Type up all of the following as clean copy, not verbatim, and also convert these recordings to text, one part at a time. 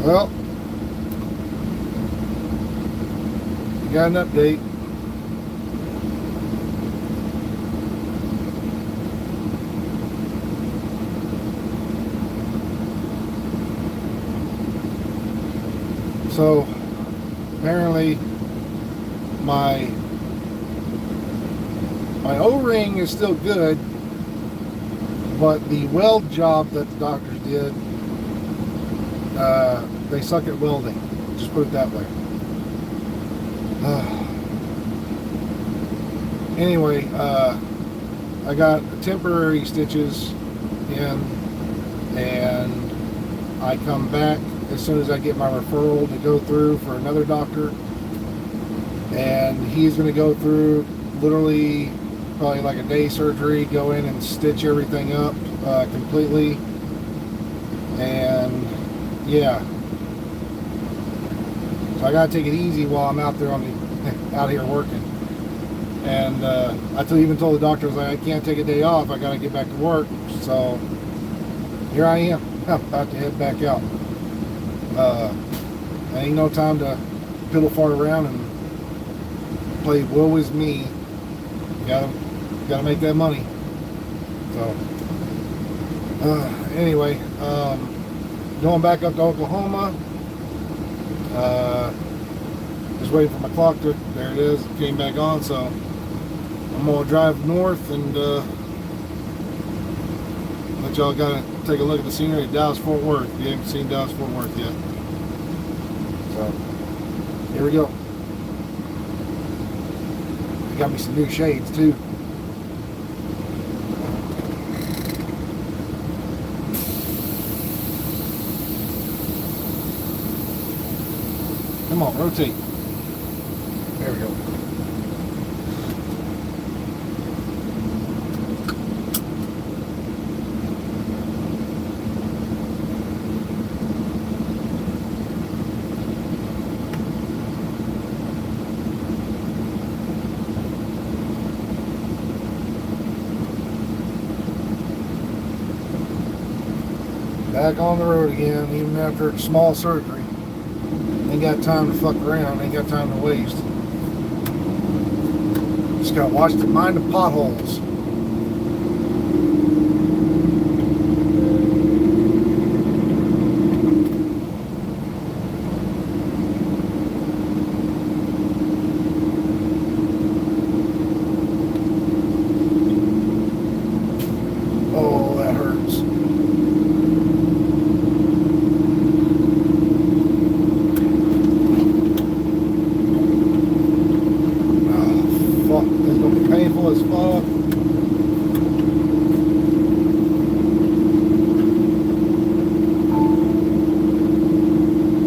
Well, you got an update. So apparently my O-ring is still good, but the weld job that the doctors did, they suck at welding. Just put it that way. Anyway, I got temporary stitches in, and I come back as soon as I get my referral to go through for another doctor, and he's going to go through literally probably like a day surgery, go in and stitch everything up completely, and yeah, so I gotta take it easy while I'm out there out here working. And I even told the doctor, I was like, I can't take a day off, I gotta get back to work. So here I am. I'm about to head back out. Ain't no time to piddle fart around and play woe is me. Gotta make that money. So anyway, going back up to Oklahoma. Just waiting for my clock to, there it is, it came back on. So I'm gonna drive north and let y'all gotta take a look at the scenery at Dallas-Fort Worth. If you haven't seen Dallas-Fort Worth yet. So here we go. They got me some new shades too. Come on, rotate. There we go. Back on the road again, even after a small surgery. Ain't got time to fuck around, ain't got time to waste. Just gotta watch the mind the potholes. Oh, that hurts. It's gonna be painful as fuck.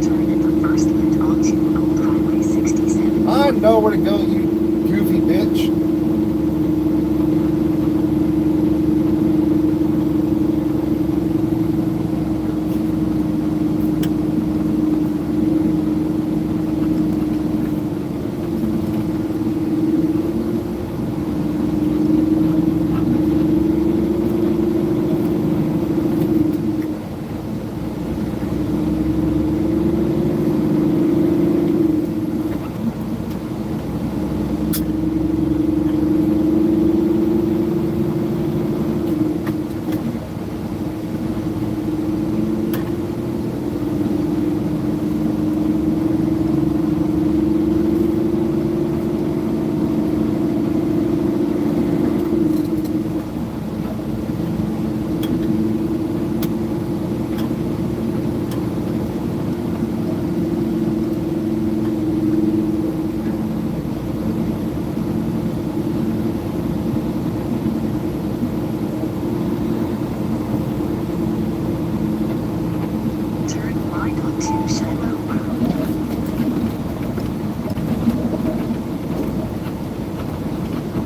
Turn at the first lift onto Old Highway 67. I know where to go, you goofy bitch. Turn right onto Shiloh Road.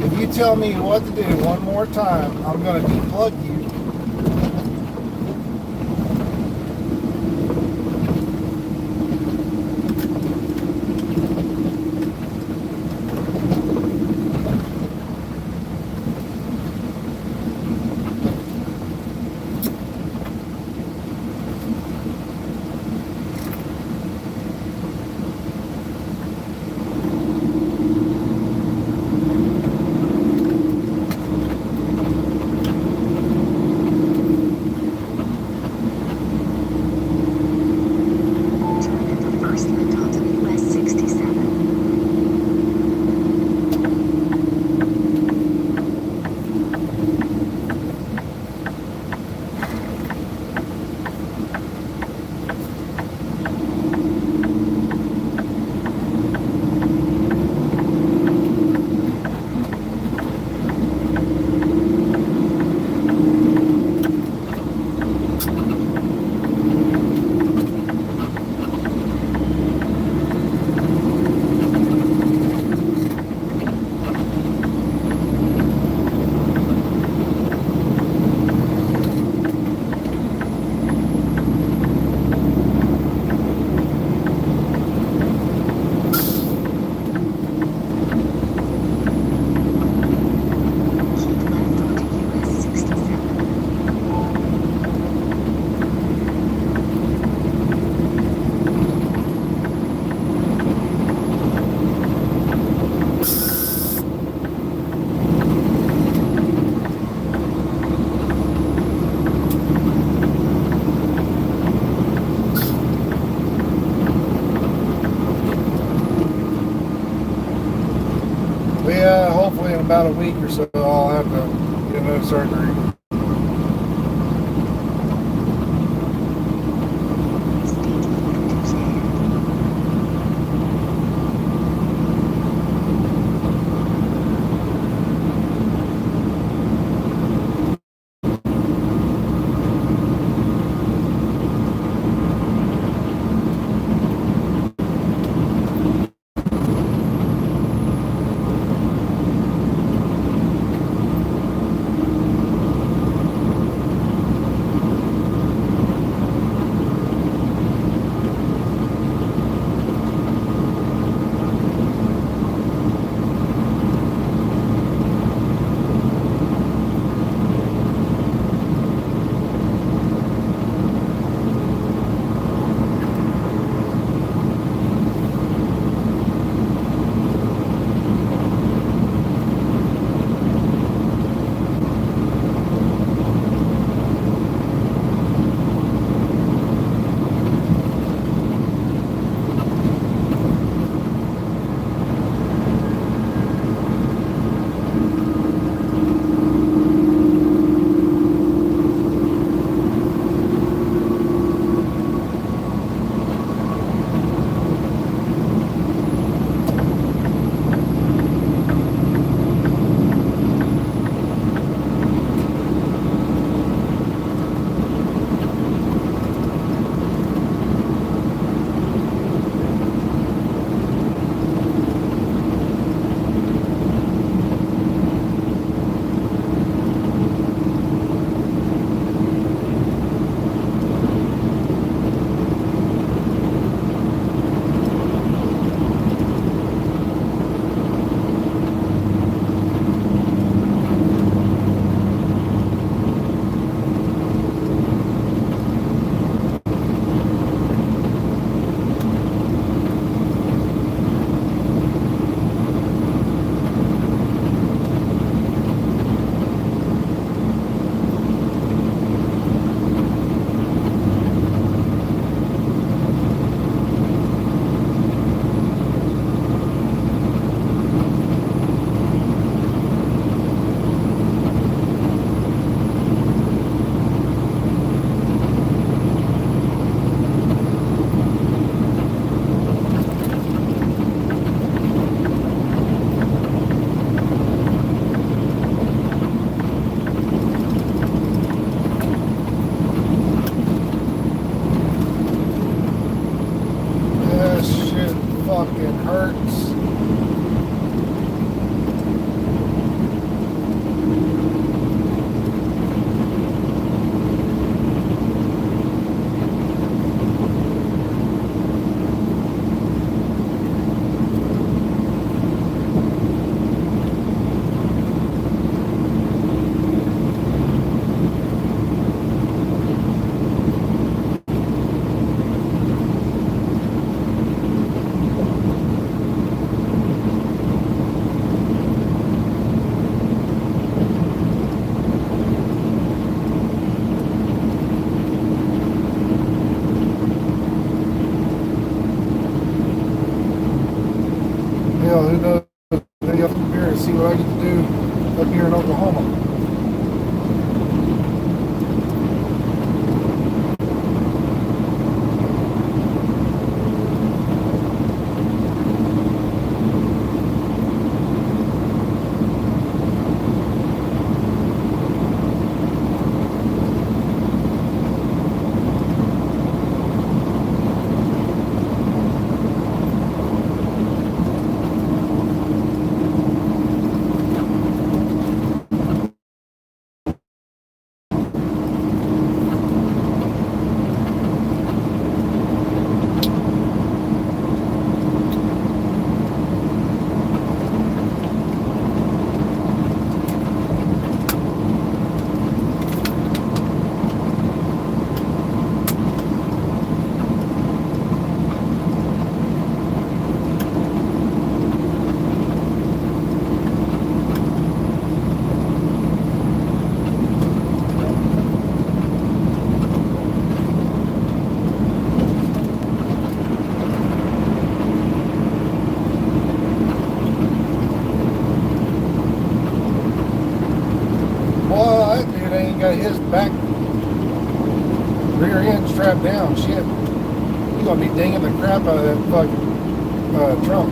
If you tell me what to do one more time, I'm gonna deplug you. about a week or so, I'll have to get another surgery. State 420. fucking hurts. Hell, who knows? Maybe I'll come here and see what I get to do up here in Oklahoma. strap down. Shit, you're gonna be dinging the crap out of that fucking trunk.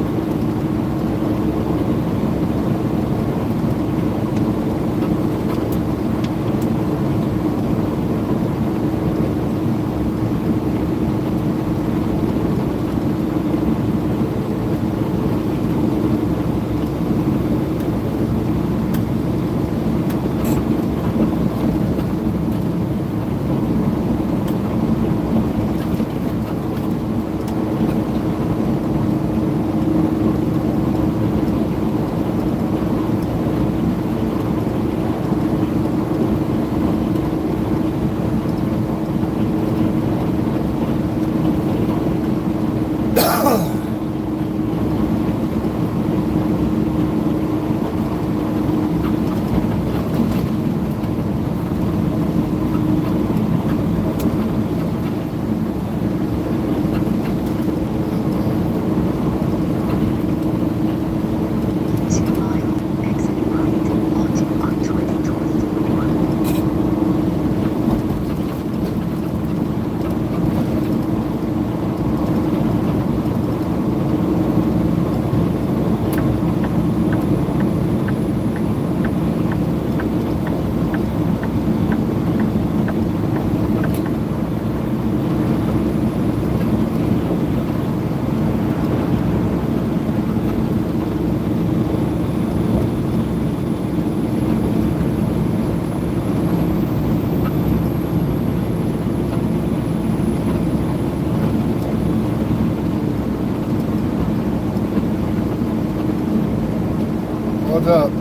What's up?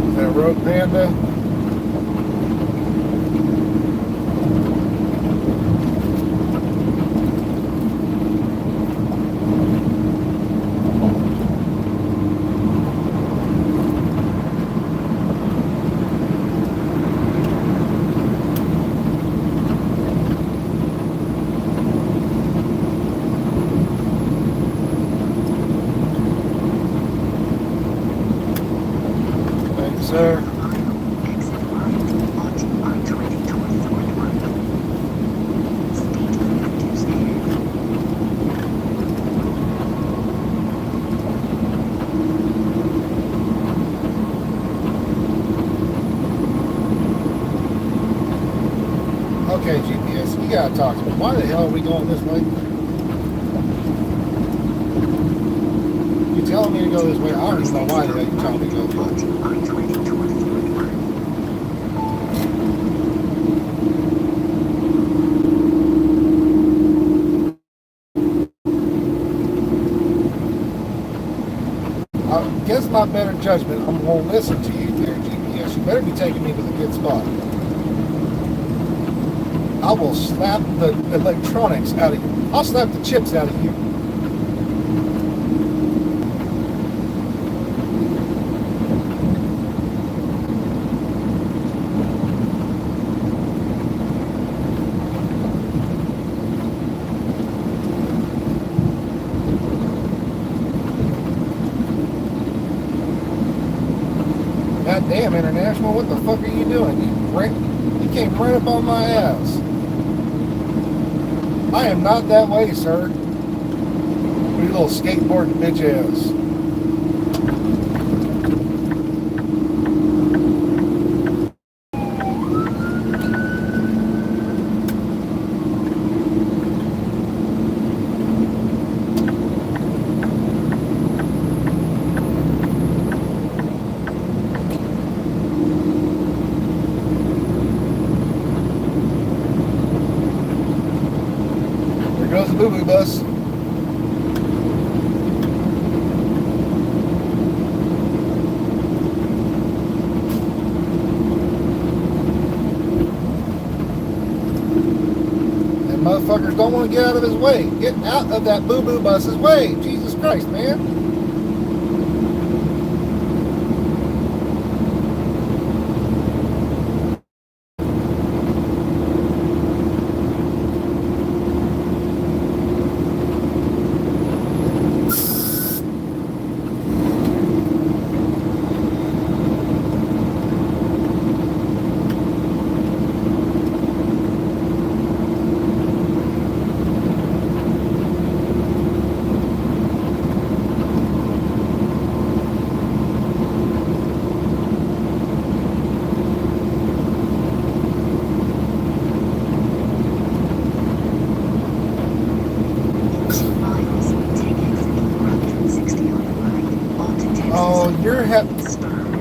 Is that Road Panda? Sir. Exit right onto I-20 toward Fort Worth. Speed limit reduced ahead. Okay, GPS, you gotta talk to me. Why the hell are we going this way? You're telling me to go this way. I don't even know why the hell you're telling me to go this way. Onto I-20 toward Fort Worth. Against my better judgment, I'm going to listen to you there, GPS. You better be taking me to the good spot. I will slap the electronics out of you. I'll slap the chips out of you. God damn, International, what the fuck are you doing? You came right up on my ass. I am not that way, sir. You little skateboarding bitch ass. There goes the boo-boo bus. Motherfuckers don't want to get out of his way. Get out of that boo-boo bus's way. Jesus Christ, man.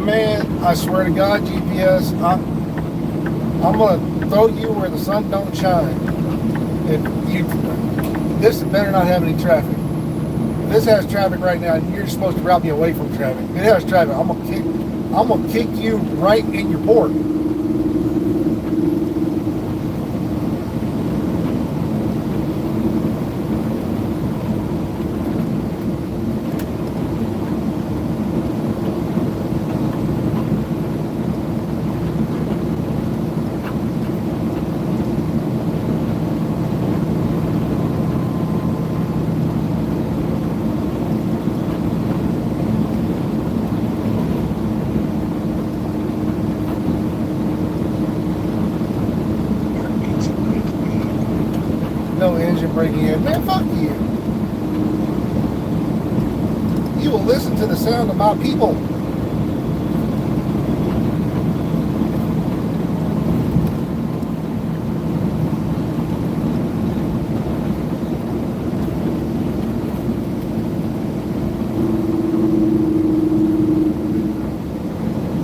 Man, I swear to God, GPS, I'm gonna throw you where the sun don't shine. If you, this better not have any traffic. If this has traffic right now, you're supposed to route me away from traffic. If it has traffic, I'm gonna kick you right in your port. No engine braking in. Man, fuck you. You will listen to the sound of my people.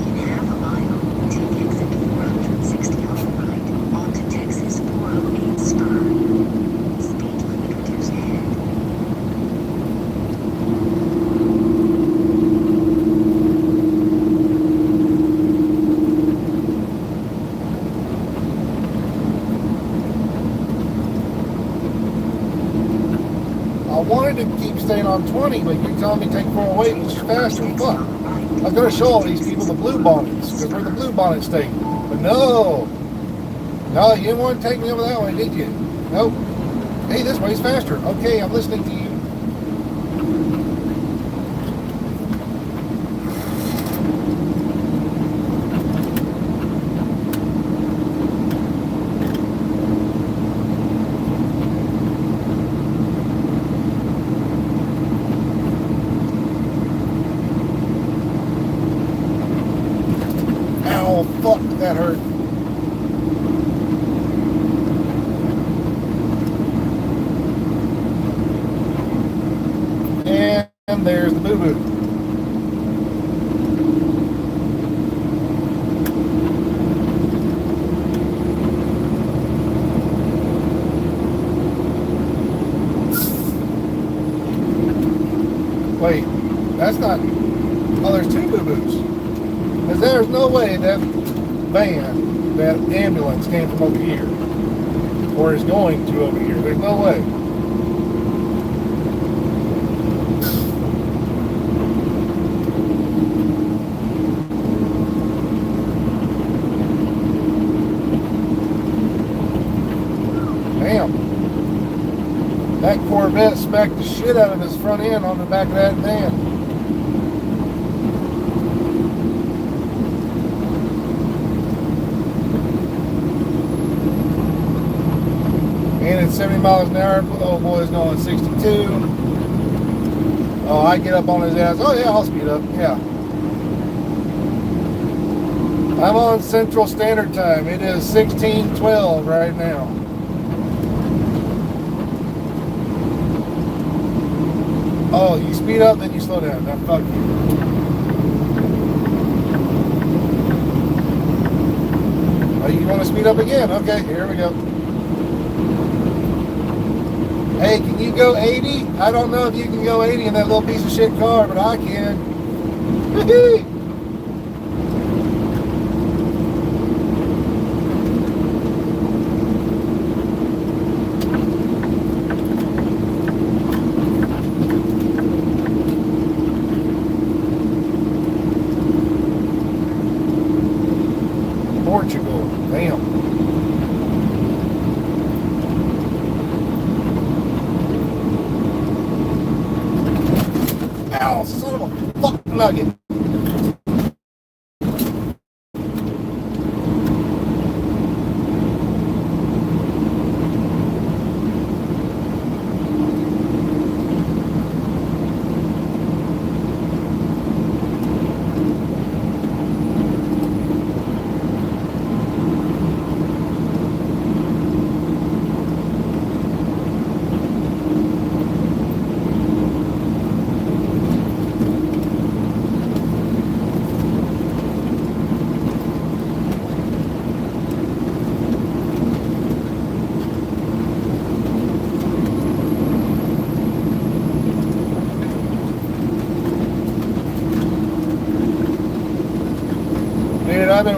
In half a mile, take exit 460 off right, onto Texas 408 Spur. Speed limit reduced ahead. I wanted to keep staying on 20, but you're telling me take 408, which is faster. Fuck. I was going to show all these people the blue bonnets, because we're the blue bonnet state. But no. No, you didn't want to take me over that way, did you? Nope. Hey, this way's faster. Okay, I'm listening to you. Ow, fuck, that hurt. And there's the boo-boo. Wait, that's not... Oh, there's two boo-boos. Because there's no way that van, that ambulance came from over here. Or is going to over here. There's no way. Damn. That Corvette smacked the shit out of his front end on the back of that van. And it's 70 miles an hour. Oh boy's going 62. Oh, I get up on his ass. Oh yeah, I'll speed up. Yeah. I'm on Central Standard Time. It is 16:12 right now. Oh, you speed up, then you slow down. Now, fuck you. Oh, you want to speed up again? Okay, here we go. Hey, can you go 80? I don't know if you can go 80 in that little piece of shit car, but I can. Woo-hoo! Portugal. Damn. Ow, son of a fucking nugget.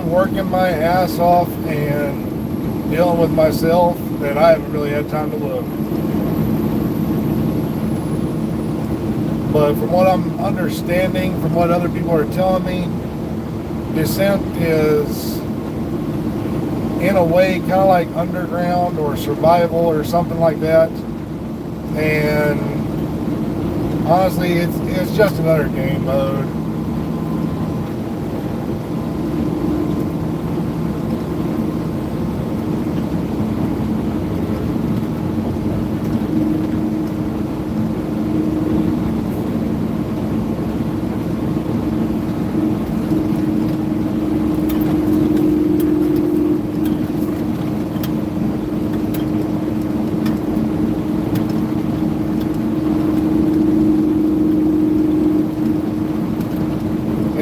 been working my ass off and dealing with myself that I haven't really had time to look. But from what I'm understanding, from what other people are telling me, Descent is in a way kind of like Underground or Survival or something like that. And honestly, it's just another game mode.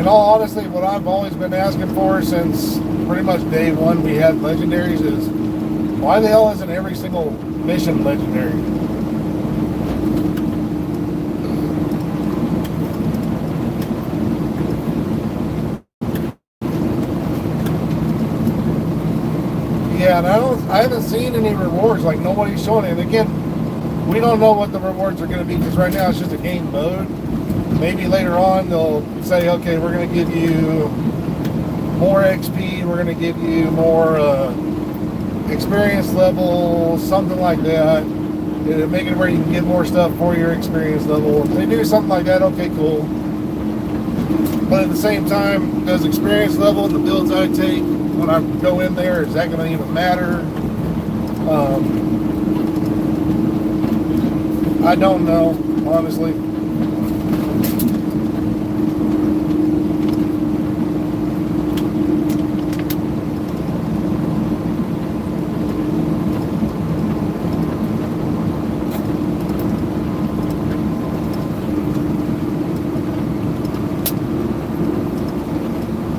Honestly, what I've always been asking for since pretty much day one we had legendaries is, why the hell isn't every single mission legendary? Yeah, and I haven't seen any rewards. Like, nobody's showing it. And again, we don't know what the rewards are going to be because right now it's just a game mode. Maybe later on they'll say, okay, we're going to give you more XP, we're going to give you more experience level, something like that. It'll make it where you can get more stuff for your experience level. If they do something like that, okay, cool. But at the same time, does experience level and the builds I take when I go in there, is that going to even matter? I don't know, honestly.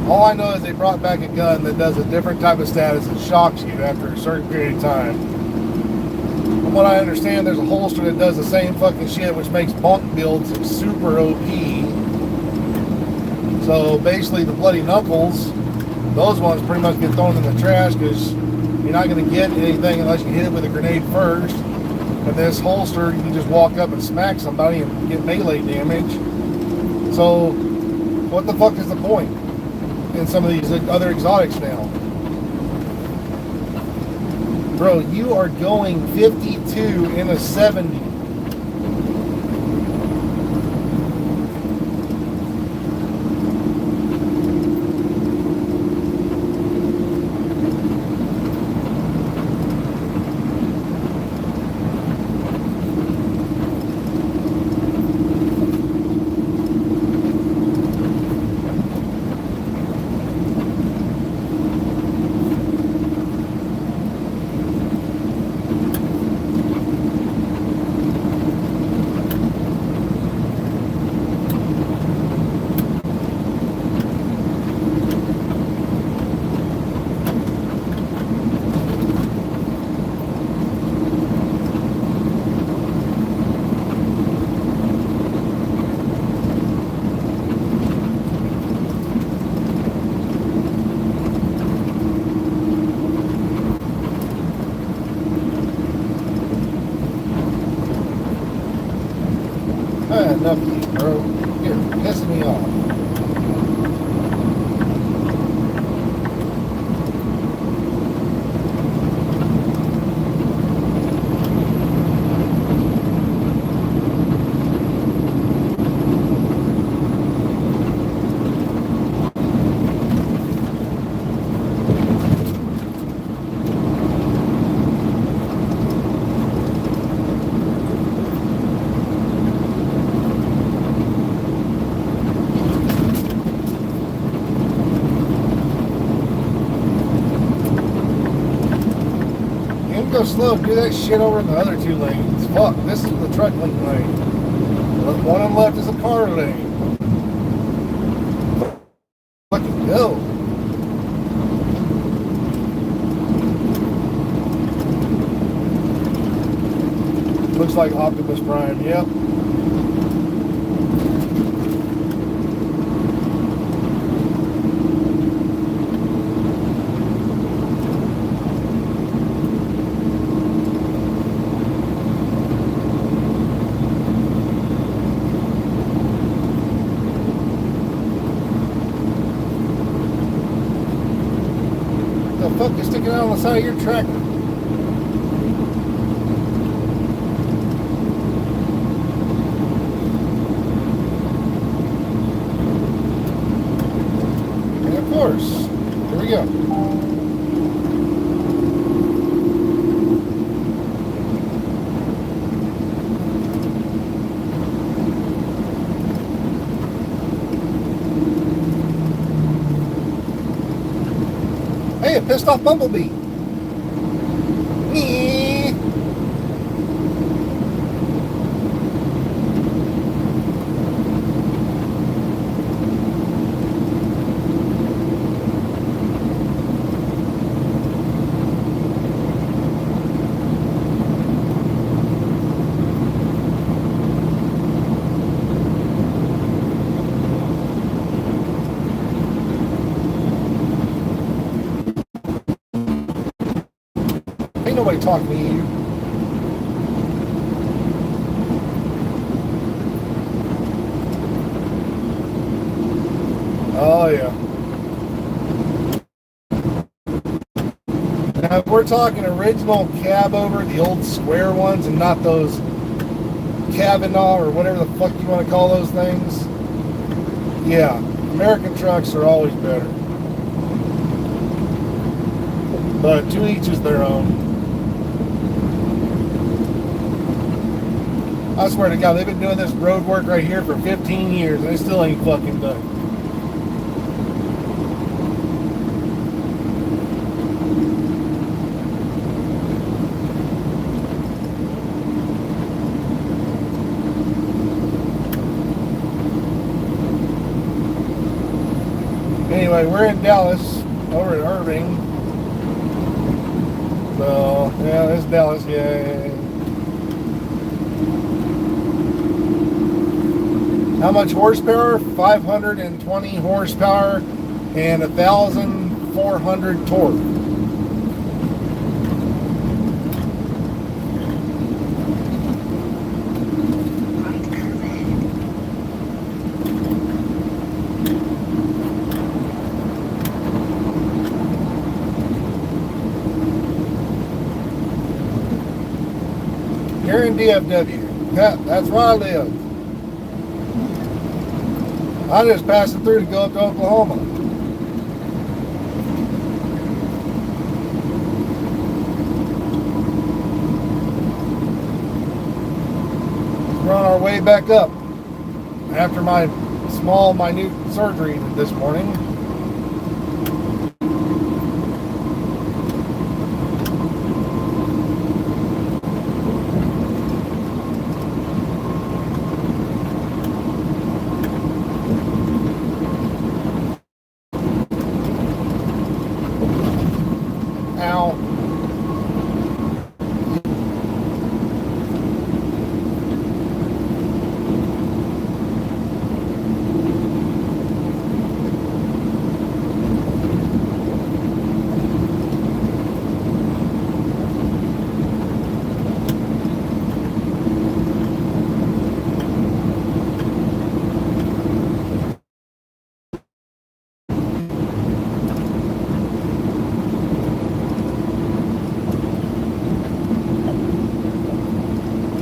All I know is they brought back a gun that does a different type of status and shocks you after a certain period of time. From what I understand, there's a holster that does the same fucking shit, which makes bunk builds super OP. So basically the bloody knuckles, those ones pretty much get thrown in the trash because you're not going to get anything unless you hit it with a grenade first. And this holster, you can just walk up and smack somebody and get melee damage. So what the fuck is the point in some of these other exotics now? Bro, you are going 52 in a 70. Enough of you, bro. You're pissing me off. Go slow, do that shit over in the other two lanes. Fuck, this is the truck lane. One on the left is a car lane. Fucking go. Looks like Optimus Prime, yep. fuck is sticking out on the side of your tractor? And of course, here we go. Hey, a pissed off bumblebee. Me. Ain't nobody talking to you. Oh yeah. Now if we're talking original cab over, the old square ones, and not those Kavanaugh or whatever the fuck you want to call those things. Yeah, American trucks are always better. But to each is their own. I swear to God, they've been doing this road work right here for 15 years and they still ain't fucking done. Anyway, we're in Dallas, over at Irving. So, yeah, this is Dallas, yay. How much horsepower? 520 horsepower and 1,400 torque. Right curve ahead. Here in DFW. That's where I live. I'm just passing through to go up to Oklahoma. We're on our way back up after my small, minute surgery this morning. Ow.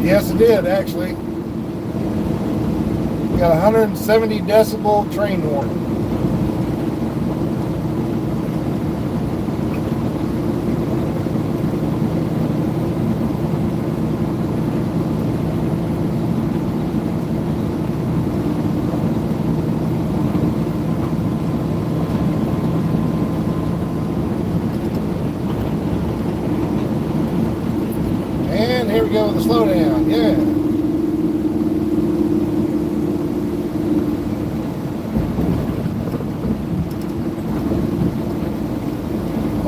Yes, it did, actually. Got 170 decibel train warning. And here we go with the slowdown, yeah.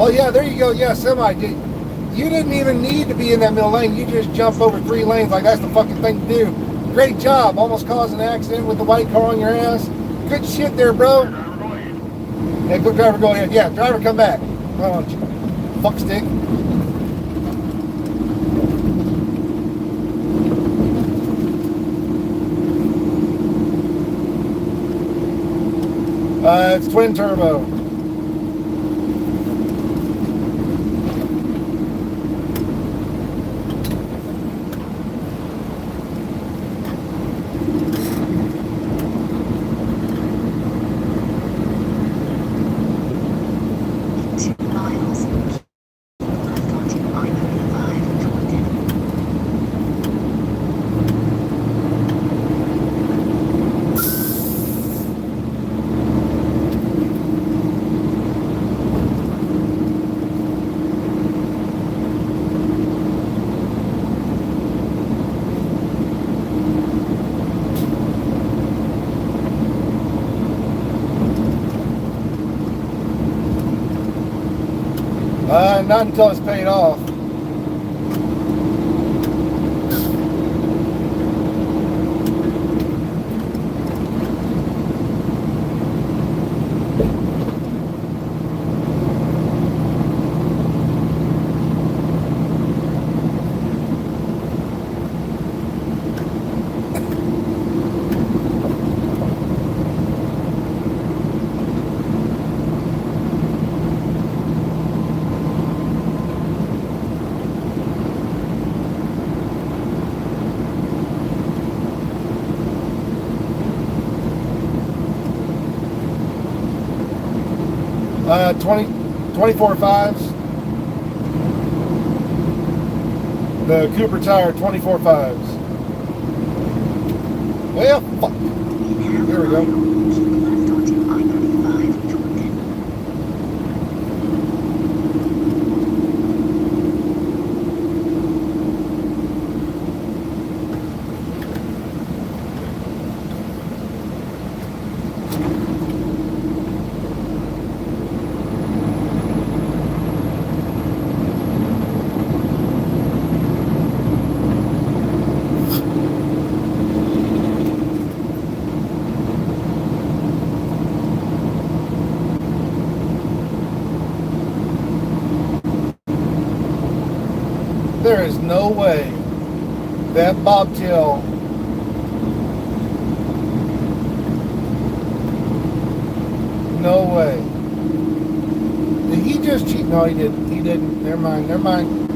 Oh yeah, there you go, yeah, semi. You didn't even need to be in that middle lane. You just jump over 3 lanes like that's the fucking thing to do. Great job, almost caused an accident with the white car on your ass. Good shit there, bro. Yeah, go driver, go ahead. Yeah, driver, come back. Why don't you? Fuck stick. It's twin turbo. not until it's paid off. Uh, 24 fives. The Cooper tire, 24 fives. Well, fuck. There we go. Keep left onto I-35 Jordan. There is no way that bobtail no way. Did he just cheat? No, he didn't. He didn't. Never mind. Never mind.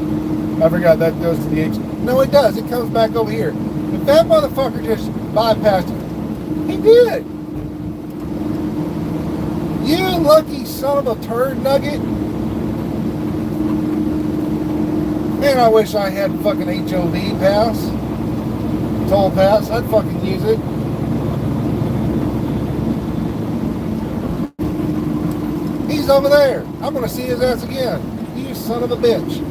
I forgot that goes to the H. No, it does. It comes back over here. If that motherfucker just bypassed it, he did. You lucky son of a turd nugget. Man, I wish I had fucking HOV pass. Toll pass. I'd fucking use it. He's over there. I'm gonna see his ass again. You son of a bitch.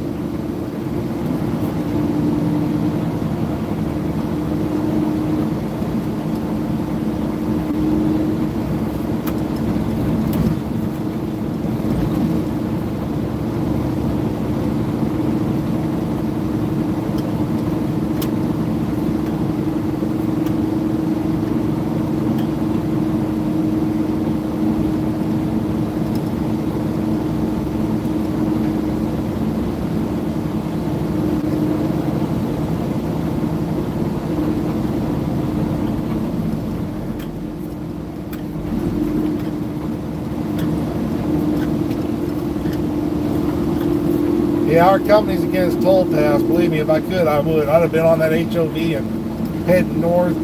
Yeah, our company's against toll pass. Believe me, if I could, I would. I'd have been on that HOV and heading north,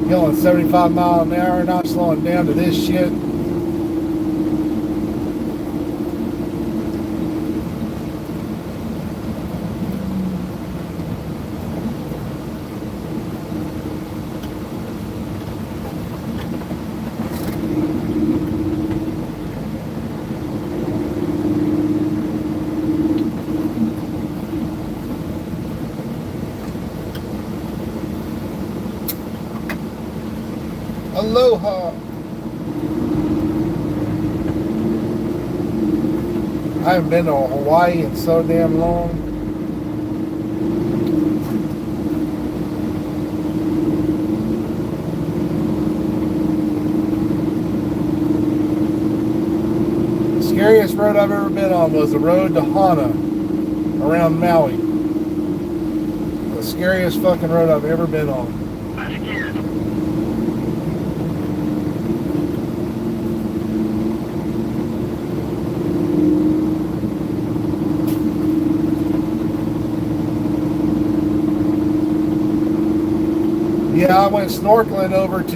going 75 miles an hour, not slowing down to this shit. Aloha. I haven't been to Hawaii in so damn long. The scariest road I've ever been on was the road to Hana around Maui. The scariest fucking road I've ever been on. Yeah, I went snorkeling over in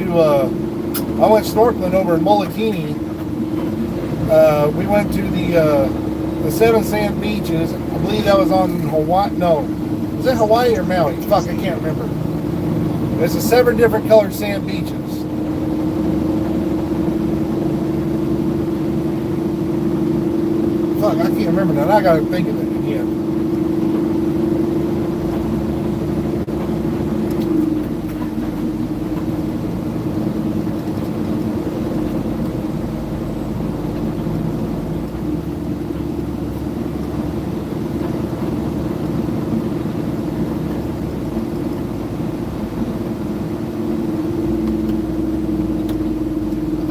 Molokini. We went to the Seven Sand Beaches. I believe that was on Hawaii. No, was it Hawaii or Maui? Fuck, I can't remember. There's a 7 different colored sand beaches. Fuck, I can't remember that. I gotta think of it again.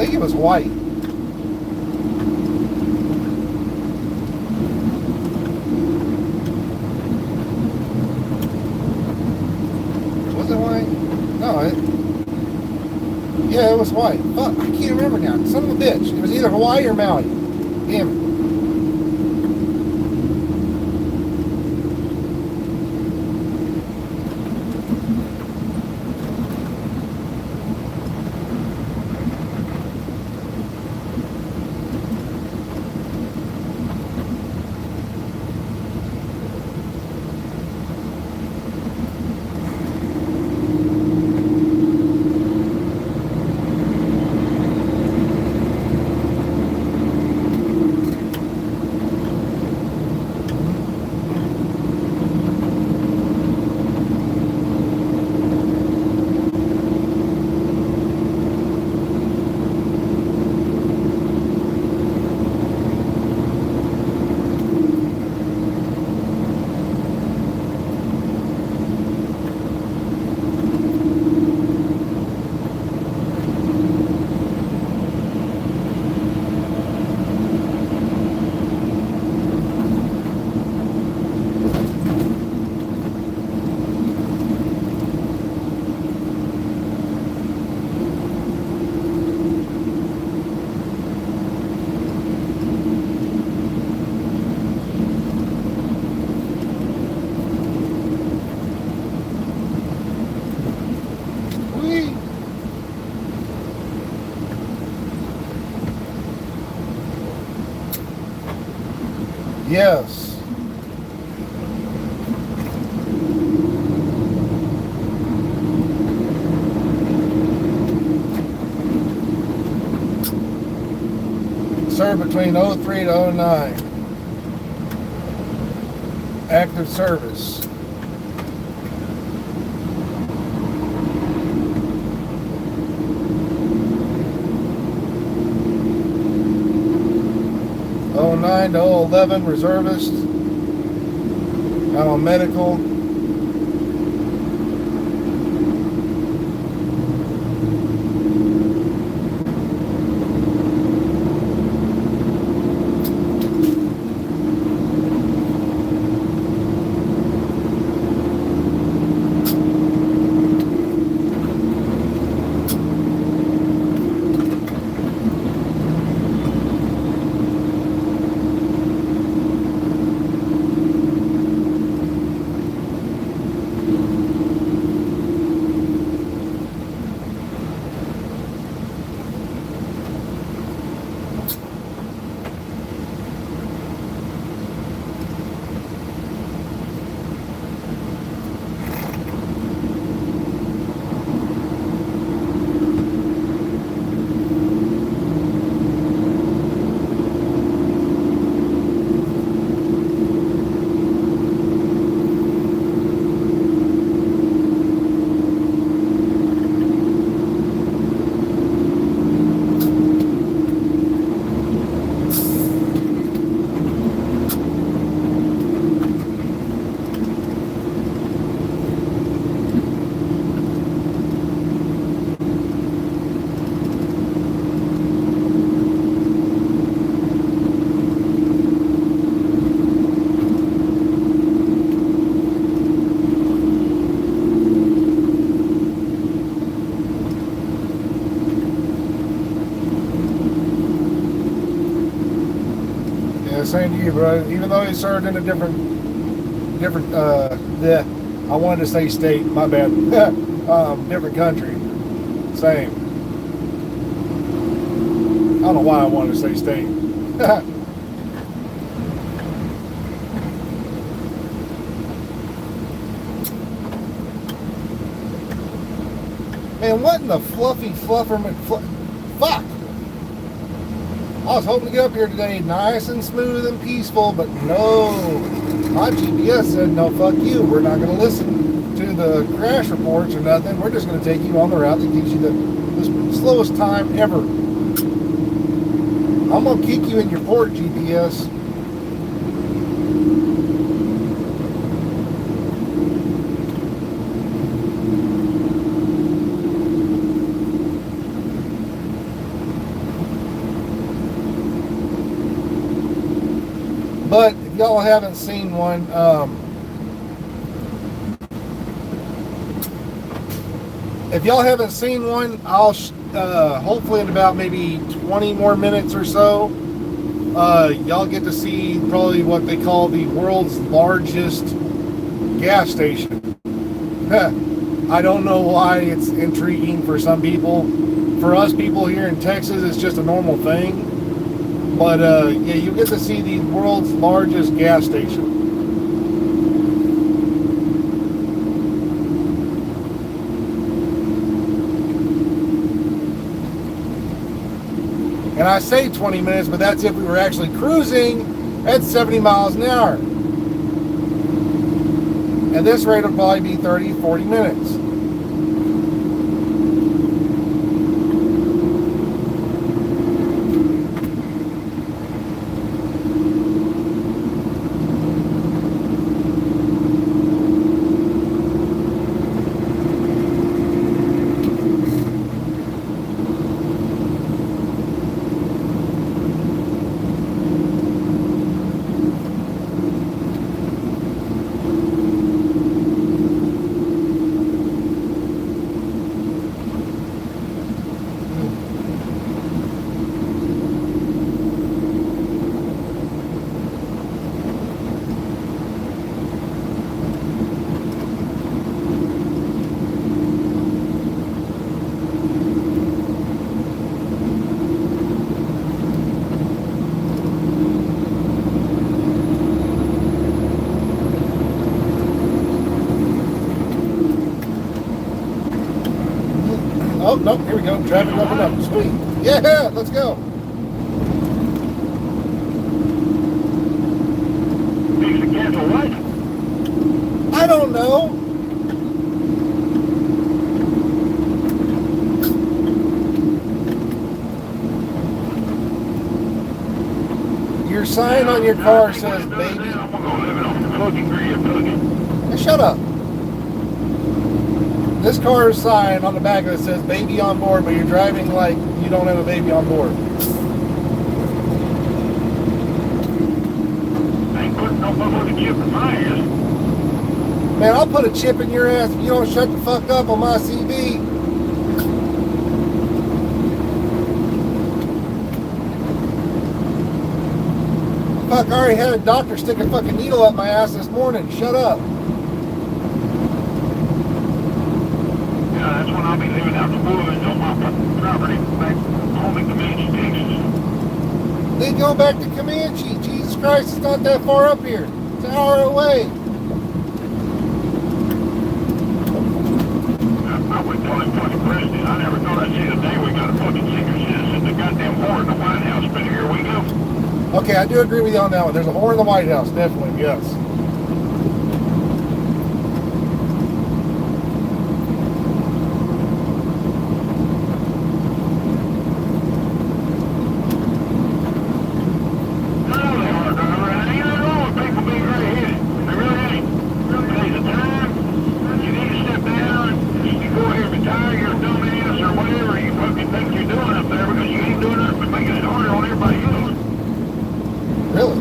think it was white. Was it white? No, yeah, it was white. Fuck, I can't remember now. Son of a bitch. It was either Hawaii or Maui. Damn it. Whee! Yes. Served between 03 to 09. Active service. '09 to 011 reservist. Out on medical. Same to you, bro. Even though he served in a different, I wanted to say state, my bad. Different country. Same. I don't know why I wanted to say state. Man, what in the fluffy flufferman? Fuck! I was hoping to get up here today nice and smooth and peaceful, but no. My GPS said, no, fuck you. We're not going to listen to the crash reports or nothing. We're just going to take you on the route that gives you the slowest time ever. I'm going to kick you in your port, GPS. But if y'all haven't seen one, I'll hopefully in about maybe 20 more minutes or so, y'all get to see probably what they call the world's largest gas station. I don't know why it's intriguing for some people. For us people here in Texas, it's just a normal thing. But yeah, you get to see the world's largest gas station. And I say 20 minutes, but that's if we were actually cruising at 70 miles an hour. At this rate, it'll probably be 30, 40 minutes. Oh, nope, here we go. Traffic opened up. Sweet. Yeah, let's go. Fix the cancel what? I don't know. Your sign on your car says baby. I'm gonna go live it off the fucking grid, Hey, shut up. This car's sign on the back of it says baby on board, but you're driving like you don't have a baby on board. I ain't putting no motherfucking chip in my ass. Man, I'll put a chip in your ass if you don't shut the fuck up on my CV. Fuck, I already had a doctor stick a fucking needle up my ass this morning. Shut up. Yeah, that's when I'll be living out the woods on my property back home in Comanche, Texas. Then go back to Comanche. Jesus Christ, it's not that far up here. It's an hour away. I went telling fucking president, I never thought I'd see the day we got a fucking senior citizen. The goddamn war in the White House, but here we go. Okay, I do agree with you on that one. There's a whore in the White House, definitely, yes. Really?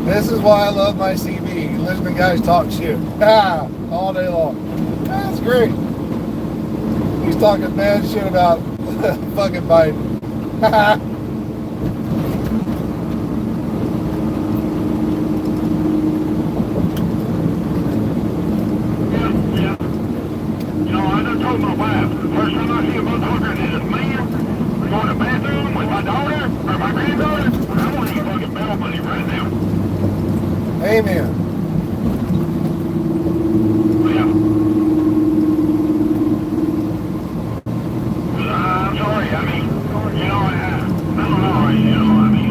This is why I love my CB. Listen to guys talk shit. All day long. That's great. He's talking bad shit about fucking Biden. My wife, first time I see a motherfucker that is man going to the bathroom with my daughter or my granddaughter, I want to eat fucking bail money right now. Amen. Yeah. I'm sorry, I mean, you know, I don't know, I mean,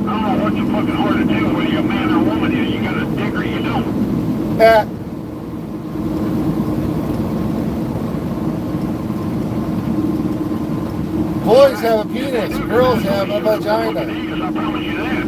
I don't know what the fucking hard to do whether you're a man Boys have a penis, girls have a vagina. I promise you that.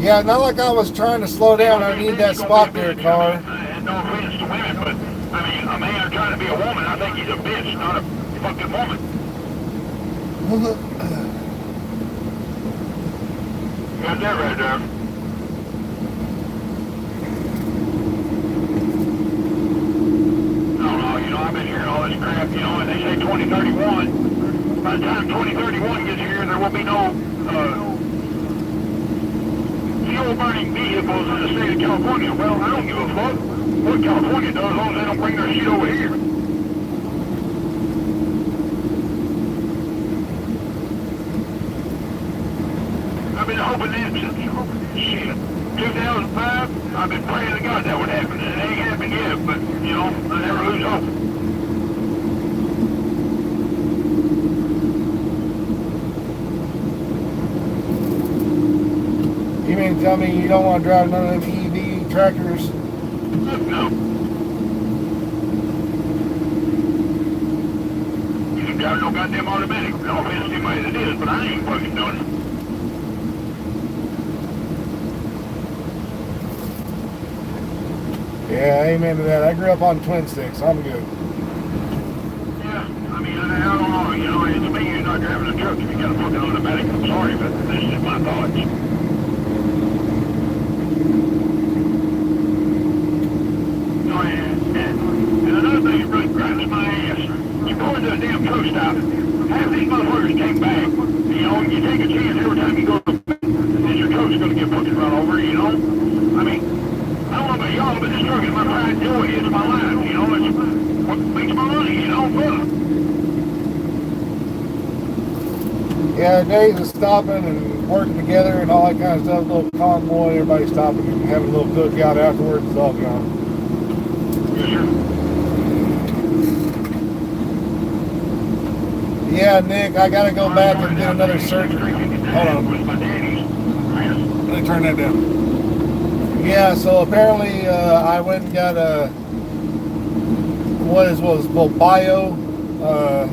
Yeah, not like I was trying to slow down. I need that spot there, car. And no offense to women, but I mean, a man trying to be a woman, I think he's a bitch, not a fucking woman. Got that right there. No, I've been hearing all this crap, and they say 2031. By the time 2031 gets here, there will be no fuel-burning vehicles in the state of California. Well, I don't give a fuck what California does as long as they don't bring their shit over here. I've been hoping that since, shit, 2005, I've been praying to God that would happen, and it ain't happened yet, but, I never lose hope. You mean tell me you don't want to drive none of them EV tractors? No. You can drive no goddamn automatic. No offense to anybody that is, but I ain't fucking doing it. Yeah, amen to that. I grew up on twin sticks. I'm good. Yeah, I mean, I don't know. It's me. You're not driving a truck if you got a fucking automatic. I'm sorry, but this is my thoughts. And another thing that really grinds my ass, you go into a damn truck stop, half these motherfuckers came back, you take a chance every time you go to and your truck's going to get fucking run over, I mean, I don't know about y'all, but this truck is my pride and joy, it's my life, it's what makes my money, fuck. Yeah, days of stopping and working together and all that kind of stuff, little convoy, everybody stopping and having a little cookout afterwards, it's all gone. Yes, sir. Yeah, Nick, I gotta go back and get another surgery. Hold on. Let me turn that down. Yeah, so apparently I went and got a what was called bio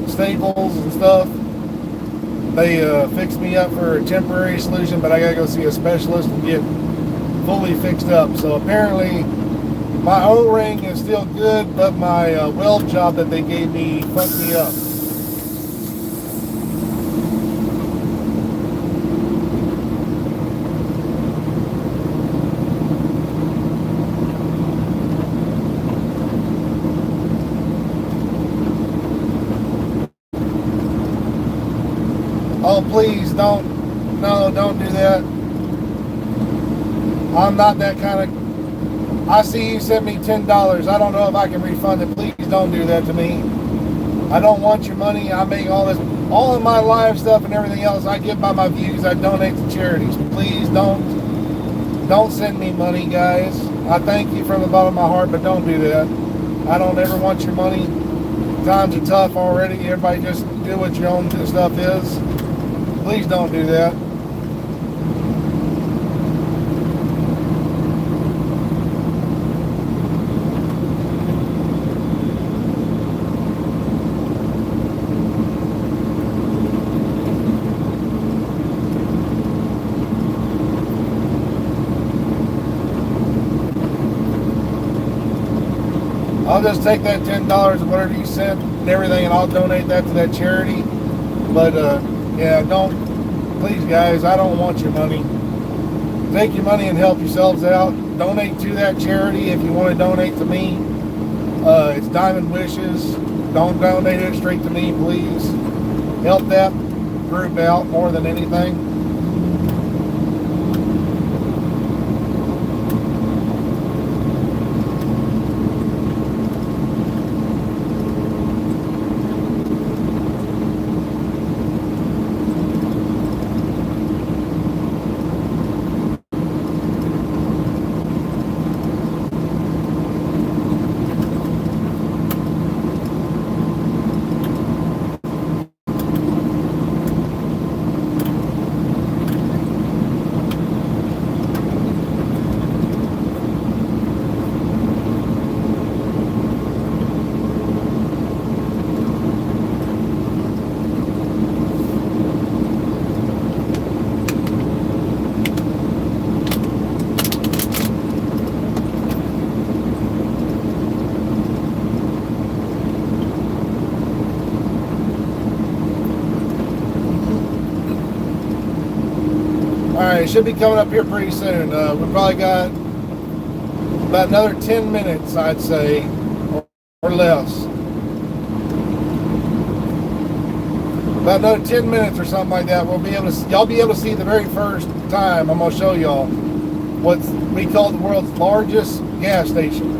staples and stuff. They fixed me up for a temporary solution, but I gotta go see a specialist and get fully fixed up. So apparently my O-ring is still good, but my weld job that they gave me fucked me up. Oh, please don't do that. I'm not that kind of. I see you sent me $10. I don't know if I can refund it. Please don't do that to me. I don't want your money. I make all of my live stuff and everything else. I give by my views. I donate to charities. Please don't send me money, guys. I thank you from the bottom of my heart, but don't do that. I don't ever want your money. Times are tough already. Everybody just do what your own stuff is. Please don't do that. I'll just take that $10 or whatever you sent and everything, and I'll donate that to that charity. But yeah, please guys, I don't want your money. Take your money and help yourselves out. Donate to that charity if you want to donate to me. It's Diamond Wishes. Don't donate it straight to me, please. Help that group out more than anything. Alright, it should be coming up here pretty soon. We probably got about another 10 minutes, I'd say, or less. About another 10 minutes or something like that, y'all be able to see the very first time I'm gonna show y'all what we call the world's largest gas station.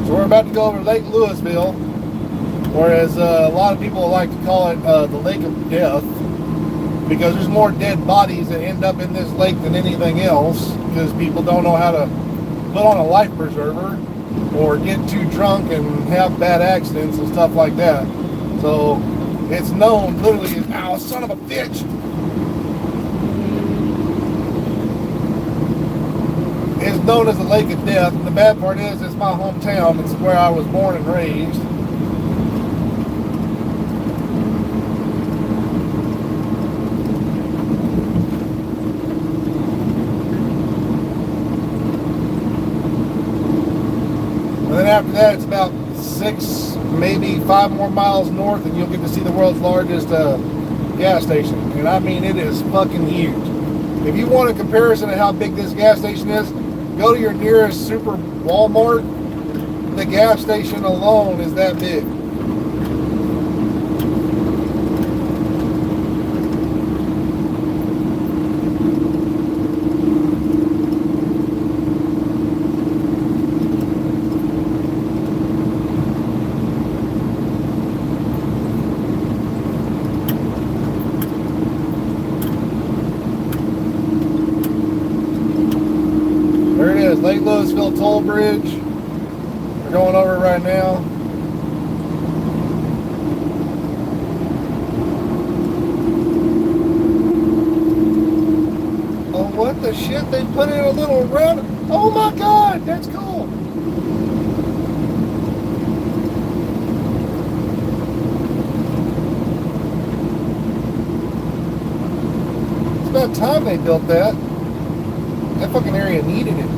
So we're about to go over Lake Louisville, whereas a lot of people like to call it the Lake of Death, because there's more dead bodies that end up in this lake than anything else, because people don't know how to put on a life preserver or get too drunk and have bad accidents and stuff like that. So it's known literally as, ow, son of a bitch! It's known as the Lake of Death, and the bad part is it's my hometown. It's where I was born and raised. And then after that, it's about 6, maybe 5 more miles north, and you'll get to see the world's largest gas station. And I mean, it is fucking huge. If you want a comparison of how big this gas station is, go to your nearest super Walmart. The gas station alone is that big. There it is, Lake Louisville Toll Bridge. We're going over it right now. Oh, what the shit? They put in a little round. Oh my God, that's cool. It's about time they built that. That fucking area needed it.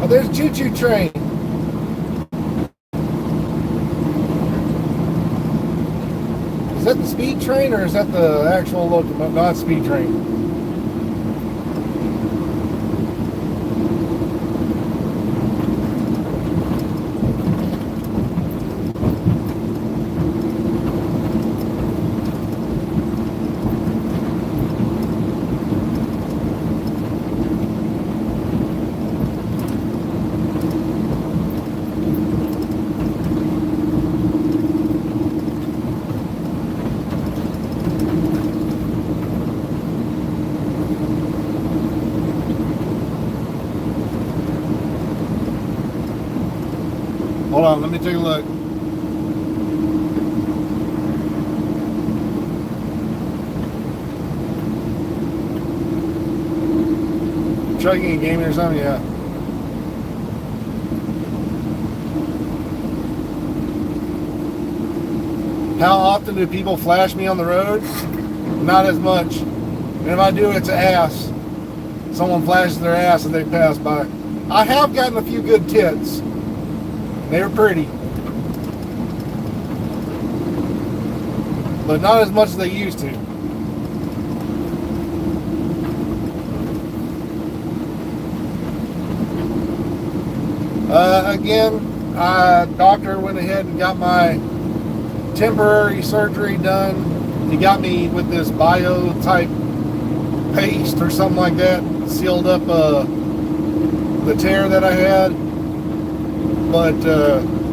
Oh, there's Choo Choo Train. Is that the speed train or is that the actual locomotive? Not speed train. Hold on, let me take a look. Chugging a game or something, yeah. How often do people flash me on the road? Not as much. And if I do, it's an ass. Someone flashes their ass and they pass by. I have gotten a few good tits. They were pretty. But not as much as they used to. Again, doctor went ahead and got my temporary surgery done. He got me with this bio type paste or something like that. Sealed up the tear that I had. But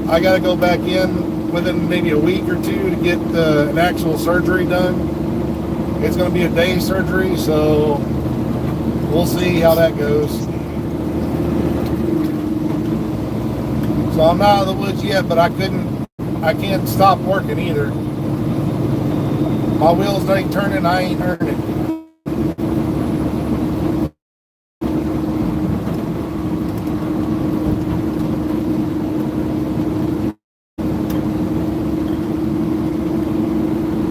I got to go back in within maybe a week or two to get an actual surgery done. It's going to be a day surgery, so we'll see how that goes. So I'm not out of the woods yet, but I can't stop working either. My wheels ain't turning, I ain't earning.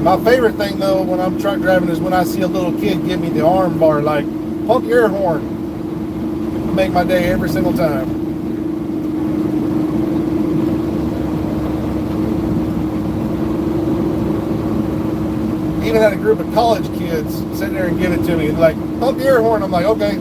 My favorite thing though when I'm truck driving is when I see a little kid give me the arm bar, like, pump your air horn. It'll make my day every single time. Even had a group of college kids sitting there and give it to me, like, pump your air horn. I'm like, okay.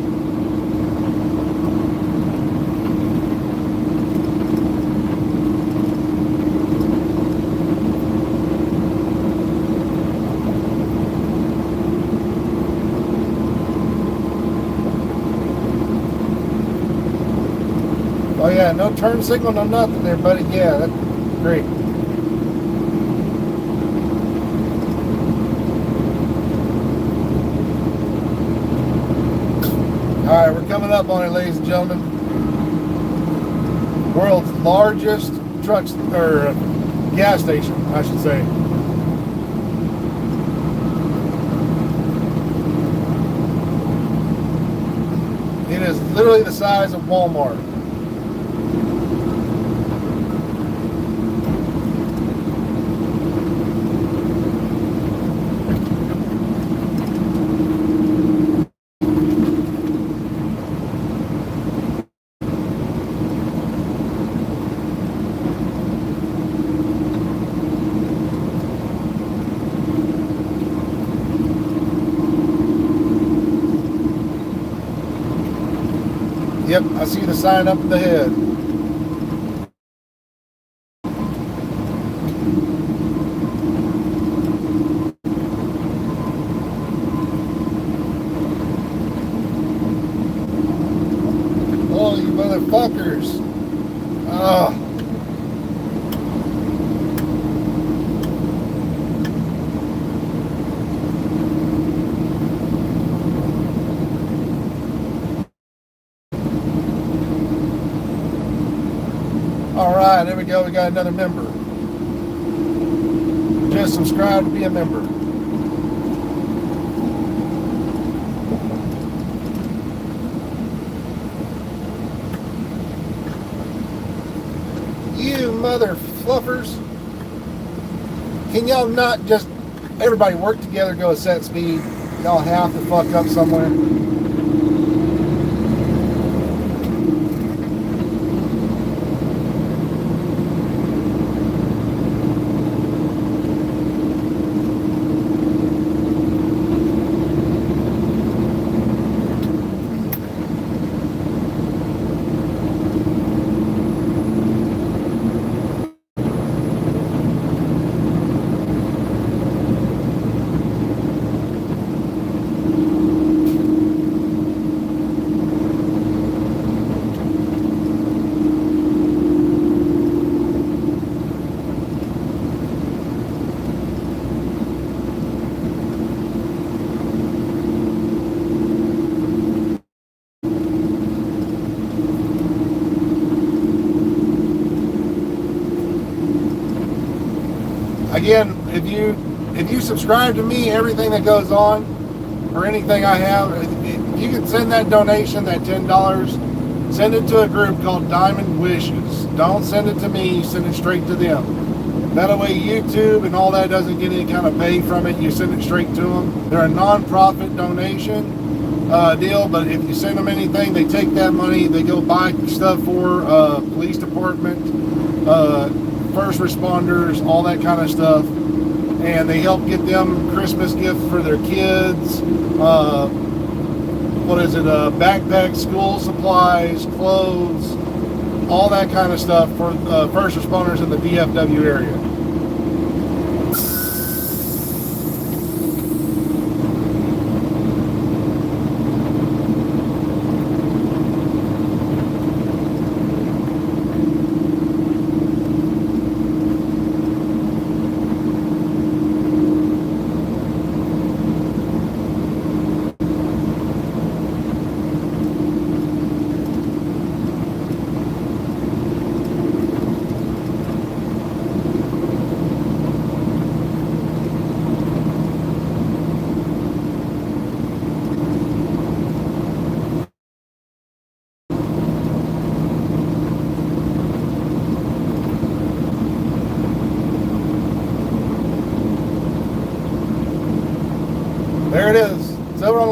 Oh yeah, no turn signal, no nothing there, buddy. Yeah, that's great. All right, we're coming up on it, ladies and gentlemen. World's largest gas station, I should say. It is literally the size of Walmart. Yep, I see the sign up ahead. Oh, you motherfuckers. Oh. All right, there we go. We got another member. Just subscribe to be a member. You mother fluffers. Can y'all not just everybody work together, go a set speed? Y'all have to fuck up somewhere. Again, if you subscribe to me, everything that goes on, or anything I have, you can send that donation, that $10, send it to a group called Diamond Wishes. Don't send it to me, send it straight to them. That way YouTube and all that doesn't get any kind of pay from it. You send it straight to them. They're a non-profit donation deal, but if you send them anything, they take that money, they go buy stuff for police department, first responders, all that kind of stuff, and they help get them Christmas gifts for their kids. Backpacks, school supplies, clothes, all that kind of stuff for first responders in the DFW area.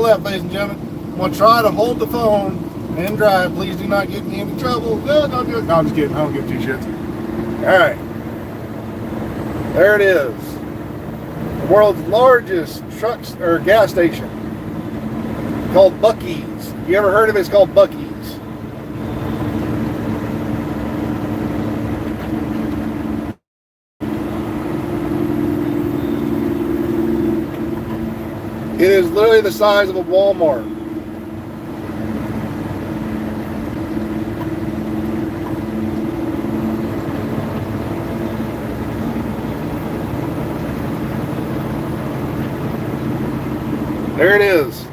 left, ladies and gentlemen. I'm going to try to hold the phone and drive. Please do not get me into trouble. No, don't do it. No, I'm just kidding. I don't give two shits. All right. There it is. The world's largest trucks or gas station called Buc-ee's. You ever heard of it? It's called Buc-ee's. It is literally the size of a Walmart. There it is.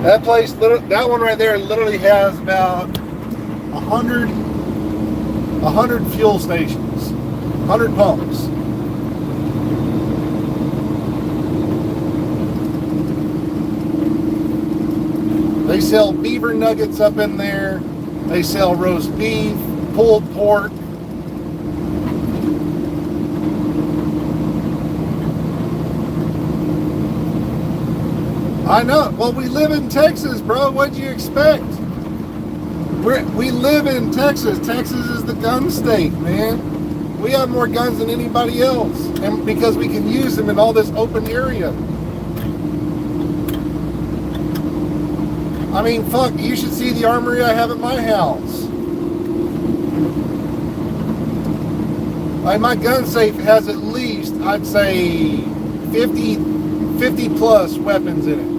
That place, that one right there literally has about 100 fuel stations, 100 pumps. They sell beaver nuggets up in there. They sell roast beef, pulled pork. I know. Well, we live in Texas, bro. What'd you expect? We live in Texas. Texas is the gun state, man. We have more guns than anybody else, and because we can use them in all this open area. I mean, fuck, you should see the armory I have at my house. Like, my gun safe has at least, I'd say, 50 plus weapons in it.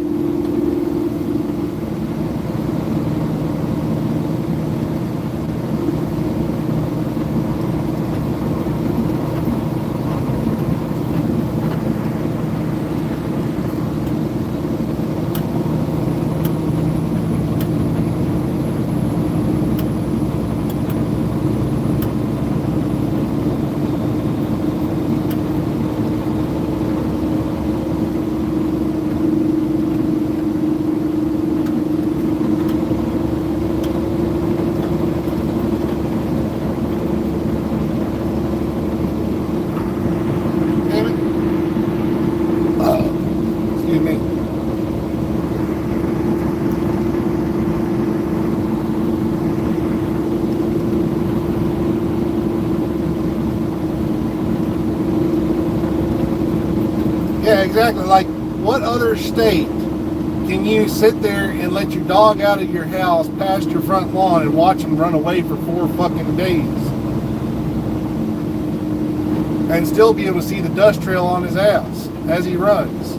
Yeah, exactly. Like, what other state can you sit there and let your dog out of your house past your front lawn and watch him run away for 4 fucking days and still be able to see the dust trail on his ass as he runs?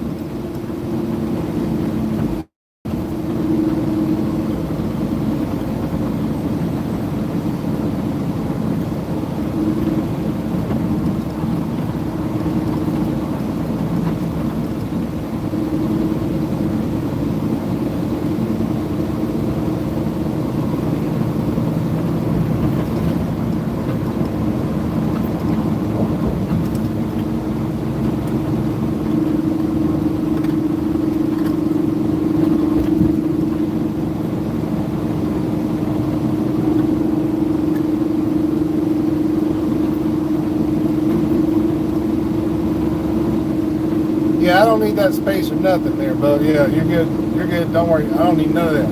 Yeah, I don't need that space or nothing there, but yeah, you're good. You're good. Don't worry. I don't need none of that.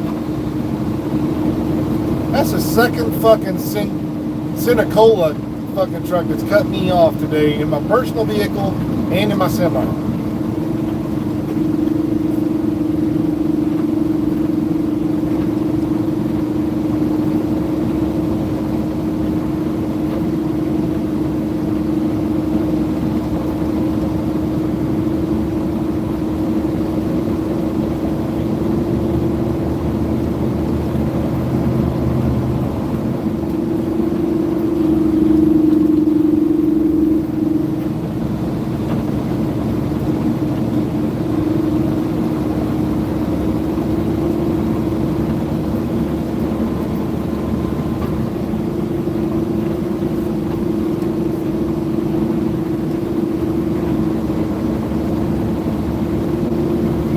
That's the second fucking Cinecola fucking truck that's cut me off today in my personal vehicle and in my semi.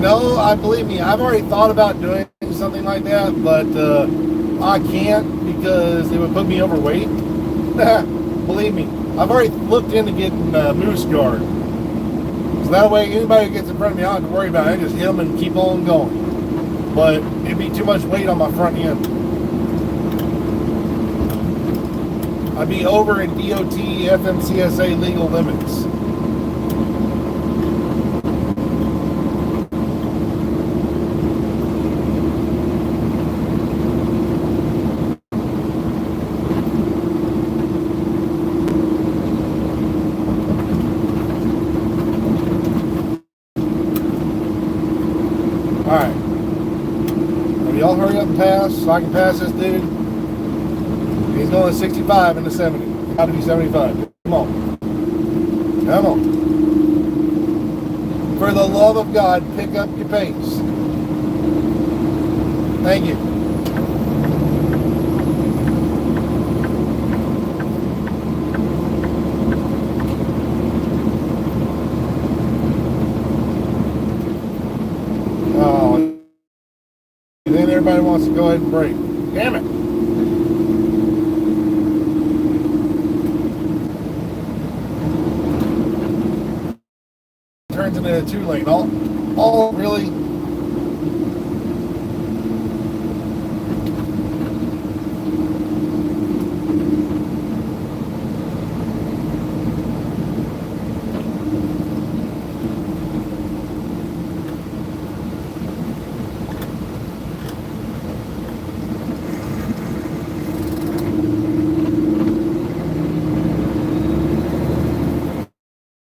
No, believe me, I've already thought about doing something like that, but I can't because it would put me overweight. Believe me, I've already looked into getting Moose Guard. So that way, anybody who gets in front of me, I don't have to worry about it. I just hit them and keep on going. But it'd be too much weight on my front end. I'd be over in DOT, FMCSA legal limits. Alright. Y'all hurry up and pass so I can pass this dude. He's going 65 into 70. Got to be 75. Come on. Come on. For the love of God, pick up your pace. Thank you. Oh, and then everybody wants to go ahead and brake. Damn it. Turns into a 2-lane. All really.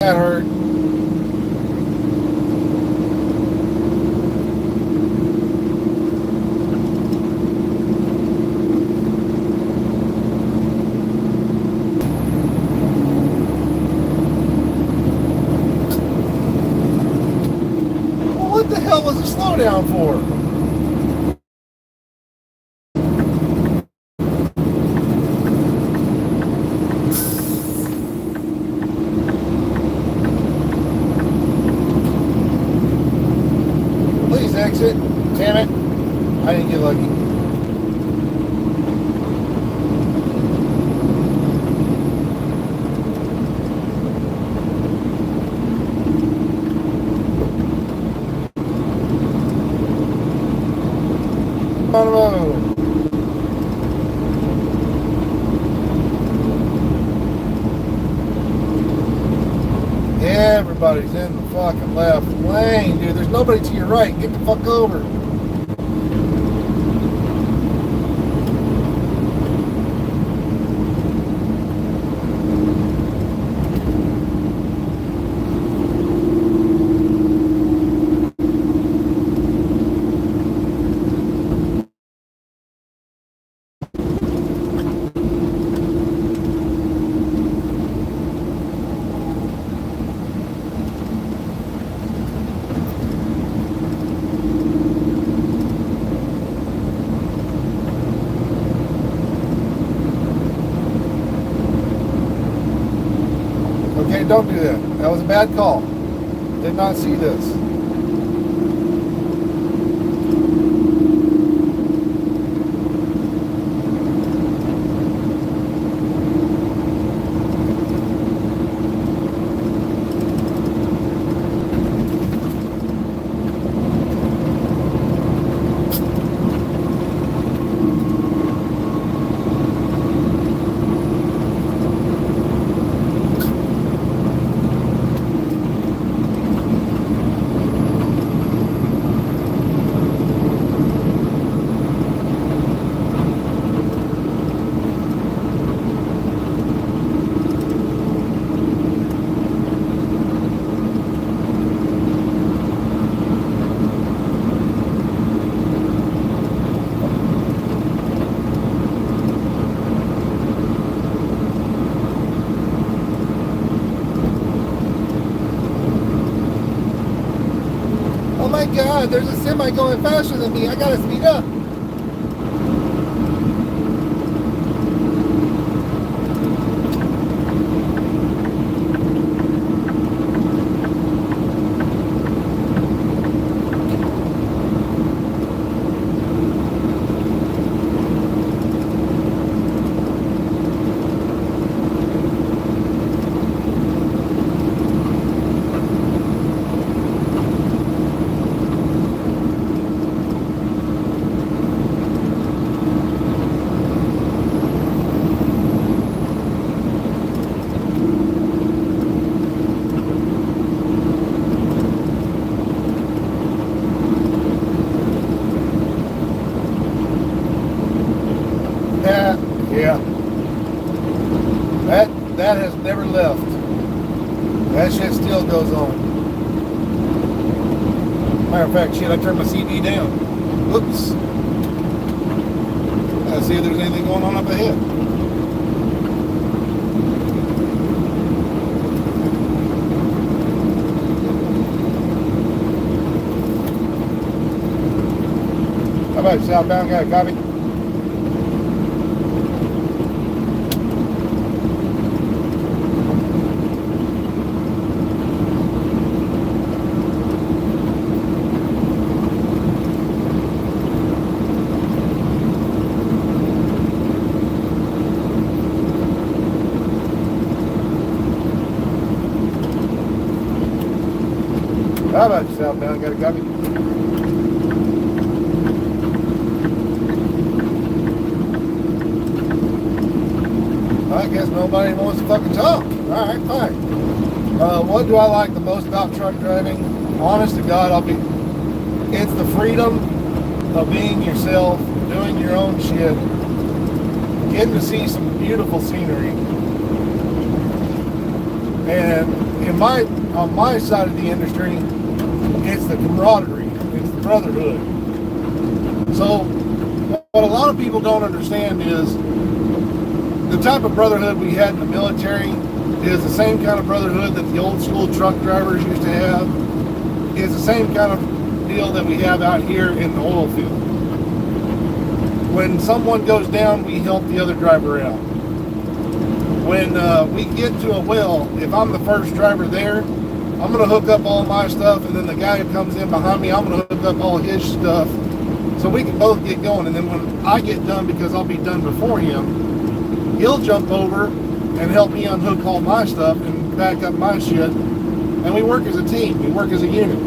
That hurt. Well, what the hell was the slowdown for? Please exit. Damn it. I didn't get lucky. On the road. Everybody's in the fucking left lane, dude. There's nobody to your right. Get the fuck over. Okay, don't do that. That was a bad call. Did not see this. Oh my God, there's a semi going faster than me. I gotta speed up. never left. That shit still goes on. Matter of fact, shit, I turned my CD down. Whoops. Let's see if there's anything going on up ahead. How about you, southbound guy? Copy? How about you, southbound? Got a copy? I guess nobody wants to fucking talk. Alright, fine. What do I like the most about truck driving? Honest to God, it's the freedom of being yourself, doing your own shit, getting to see some beautiful scenery. And on my side of the industry, it's the camaraderie, it's the brotherhood. So what a lot of people don't understand is the type of brotherhood we had in the military is the same kind of brotherhood that the old school truck drivers used to have. It's the same kind of deal that we have out here in the oil field. When someone goes down, we help the other driver out. When we get to a well, if I'm the first driver there, I'm going to hook up all my stuff, and then the guy who comes in behind me, I'm going to hook up all his stuff so we can both get going. And then when I get done, because I'll be done before him, he'll jump over and help me unhook all my stuff and back up my shit. And we work as a team. We work as a unit.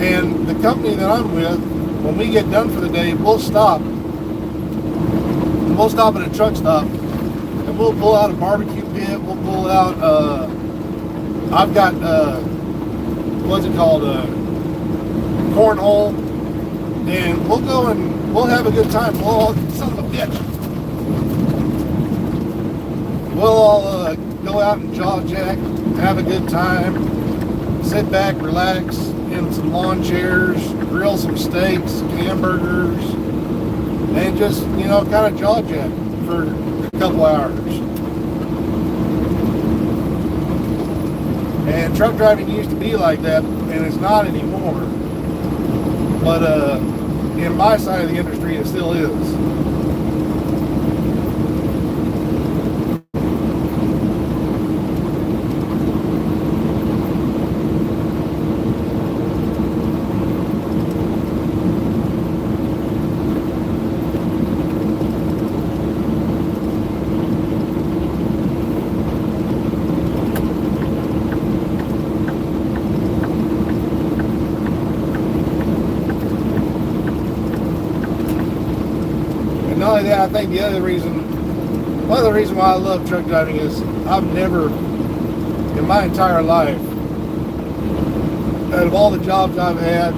And the company that I'm with, when we get done for the day, we'll stop. We'll stop at a truck stop. And we'll pull out a barbecue pit. We'll pull out, I've got, what's it called? Cornhole. And we'll go and we'll have a good time. We'll all, son of a bitch. We'll all go out and jaw jack, have a good time, sit back, relax in some lawn chairs, grill some steaks, hamburgers, and just, you know, kind of jaw jack for a couple hours. And truck driving used to be like that, and it's not anymore. But in my side of the industry, it still is. Not only that, I think one of the reasons why I love truck driving is I've never, in my entire life, out of all the jobs I've had,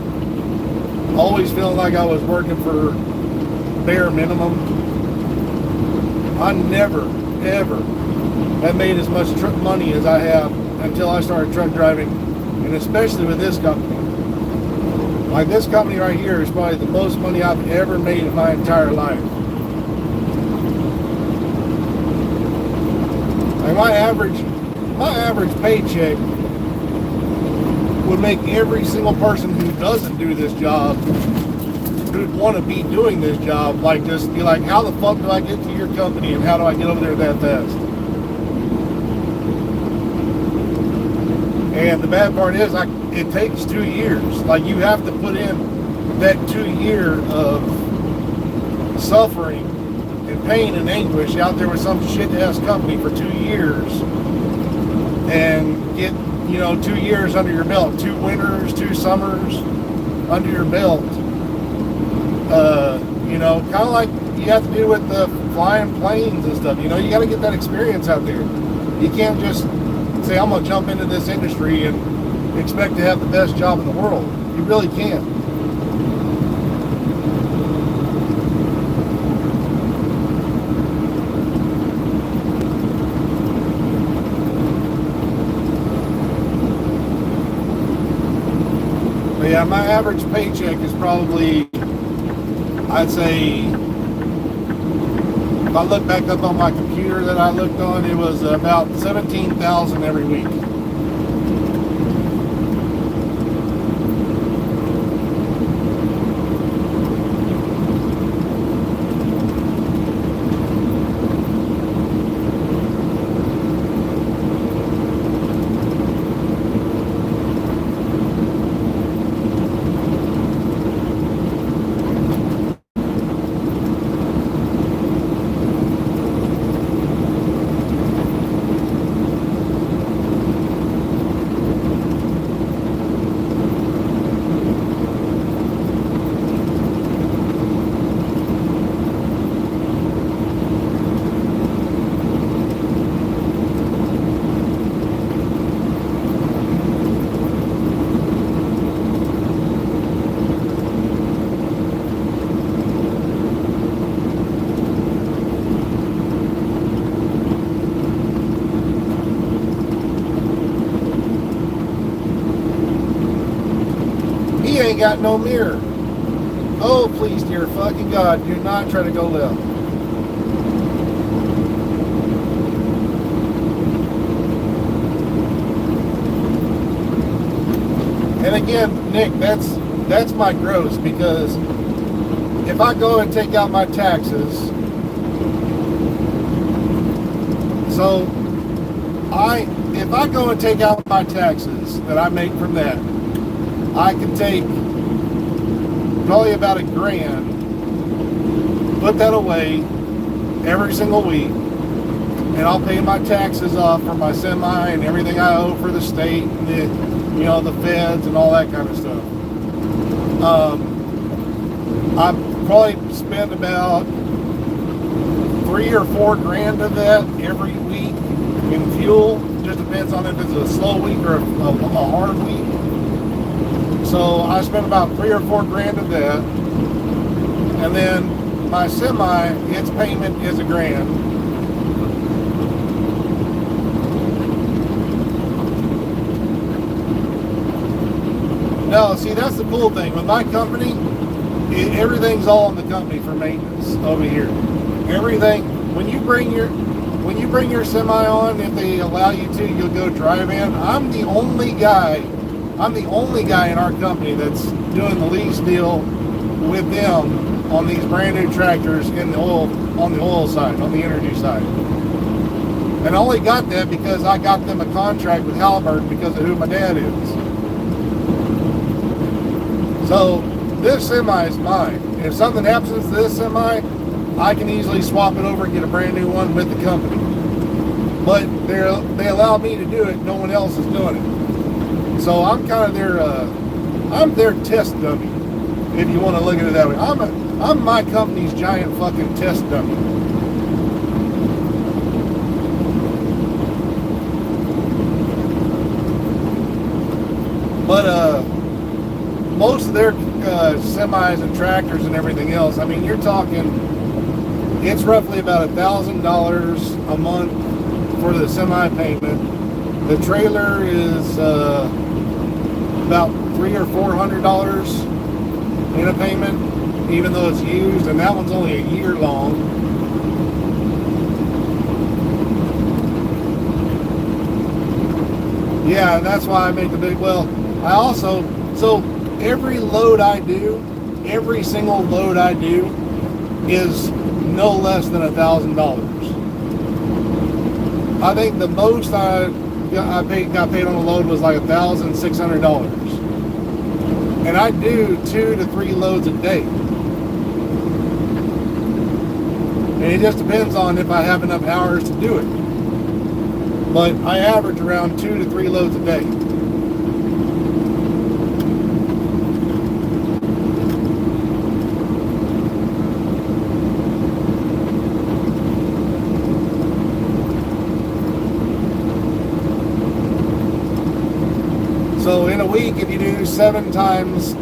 always feeling like I was working for bare minimum. I never, ever have made as much truck money as I have until I started truck driving, and especially with this company. Like, this company right here is probably the most money I've ever made in my entire life. Like, my average paycheck would make every single person who doesn't do this job, who'd want to be doing this job, like, just be like, how the fuck do I get to your company and how do I get over there that fast? And the bad part is, it takes 2 years. Like, you have to put in that 2 year of suffering and pain and anguish out there with some shit-ass company for 2 years and get, 2 years under your belt, 2 winters, 2 summers under your belt. Kind of like you have to do with the flying planes and stuff. You got to get that experience out there. You can't just say, I'm going to jump into this industry and expect to have the best job in the world. You really can't. But yeah, my average paycheck is probably, I'd say, if I look back up on my computer that I looked on, it was about $17,000 every week. He ain't got no mirror. Oh, please, dear fucking God, do not try to go left. And again, Nick, that's my gross, because if I go and take out my taxes, so if I go and take out my taxes that I make from that, I can take probably about $1,000, put that away every single week, and I'll pay my taxes off for my semi and everything I owe for the state and the feds and all that kind of stuff. I probably spend about $3 or $4 grand of that every week in fuel. Just depends on if it's a slow week or a hard week. So I spent about $3 or $4 grand of that, and then my semi, its payment is $1,000. No, see, that's the cool thing with my company. Everything's all on the company for maintenance over here. Everything. When you bring your semi on, if they allow you to, you'll go drive in. I'm the only guy in our company that's doing the lease deal with them on these brand new tractors on the oil side, on the energy side. And I only got that because I got them a contract with Halliburton because of who my dad is. So this semi is mine. If something happens to this semi, I can easily swap it over and get a brand new one with the company. But they allow me to do it. No one else is doing it. So I'm kind of their test dummy, if you want to look at it that way. I'm my company's giant fucking test dummy. But most of their semis and tractors and everything else, I mean, you're talking, it's roughly about $1,000 a month for the semi payment. The trailer is about $300 or $400 in a payment, even though it's used, and that one's only a year long. Yeah, and that's why I make the big. Well, so every load I do, every single load I do, is no less than $1,000. I think the most I got paid on a load was like $1,600, and I do 2 to 3 loads a day, and it just depends on if I have enough hours to do it. But I average around 2 to 3 loads a day. So in a week, if you do 7 times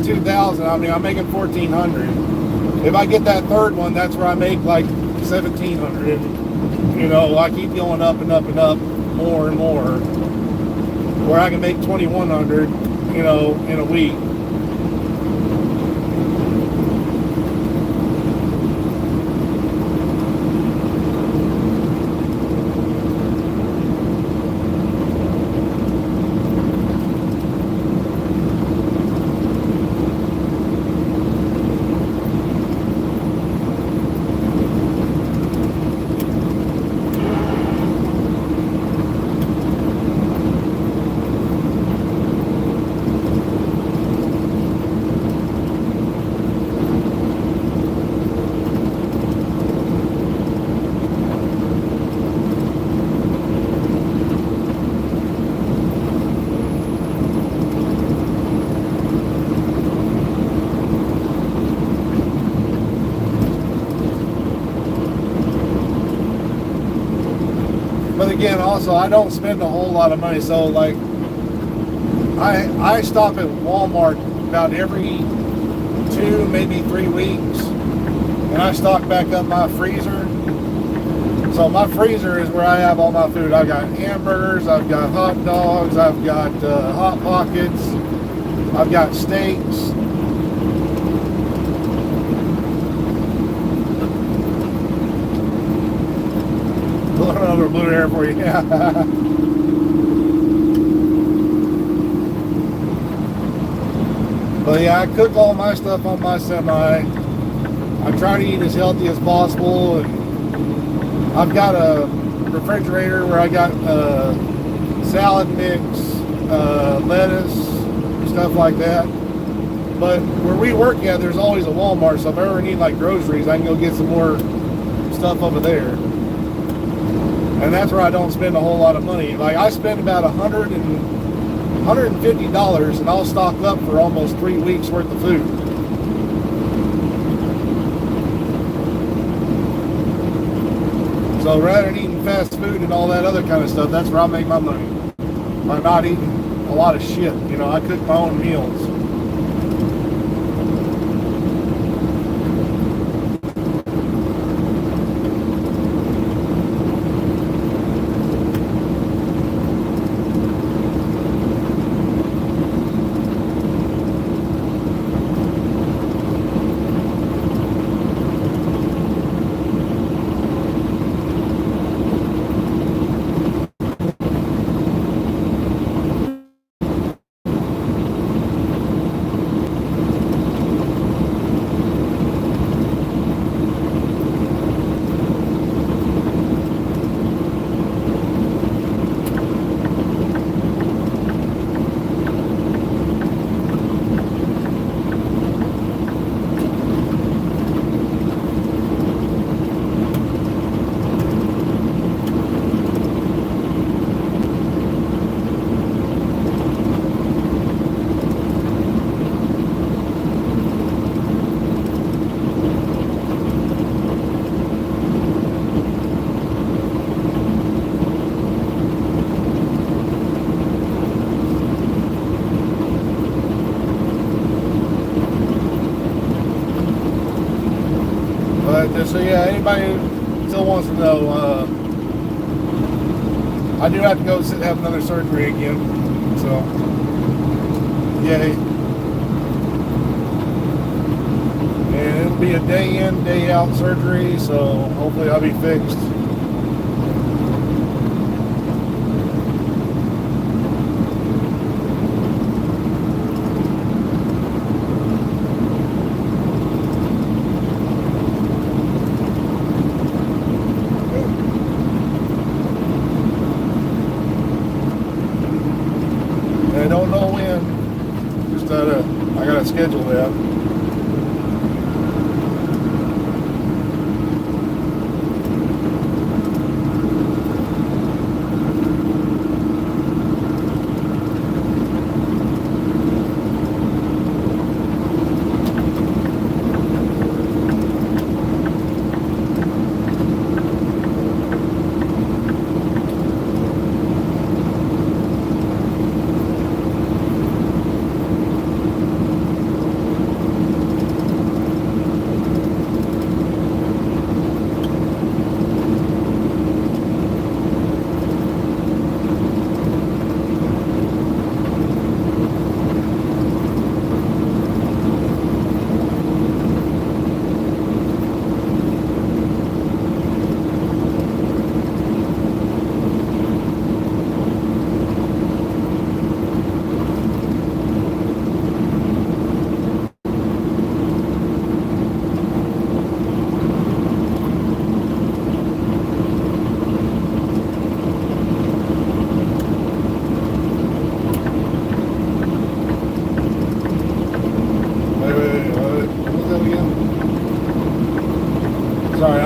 2,000, I mean, I'm making 1,400. If I get that third one, that's where I make like 1,700. And, I keep going up and up and up, more and more. where I can make 2,100, you know, in a week. But again, also, I don't spend a whole lot of money. So, like, I stop at Walmart about every 2, maybe 3 weeks. And I stock back up my freezer. So my freezer is where I have all my food. I've got hamburgers, I've got hot dogs, I've got Hot Pockets, I've got steaks. Another blue hair for you. Yeah. But yeah, I cook all my stuff on my semi. I try to eat as healthy as possible, and I've got a refrigerator where I got salad mix, lettuce, stuff like that. But where we work at, there's always a Walmart, so if I ever need like groceries, I can go get some more stuff over there. And that's where I don't spend a whole lot of money. Like, I spend about $150, and I'll stock up for almost 3 weeks worth of food. So rather than eating fast food and all that other kind of stuff, that's where I make my money. By not eating a lot of shit. You know, I cook my own meals. So yeah, anybody who still wants to know, I do have to go have another surgery again. So, yay. And it'll be a day in, day out surgery, so hopefully I'll be fixed. I don't know when. Just I gotta schedule that.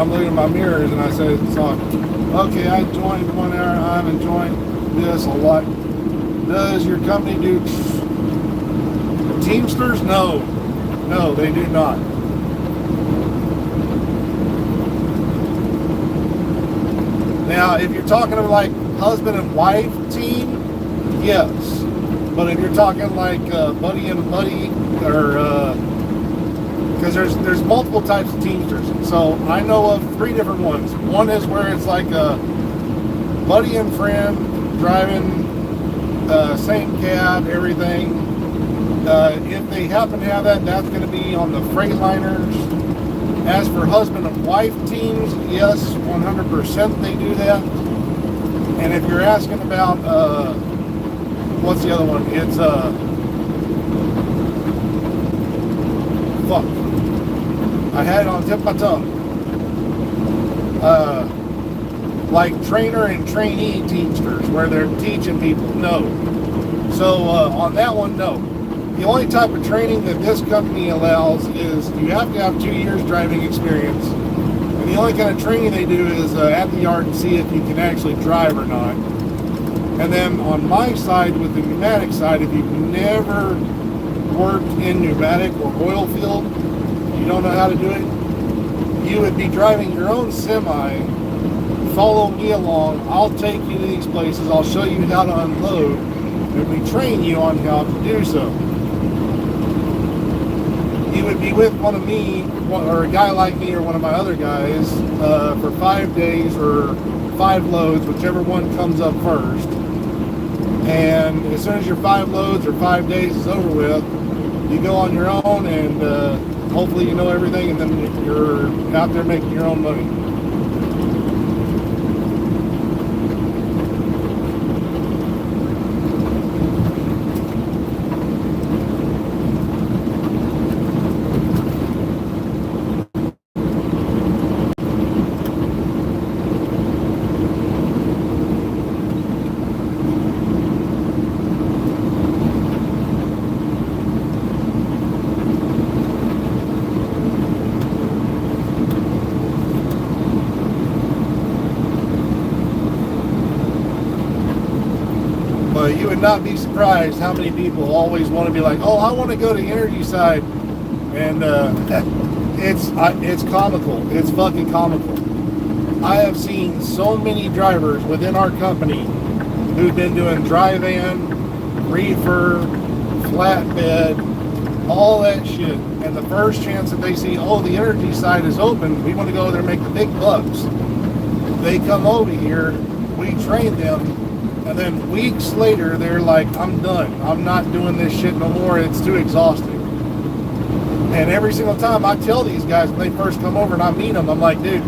I'm looking at my mirrors and I said, okay, I joined 1 hour. I'm enjoying this a lot. Does your company do Teamsters? No, they do not. Now, if you're talking of like husband and wife team, yes. But if you're talking like buddy and buddy, or because there's multiple types of Teamsters. So I know of 3 different ones. One is where it's like a buddy and friend driving same cab, everything. If they happen to have that, that's going to be on the Freightliners. As for husband and wife teams, yes, 100% they do that. And if you're asking about what's the other one? It's fuck. I had it on the tip of my tongue. Like trainer and trainee Teamsters, where they're teaching people. No. So on that one, no. The only type of training that this company allows is you have to have 2 years driving experience. And the only kind of training they do is at the yard to see if you can actually drive or not. And then on my side, with the pneumatic side, if you've never worked in pneumatic or oil field, you don't know how to do it, you would be driving your own semi. Follow me along. I'll take you to these places. I'll show you how to unload. And we train you on how to do so. You would be with one of me, or a guy like me, or one of my other guys, for 5 days or 5 loads, whichever one comes up first. And as soon as your 5 loads or 5 days is over with, you go on your own, and hopefully you know everything, and then you're out there making your own money. You would not be surprised how many people always want to be like, oh, I want to go to the energy side, and it's comical. It's fucking comical. I have seen so many drivers within our company who've been doing dry van, reefer, flatbed, all that shit, and the first chance that they see, oh, the energy side is open, we want to go there and make the big bucks. They come over here, we train them, and then weeks later, they're like, I'm done. I'm not doing this shit no more. It's too exhausting. And every single time I tell these guys when they first come over and I meet them, I'm like, dude,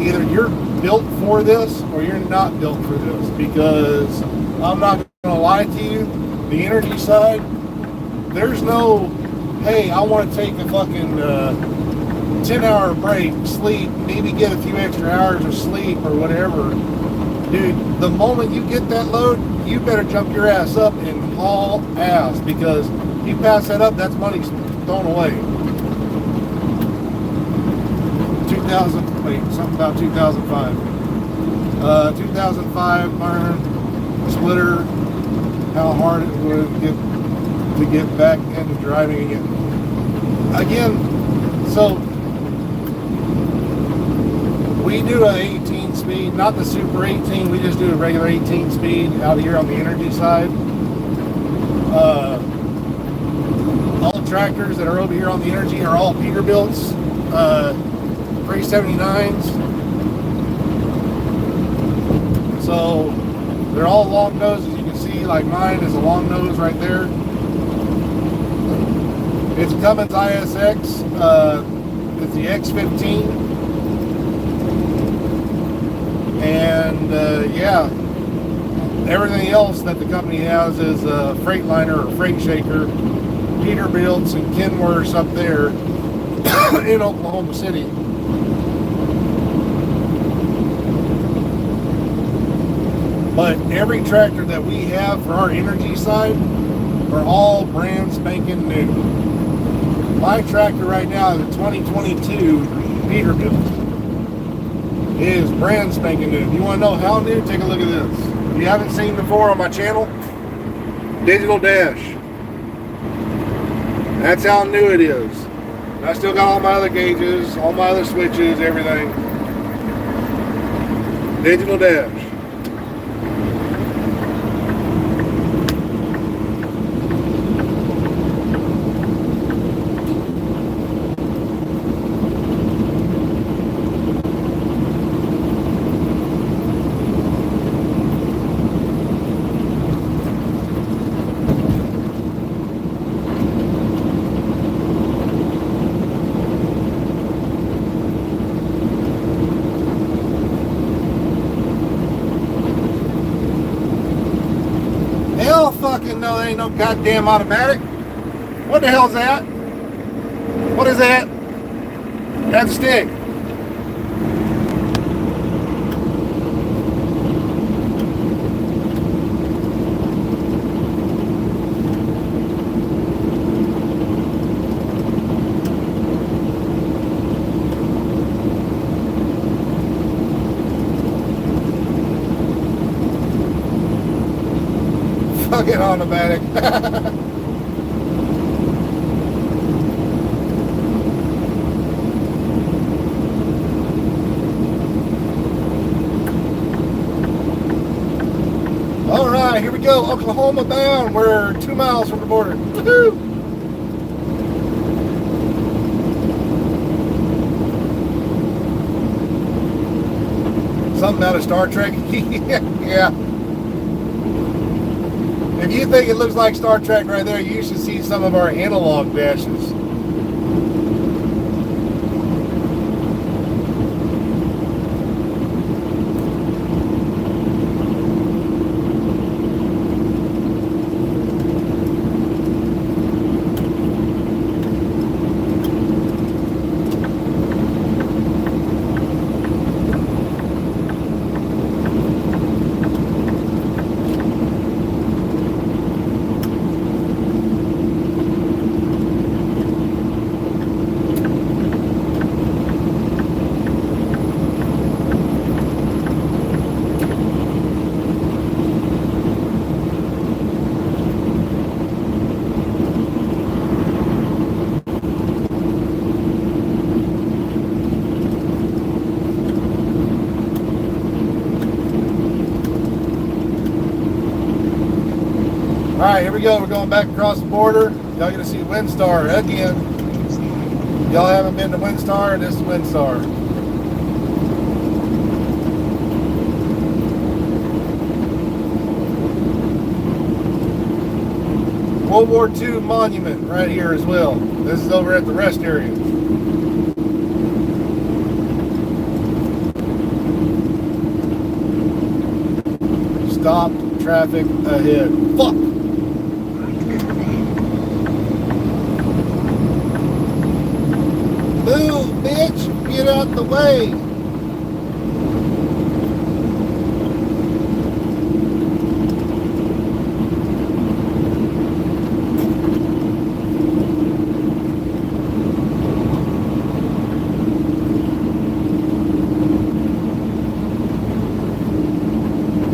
either you're built for this or you're not built for this. Because I'm not going to lie to you, the energy side, there's no, hey, I want to take a fucking 10-hour break, sleep, maybe get a few extra hours of sleep or whatever. Dude, the moment you get that load, you better jump your ass up and haul ass, because you pass that up, that's money thrown away. something about 2005. 2005, learned splitter, how hard it would get to get back into driving again. So we do a 18 speed, not the super 18, we just do a regular 18 speed out here on the energy side. All the tractors that are over here on the energy are all Peterbilts, 379s. So they're all long noses. You can see like mine is a long nose right there. It's Cummins ISX, it's the X15. And yeah, everything else that the company has is a Freightliner or Freight Shaker, Peterbilts and Kenworths up there in Oklahoma City. But every tractor that we have for our energy side are all brand spanking new. My tractor right now is a 2022 Peterbilt. It is brand spanking new. If you want to know how new, take a look at this. If you haven't seen before on my channel, Digital Dash. That's how new it is. I still got all my other gauges, all my other switches, everything. Digital Dash. Hell fucking no, there ain't no goddamn automatic. What the hell's that? What is that? That's a stick. Fucking automatic. All right, here we go. Oklahoma bound. We're 2 miles from the border. Woohoo! Something out of Star Trek. Yeah. If you think it looks like Star Trek right there, you should see some of our analog dashes. All right, here we go. We're going back across the border. Y'all gonna see Windstar again. Y'all haven't been to Windstar. This is Windstar. World War II monument right here as well. This is over at the rest area. Stop traffic ahead. Fuck! Move, bitch! Get out the way!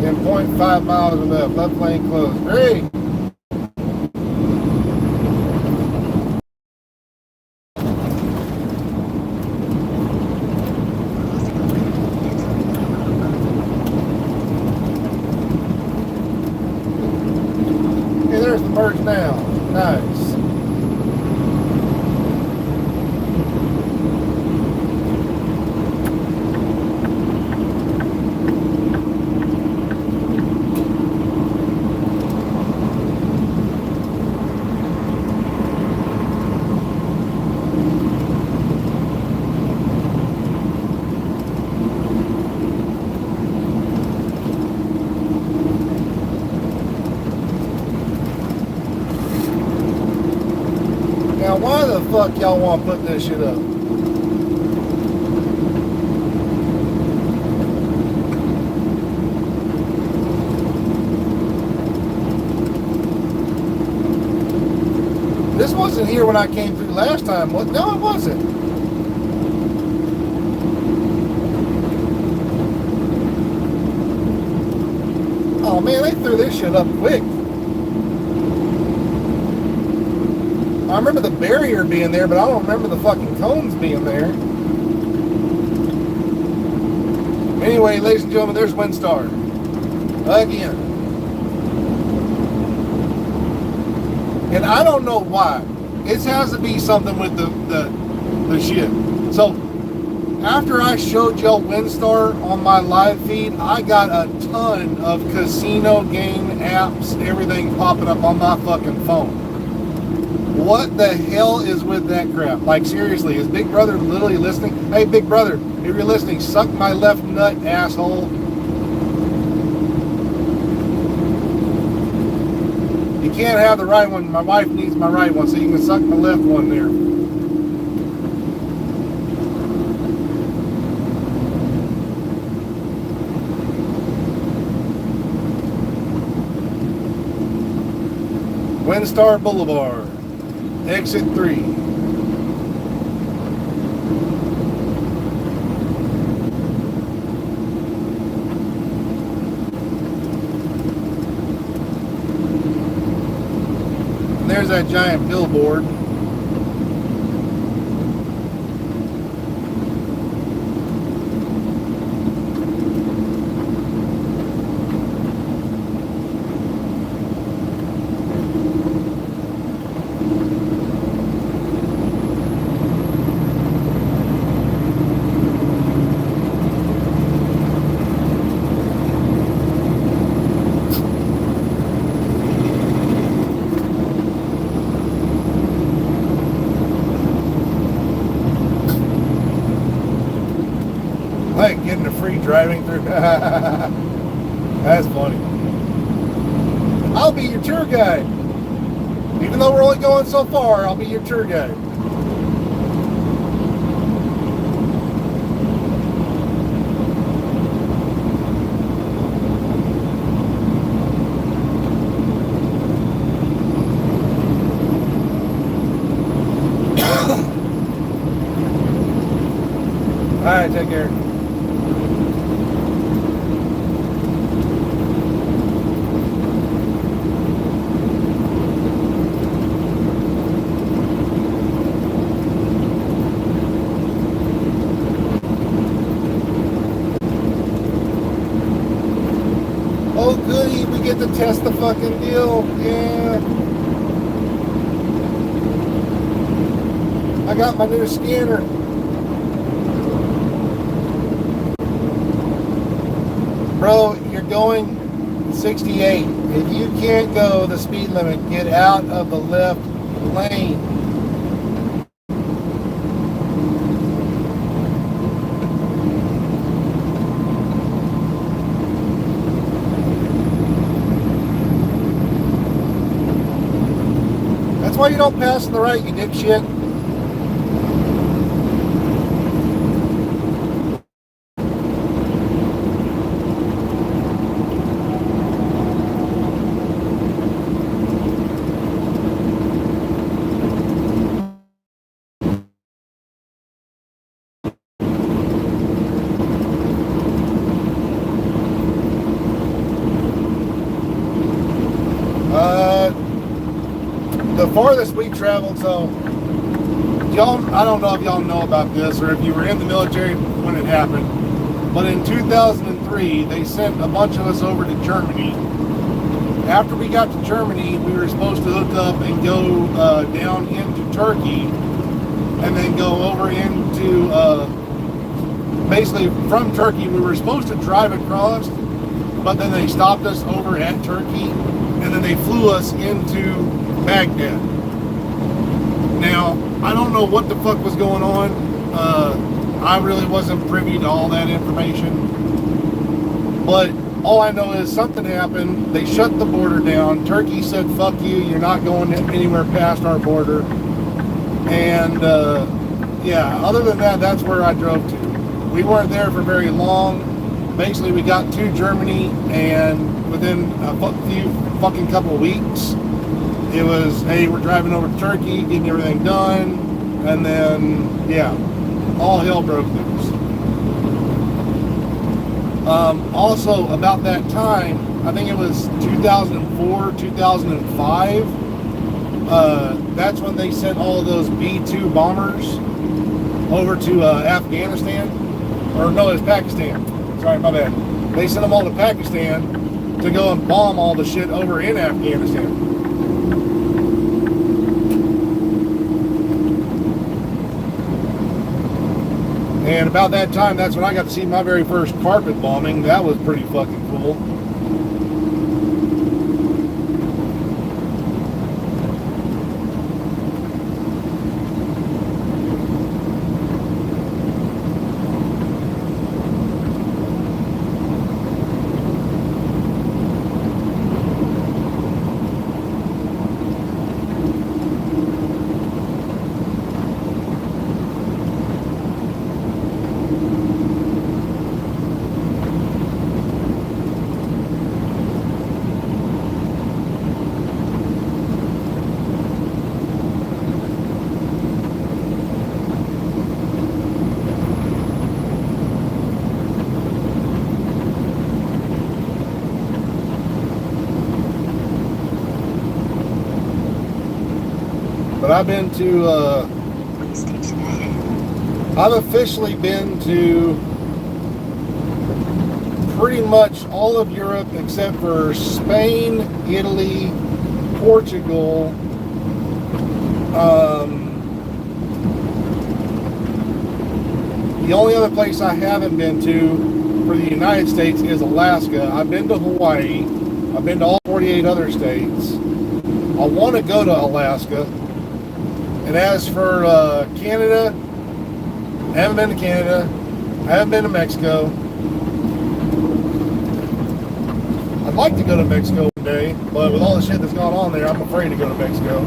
In 0.5 miles left. Left lane closed. Great! Hey, there's the merge now. Nice. Now, why the fuck y'all want to put this shit up? This wasn't here when I came through last time. What? No, it wasn't. Oh man, they threw this shit up quick. I remember the barrier being there, but I don't remember the fucking cones being there. Anyway, ladies and gentlemen, there's WinStar. Again. And I don't know why. It has to be something with the shit. So, after I showed y'all WinStar on my live feed, I got a ton of casino game apps, everything popping up on my fucking phone. What the hell is with that crap? Like, seriously, is Big Brother literally listening? Hey, Big Brother, if you're listening, suck my left nut, asshole. You can't have the right one. My wife needs my right one, so you can suck my left one there. WinStar Boulevard, exit 3. There's that giant billboard. Like getting a free driving through. That's funny. I'll be your tour guide. Even though we're only going so far, I'll be your tour guide. All right, take care. Oh goody, we get to test the fucking deal. Yeah. I got my new scanner. Bro, you're going 68. If you can't go the speed limit, get out of the left lane. That's why you don't pass to the right, you dipshit. The farthest we traveled, so y'all, I don't know if y'all know about this or if you were in the military when it happened, but in 2003 they sent a bunch of us over to Germany. After we got to Germany, we were supposed to hook up and go down into Turkey and then go over into basically from Turkey we were supposed to drive across, but then they stopped us over at Turkey and then they flew us into Baghdad. Now, I don't know what the fuck was going on. I really wasn't privy to all that information. But all I know is something happened. They shut the border down. Turkey said, fuck you, you're not going anywhere past our border. And yeah, other than that, that's where I drove to. We weren't there for very long. Basically, we got to Germany, and within a few fucking couple of weeks, it was, hey, we're driving over to Turkey, getting everything done, and then, yeah, all hell broke loose. Also, about that time, I think it was 2004, 2005. That's when they sent all of those B-2 bombers over to Afghanistan. Or no, it was Pakistan. Sorry, my bad. They sent them all to Pakistan to go and bomb all the shit over in Afghanistan. And about that time, that's when I got to see my very first carpet bombing. That was pretty fucking cool. But I've been to, Police station ahead. I've officially been to pretty much all of Europe except for Spain, Italy, Portugal, the only other place I haven't been to for the United States is Alaska. I've been to Hawaii. I've been to all 48 other states. I want to go to Alaska. And as for Canada, I haven't been to Canada. I haven't been to Mexico. I'd like to go to Mexico one day, but with all the shit that's gone on there, I'm afraid to go to Mexico.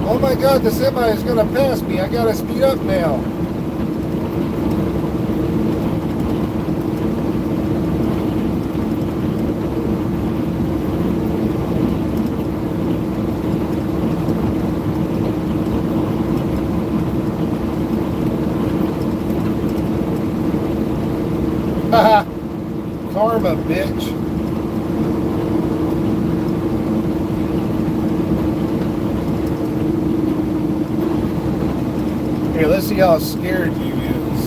Oh my God, the semi is gonna pass me. I gotta speed up now. Haha. Karma, bitch. Here, let's see how scared you is.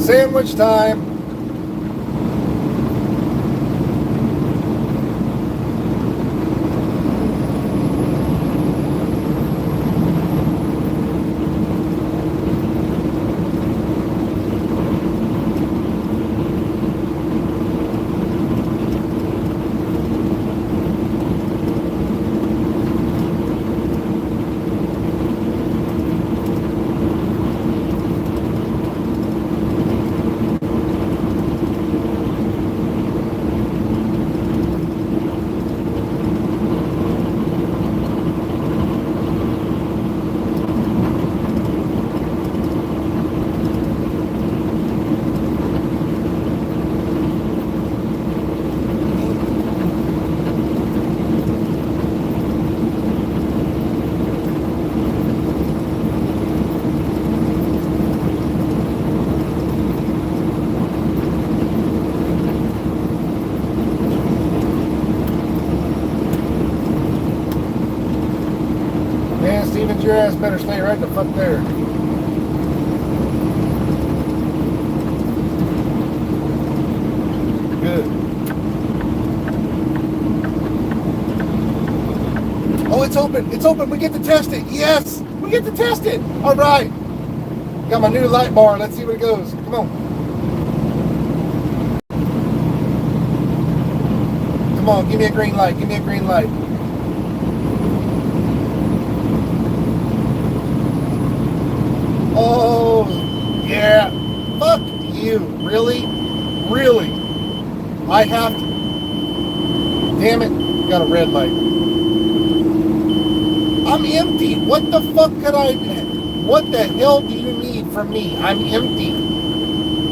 Sandwich time. Man, Stevens, your ass better stay right the fuck there. Good. Oh, it's open. It's open. We get to test it. Yes, we get to test it. All right. Got my new light bar. Let's see what it goes. Come on. Come on. Give me a green light. Give me a green light. Oh, yeah. you. Really? Really? I have to. Damn it. Got a red light. I'm empty. What the fuck could I... What the hell do you need from me? I'm empty.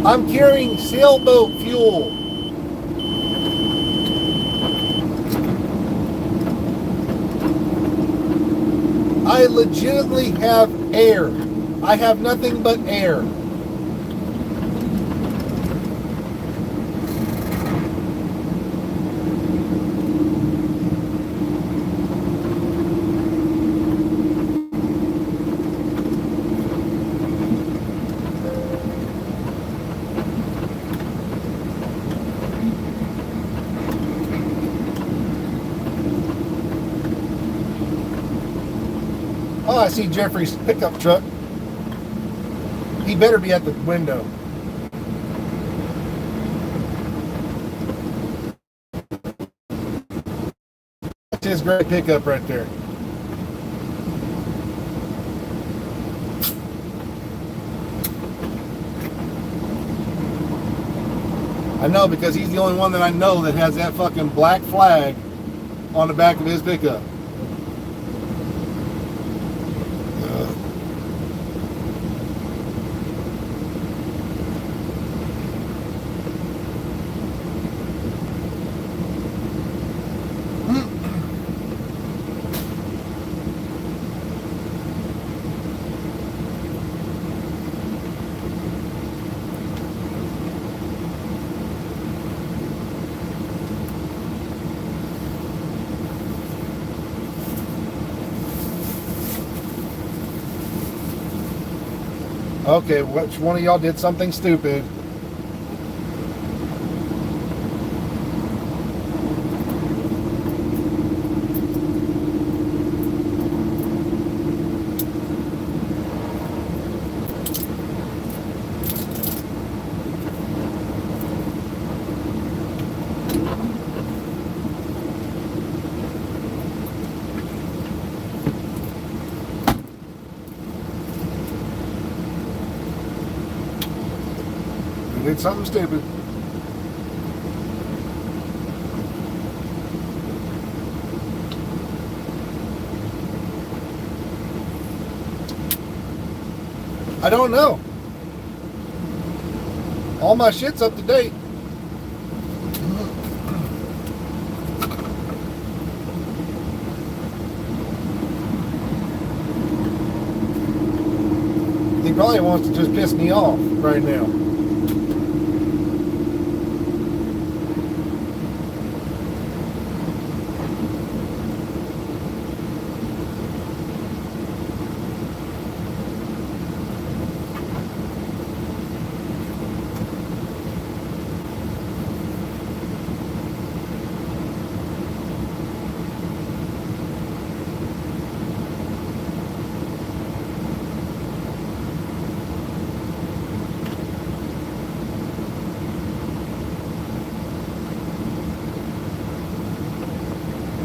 I'm carrying sailboat fuel. I legitimately have air. I have nothing but air. Oh, I see Jeffrey's pickup truck. He better be at the window. That's his great pickup right there. I know, because he's the only one that I know that has that fucking black flag on the back of his pickup. Okay, which one of y'all did something stupid? Did something stupid. I don't know. All my shit's up to date. He probably wants to just piss me off right now.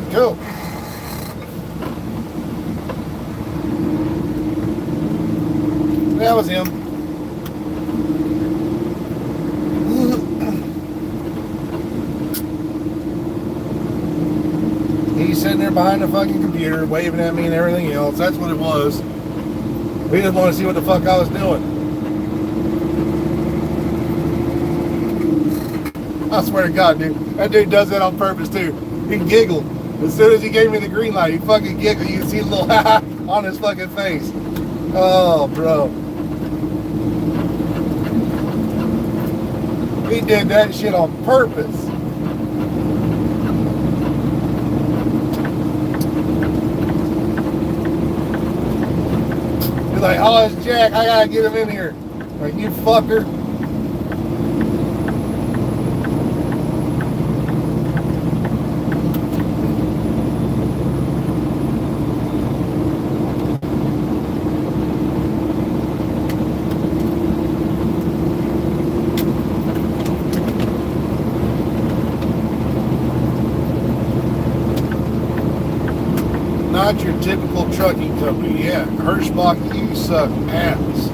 Go. That was him. He's sitting there behind the fucking computer, waving at me and everything else. That's what it was. We just want to see what the fuck I was doing. I swear to God, dude. That dude does that on purpose, too. He giggled. As soon as he gave me the green light, he fucking giggled. You can see a little ha on his fucking face. Oh, bro. He did that shit on purpose. He's like, oh, it's Jack. I gotta get him in here. Like, you fucker. Not your typical trucking company. Yeah, Hirschbach, you suck ass.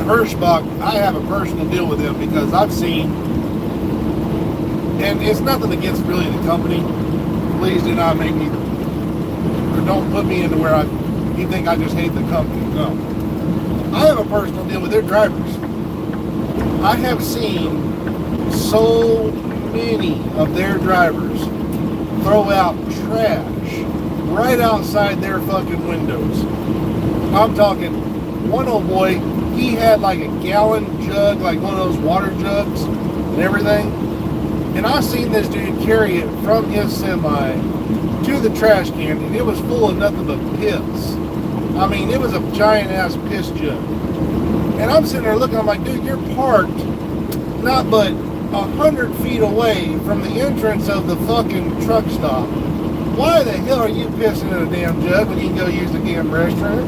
Hirschbach, I have a personal deal with them because I've seen, and it's nothing against really the company. Please do not make me, or don't put me into where you think I just hate the company. No. I have a personal deal with their drivers. I have seen so many of their drivers throw out trash right outside their fucking windows. I'm talking, one old boy, he had like a gallon jug, like one of those water jugs and everything. And I seen this dude carry it from his semi to the trash can, and it was full of nothing but piss. I mean, it was a giant ass piss jug. And I'm sitting there looking, I'm like, dude, you're parked not but 100 feet away from the entrance of the fucking truck stop. Why the hell are you pissing in a damn jug when you can go use the damn restroom?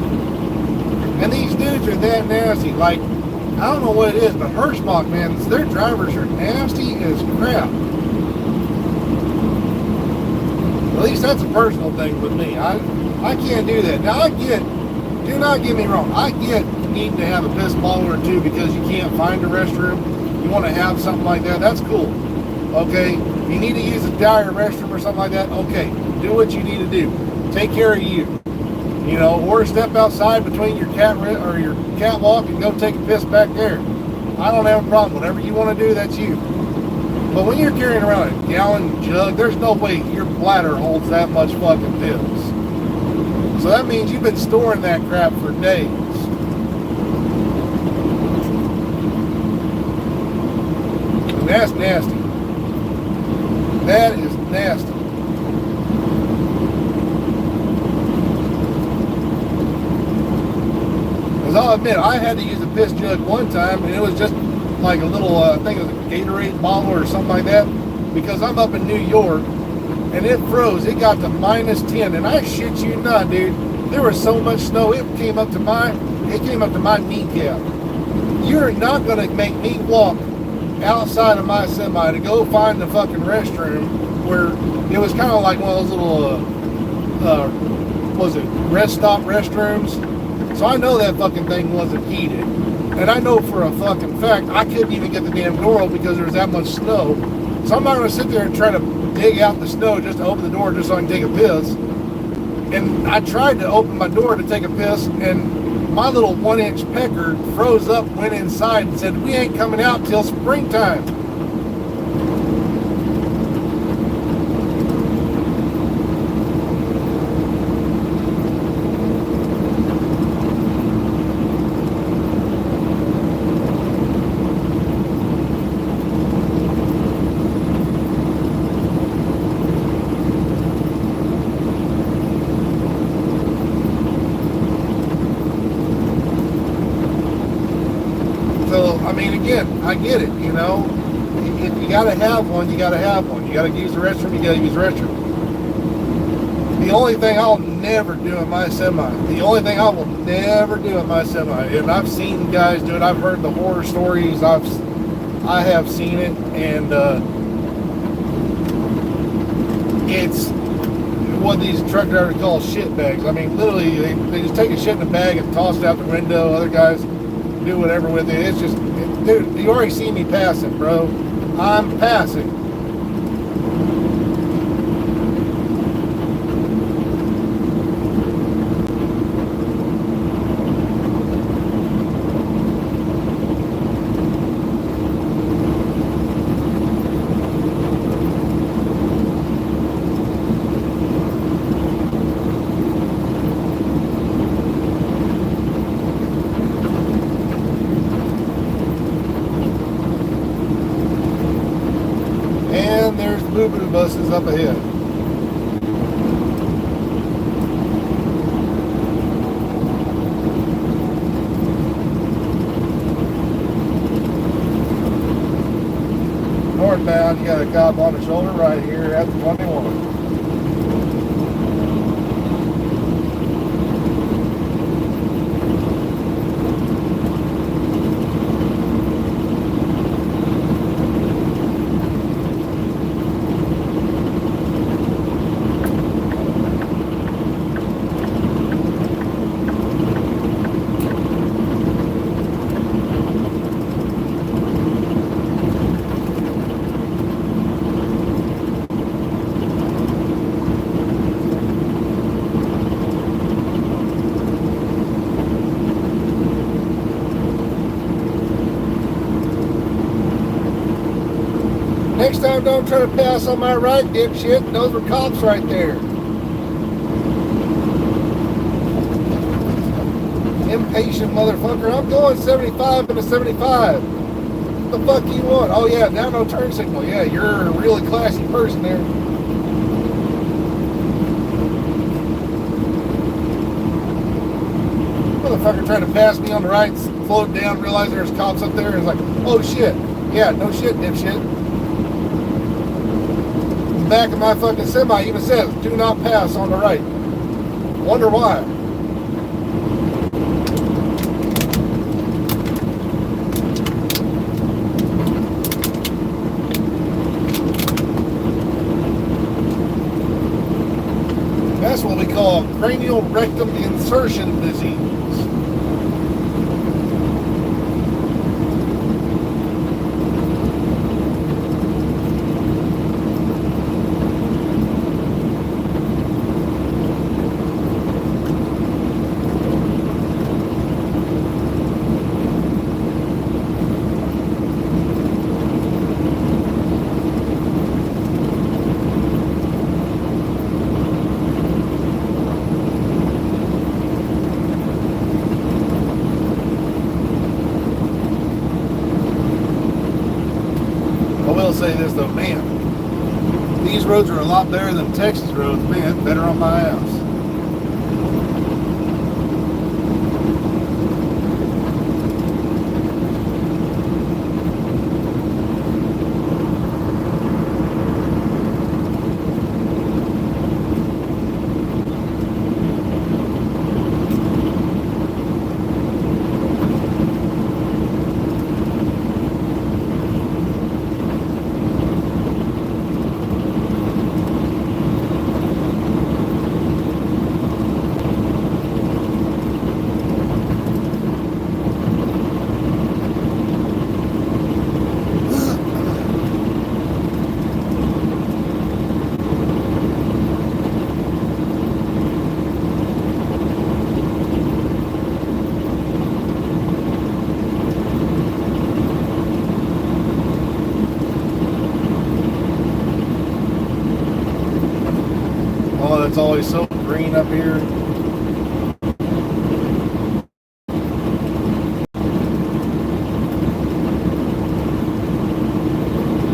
And these dudes are that nasty. Like, I don't know what it is, but Hirschbach, man, their drivers are nasty as crap. At least that's a personal thing with me. I can't do that. Now, do not get me wrong, I get needing to have a piss bottle or two because you can't find a restroom. You want to have something like that, that's cool. Okay, you need to use a dire restroom or something like that, okay, do what you need to do. Take care of you. You know, or step outside between your your catwalk and go take a piss back there. I don't have a problem. Whatever you want to do, that's you. But when you're carrying around a gallon jug, there's no way your bladder holds that much fucking piss. So that means you've been storing that crap for days. And that's nasty. That is nasty. Because I'll admit, I had to use a piss jug one time, and it was just like a little, I think it was a Gatorade bottle or something like that, because I'm up in New York, and it froze. It got to -10, and I shit you not, dude. There was so much snow, it came up to my kneecap. You're not going to make me walk outside of my semi to go find the fucking restroom where it was kind of like one of those little, rest stop restrooms. So I know that fucking thing wasn't heated. And I know for a fucking fact I couldn't even get the damn door open because there was that much snow. So I'm not going to sit there and try to dig out the snow just to open the door just so I can take a piss. And I tried to open my door to take a piss, and my little 1-inch pecker froze up, went inside, and said, "We ain't coming out till springtime." So, I mean, again, I get it, you know. If you gotta have one, you gotta have one. You gotta use the restroom, you gotta use the restroom. The only thing I'll never do in my semi, and I've seen guys do it, I've heard the horror stories, I have seen it, and it's what these truck drivers call shit bags. I mean, literally, they just take a shit in a bag and toss it out the window. Other guys do whatever with it. It's just, dude, you already see me passing, bro. I'm passing. There's the boo-boo buses up ahead. Northbound, you got a cop on the shoulder right here at the 21. don't try to pass on my right, dipshit. Those were cops right there. Impatient motherfucker. I'm going 75 into 75. What the fuck you want? Oh yeah, now no turn signal. Yeah, you're a really classy person there. Motherfucker tried to pass me on the right, slowed down, realized there's cops up there, and was like, oh shit. Yeah, no shit, dipshit. The back of my fucking semi even says, do not pass on the right. Wonder why. That's what we call cranial rectum insertion disease. I will say this though, man, these roads are a lot better than Texas roads, man, better on my house. Oh, it's always so green up here.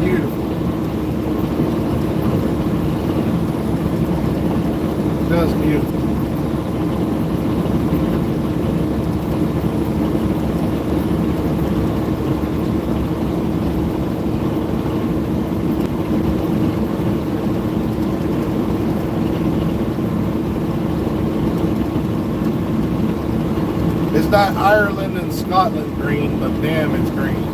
Beautiful. That's beautiful. It's not Ireland and Scotland green, but damn, it's green.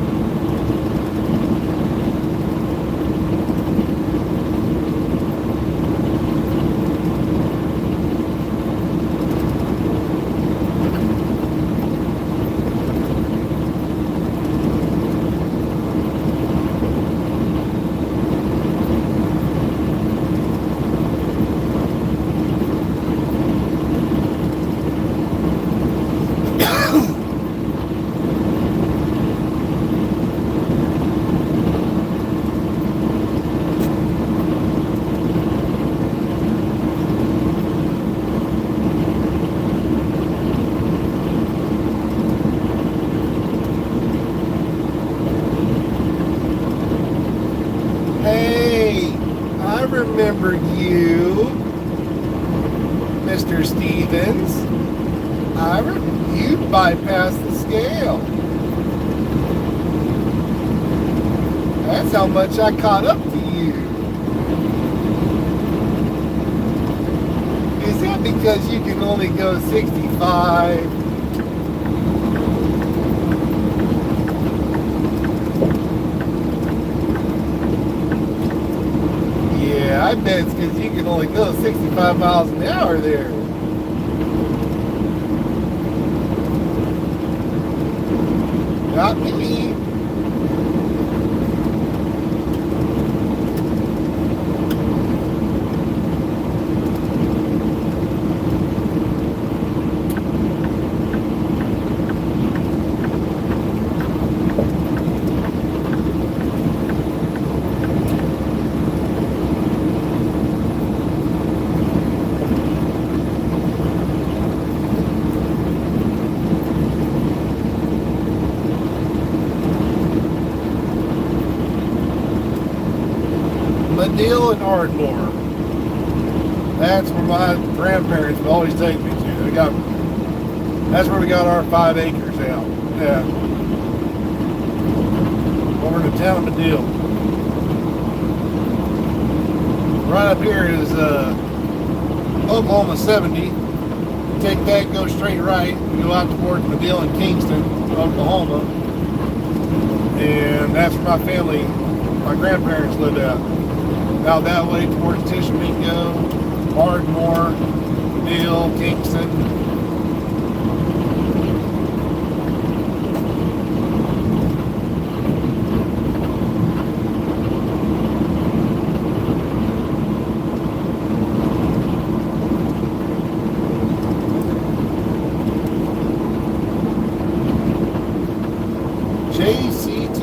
Hey, I remember you, Mr. Stevens. You bypassed the scale. That's how much I caught up to you. Is that because you can only go 65? Yeah, I bet it's because you can only go 65 miles an hour there. Not me. Medill and Ardmore. That's where my grandparents would always take me to. That's where we got our 5 acres out. Yeah. Over in the town of Medill. Right up here is Oklahoma 70. Take that, go straight right, and go out towards Medill and Kingston, Oklahoma. And that's where my family, my grandparents lived at. Out that way towards Tishomingo, Ardmore, Medill, Kingston. JCT.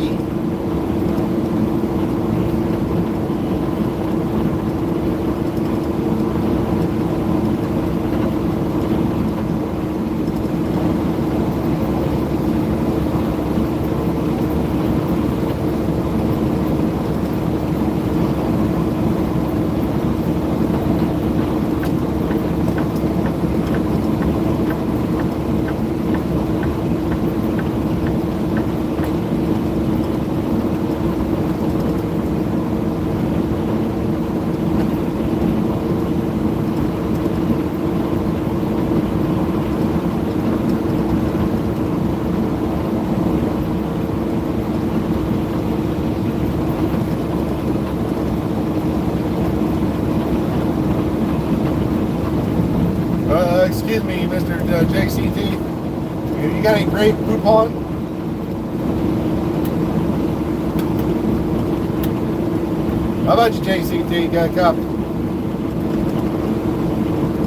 Excuse me, Mr. JCT. You got any grape coupon? How about you, JCT? You got a copy?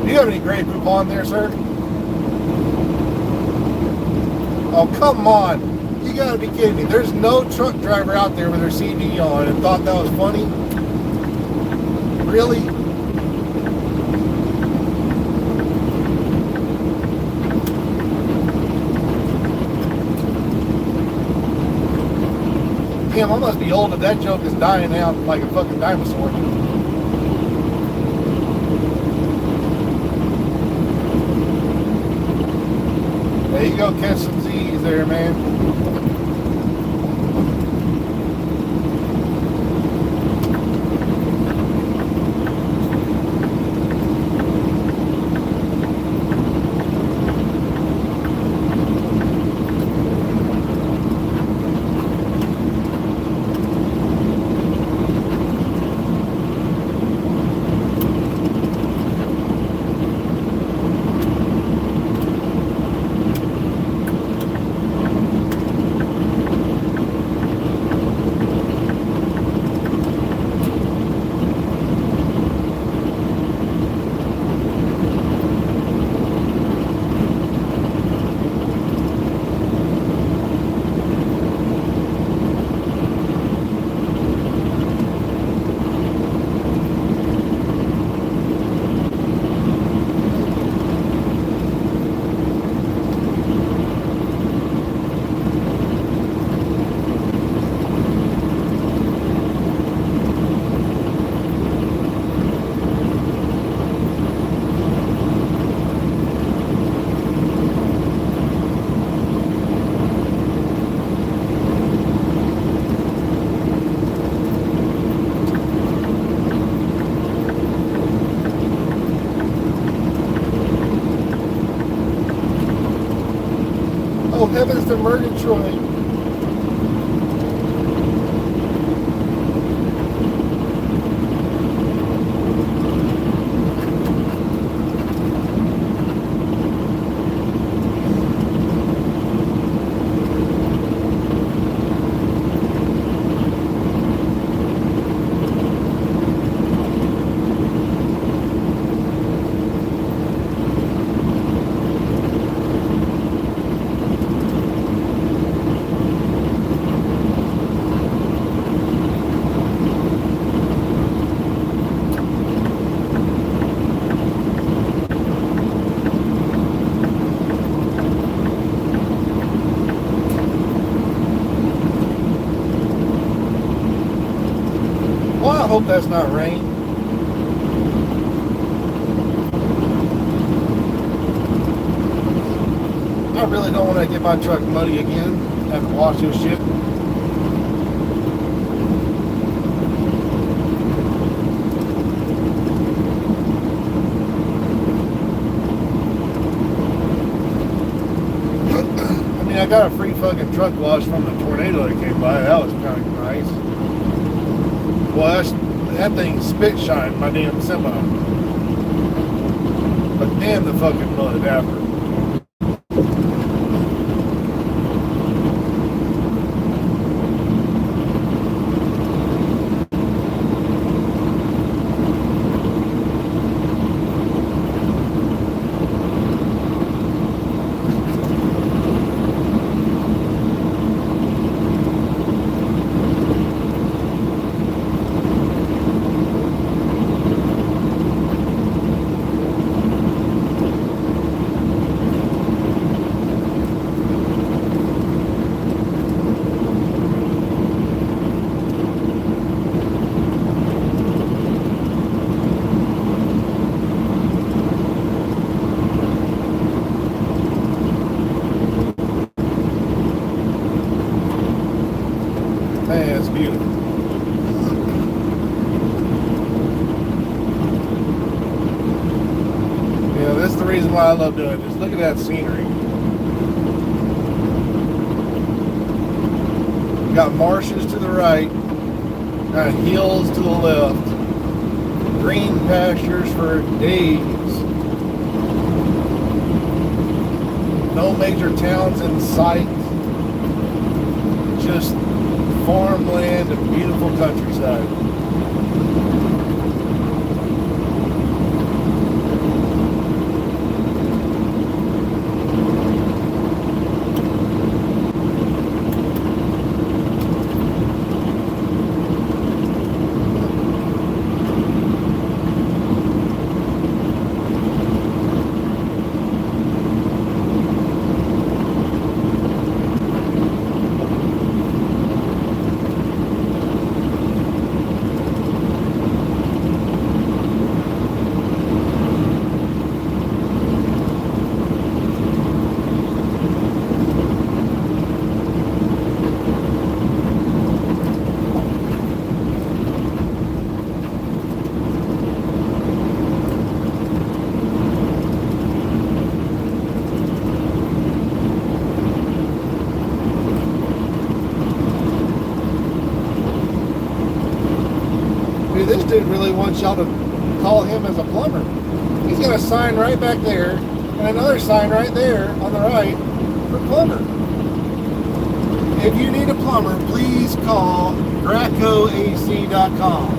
Do you have any grape coupon there, sir? Oh, come on. You gotta be kidding me. There's no truck driver out there with their CD on and thought that was funny? Really? Damn, I must be old if that joke is dying out like a fucking dinosaur. There you go, catch some Z's there, man. Oh, heavens to Murgatroyd. hope that's not rain. I really don't want to get my truck muddy again. Have to wash this shit. I got a free fucking truck wash from the tornado that came by. That was kind of nice. Well, that thing spit shined my damn semi. But damn the fucking mud after. Man, it's beautiful. Yeah, that's the reason why I love doing it. Just look at that scenery. You got marshes to the right, got hills to the left, green pastures for days. No major towns in sight. Just farmland and beautiful countryside. This dude really wants y'all to call him as a plumber. He's got a sign right back there and another sign right there on the right for plumber. If you need a plumber, please call GracoAC.com.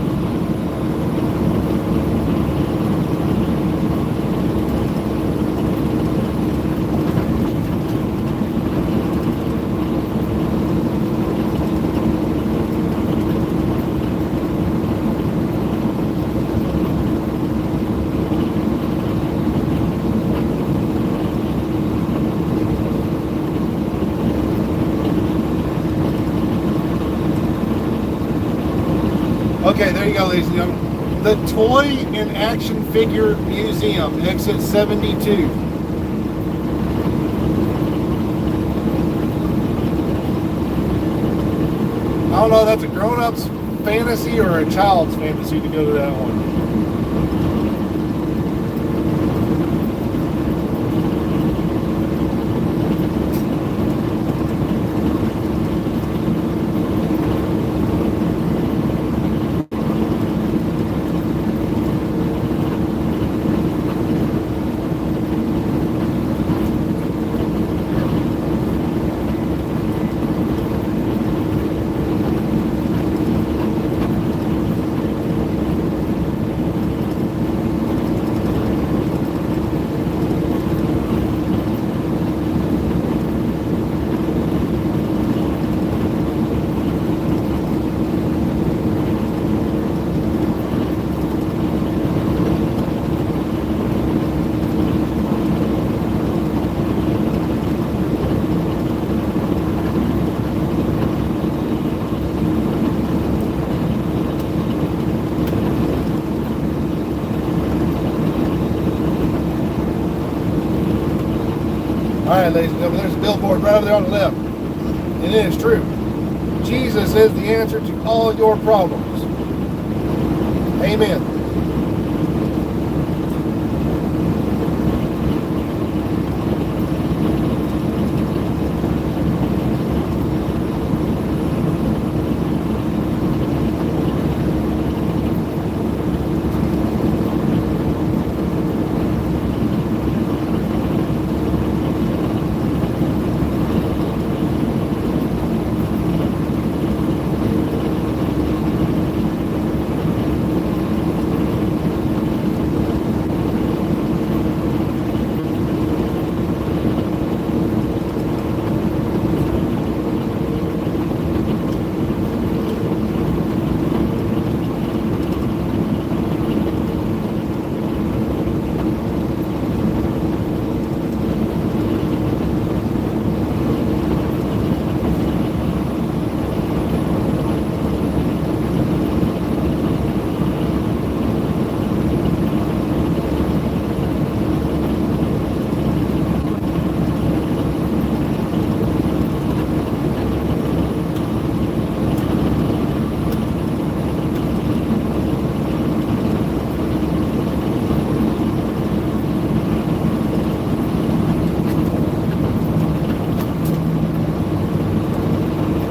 Okay, there you go, ladies and gentlemen. The Toy and Action Figure Museum, exit 72. I don't know if that's a grown-up's fantasy or a child's fantasy to go to that one. right, ladies and gentlemen, there's a billboard right over there on the left. And it is true. Jesus is the answer to all your problems. Amen.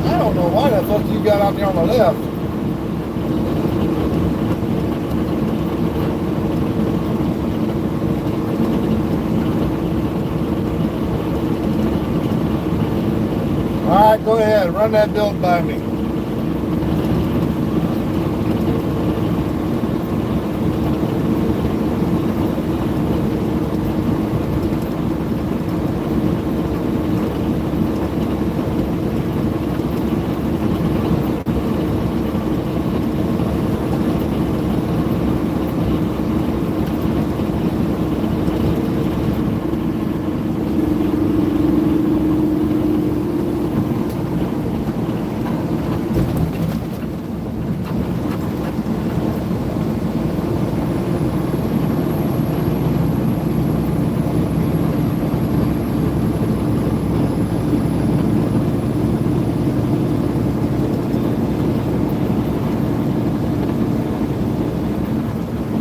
I don't know why the fuck you got out there on the left. Alright, go ahead. Run that build by me.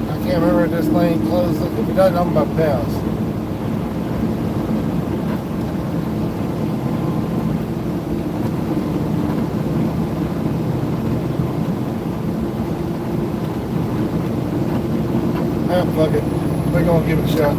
I can't remember if this lane closes. If it doesn't, I'm about to pass. Ah, fuck it. We're gonna give it a shot.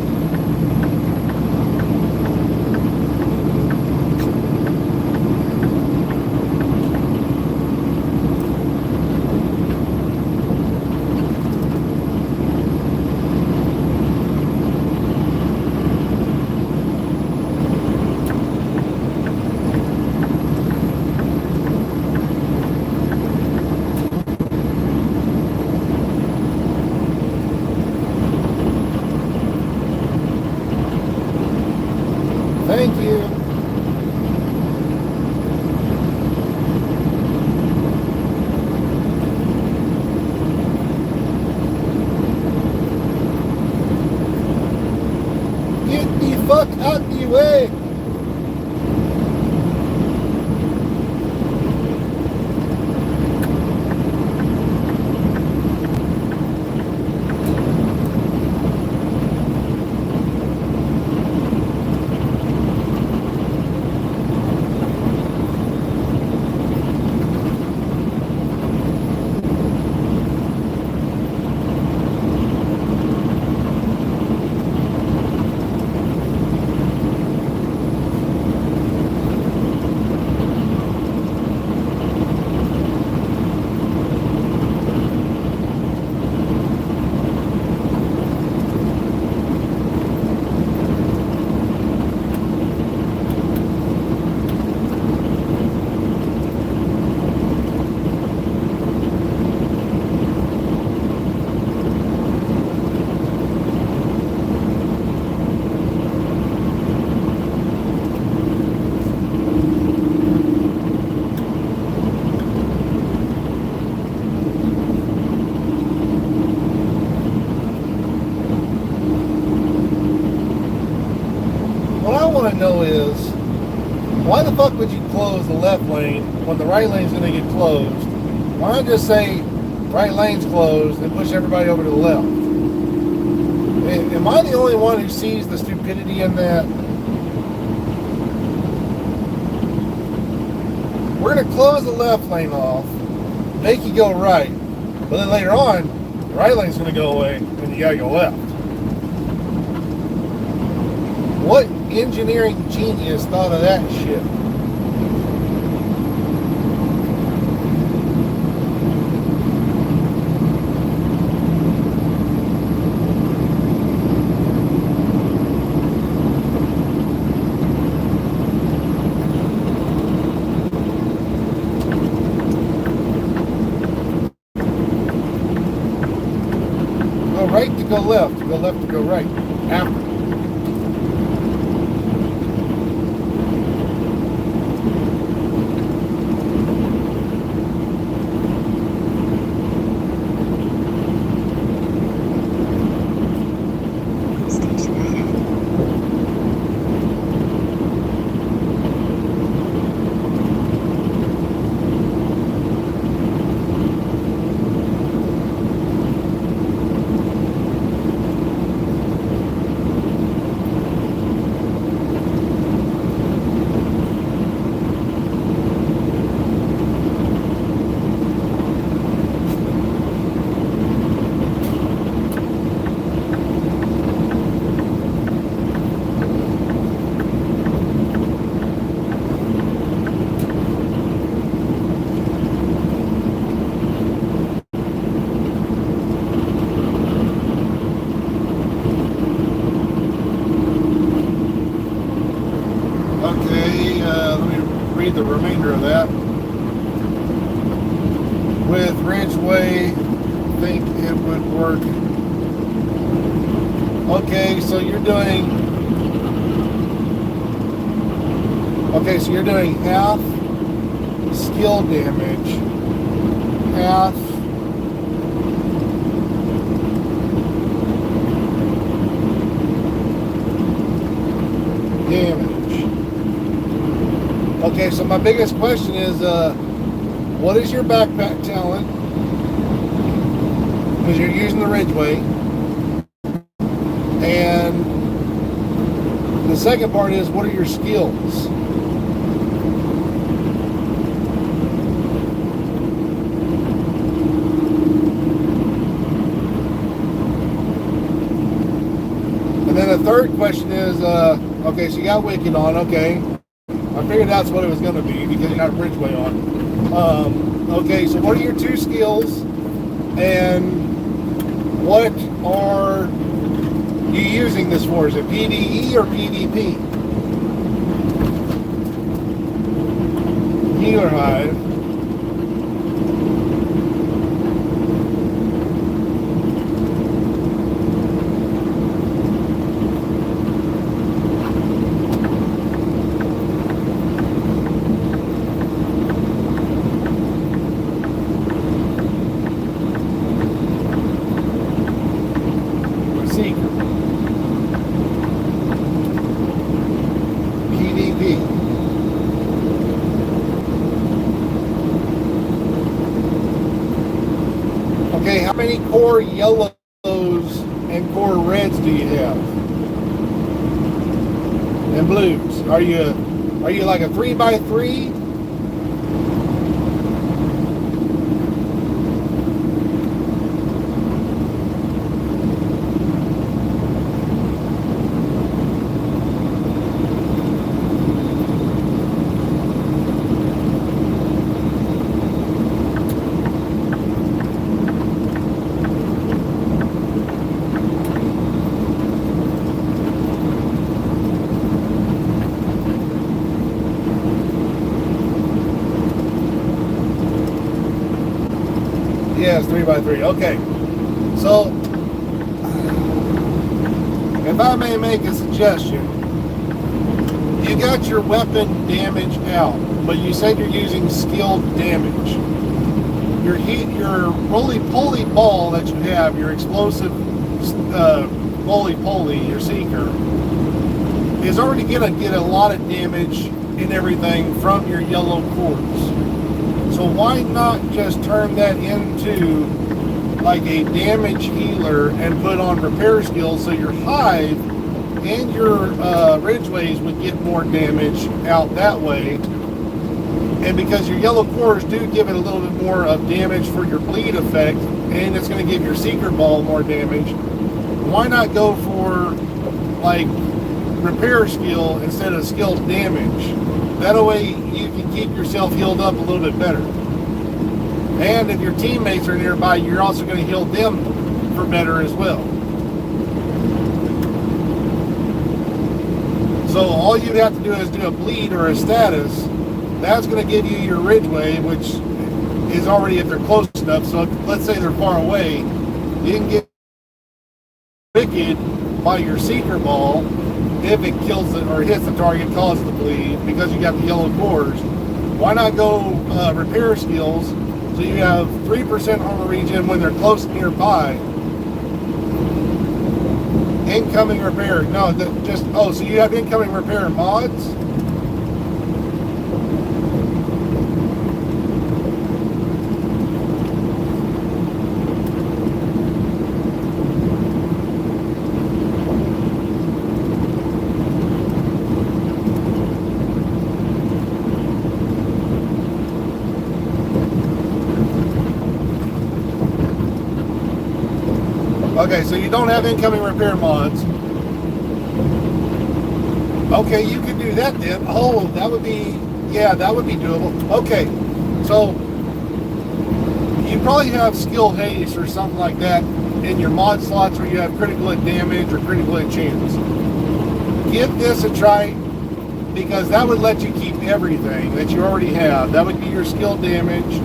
Thank you. Get the fuck out the way. want to know is, why the fuck would you close the left lane when the right lane's going to get closed? Why not just say right lane's closed and push everybody over to the left? Am I the only one who sees the stupidity in that? We're going to close the left lane off, make you go right, but then later on, the right lane's going to go away and you got to go left. What engineering genius thought of that shit? Go right to go left to go right. After. Station ahead. Okay, let me read the remainder of that. With Ranchway, I think it would work. Okay, so you're doing half skill damage, half damage. Okay, so my biggest question is, what is your backpack talent? Because you're using the Ridgeway. And the second part is, what are your skills? And then the third question is, okay, so you got Wicked on, okay. I figured that's what it was going to be because you got Bridgeway on. Okay, so what are your two skills, and what are you using this for? Is it PvE or PvP? Healer Hive. Okay, how many core yellows and core reds do you have? And blues? Are you like a 3x3? Yes, 3x3. Okay. So, if I may make a suggestion, you got your weapon damage out, but you said you're using skilled damage. Your roly-poly ball that you have, your explosive roly-poly, your seeker, is already going to get a lot of damage and everything from your yellow cores. So why not just turn that into like a damage healer and put on repair skills so your hive and your ridgeways would get more damage out that way. And because your yellow cores do give it a little bit more of damage for your bleed effect, and it's going to give your seeker ball more damage, why not go for like repair skill instead of skill damage? That way you can keep yourself healed up a little bit better. And if your teammates are nearby, you're also going to heal them for better as well. So all you'd have to do is do a bleed or a status. That's going to give you your ridgeway, which is already, if they're close enough, so let's say they're far away, you can get wicked by your seeker ball if it kills it or hits the target, causes the bleed, because you got the yellow cores. Why not go repair skills so you have 3% armor regen when they're close nearby? Incoming repair. No, so you have incoming repair mods? Okay, so you don't have incoming repair mods. Okay, you could do that then. Oh, that would be doable. Okay, so you probably have skill haste or something like that in your mod slots where you have critical hit damage or critical hit chance. Give this a try, because that would let you keep everything that you already have. That would be your skill damage.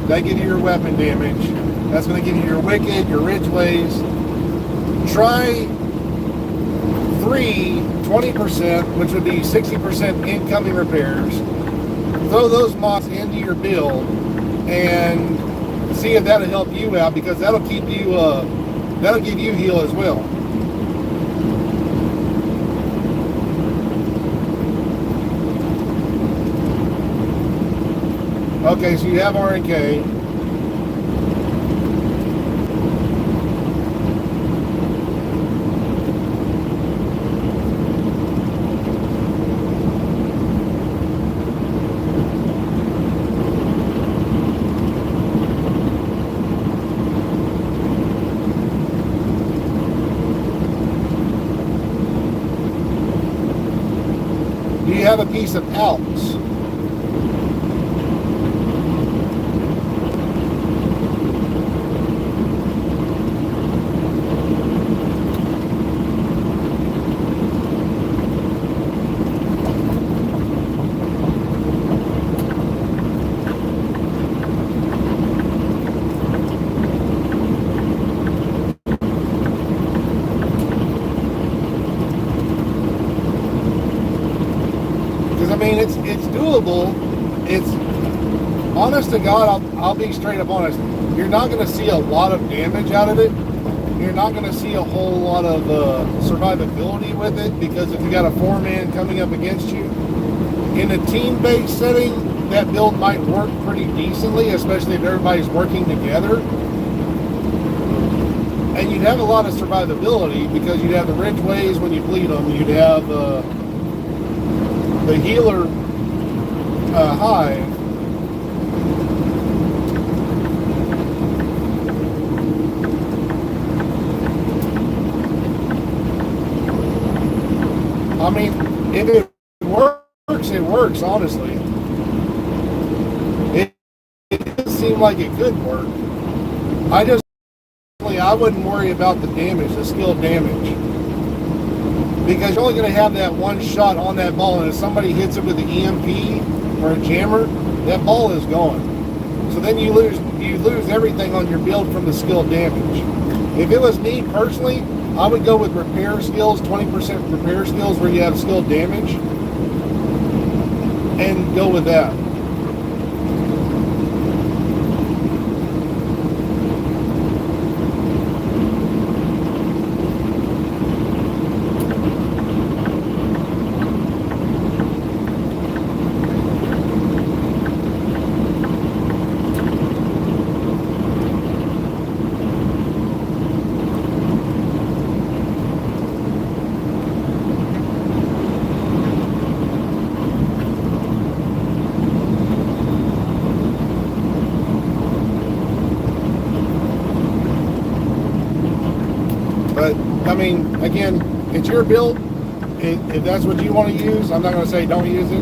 That give you your weapon damage. That's going to give you your wicked, your ridgeways. Try 20%, which would be 60% incoming repairs. Throw those mods into your build and see if that'll help you out, because that'll keep you, that'll give you heal as well. Okay, so you have RNK. You have a piece of Alps. I mean, it's doable. It's, honest to God, I'll be straight up honest. You're not going to see a lot of damage out of it. You're not going to see a whole lot of survivability with it, because if you got a 4-man coming up against you, in a team-based setting, that build might work pretty decently, especially if everybody's working together. And you'd have a lot of survivability, because you'd have the ridgeways when you bleed them. You'd have the healer hive. I mean, if it works, it works, honestly. It does seem like it could work. I wouldn't worry about the damage, the skill damage. Because you're only going to have that one shot on that ball, and if somebody hits it with an EMP or a jammer, that ball is gone. So then you lose everything on your build from the skill damage. If it was me personally, I would go with repair skills, 20% repair skills where you have skill damage, and go with that. But I mean, again, it's your build. If that's what you want to use, I'm not going to say don't use it.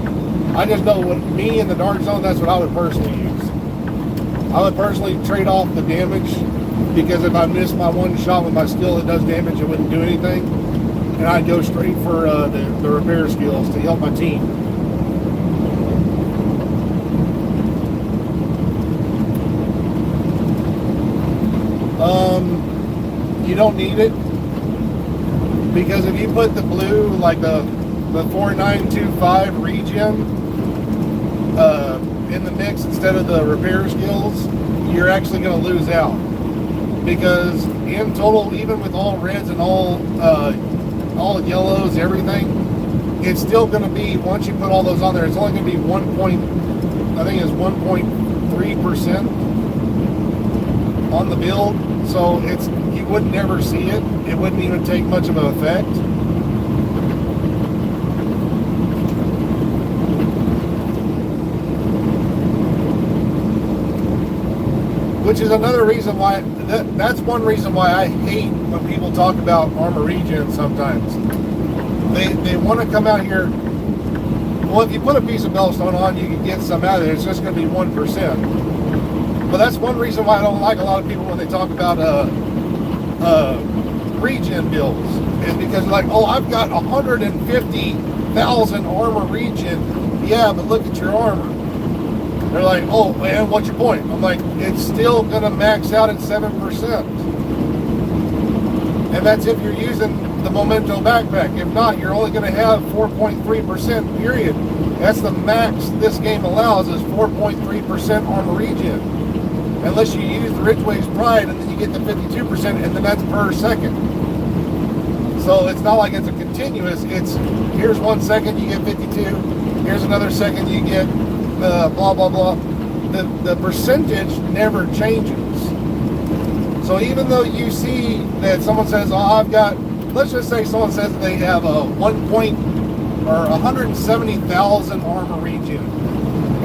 I just know what me in the dark zone, that's what I would personally use. I would personally trade off the damage, because if I miss my one shot with my skill that does damage, it wouldn't do anything. And I'd go straight for the repair skills to help my team. You don't need it, because if you put the blue, like the 4925 regen in the mix instead of the repair skills, you're actually going to lose out. Because in total, even with all reds and all yellows, everything, it's still going to be, once you put all those on there, it's only going to be 1.3% on the build. So you would never see it. It wouldn't even take much of an effect. Which is another reason why, that's one reason why I hate when people talk about armor regen sometimes. They want to come out here, well, if you put a piece of Bellstone on, you can get some out of it. It's just going to be 1%. But that's one reason why I don't like a lot of people when they talk about regen builds, is because they're like, oh, I've got 150,000 armor regen. Yeah, but look at your armor. They're like, oh, man, what's your point? I'm like, it's still going to max out at 7%. And that's if you're using the Memento backpack. If not, you're only going to have 4.3%, period. That's the max this game allows, is 4.3% armor regen. Unless you use the Ridgeway's Pride, and then you get the 52%, and then that's per second. So it's not like it's a continuous, it's here's 1 second, you get 52, here's another second, you get blah, blah, blah. The percentage never changes. So even though you see that someone says, oh, I've got, let's just say someone says they have a 170,000 armor regen,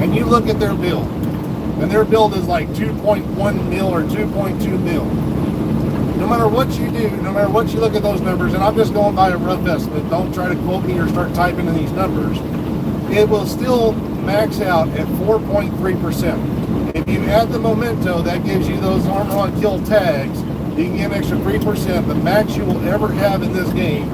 and you look at their build, and their build is like 2.1 mil or 2.2 mil. No matter what you do, no matter what you look at those numbers, and I'm just going by a rough estimate, don't try to quote me or start typing in these numbers, it will still max out at 4.3%. If you add the Memento, that gives you those armor on kill tags, you can get an extra 3%. The max you will ever have in this game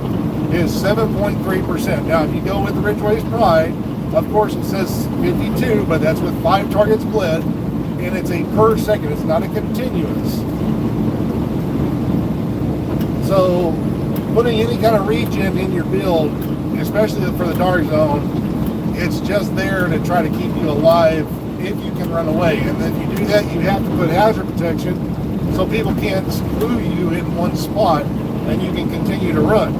is 7.3%. Now, if you go with the Ridgeway's Pride, of course it says 52, but that's with 5 targets bled, and it's a per second, it's not a continuous. So, putting any kind of regen in your build, especially for the Dark Zone, it's just there to try to keep you alive if you can run away. And if you do that, you have to put hazard protection so people can't screw you in one spot and you can continue to run.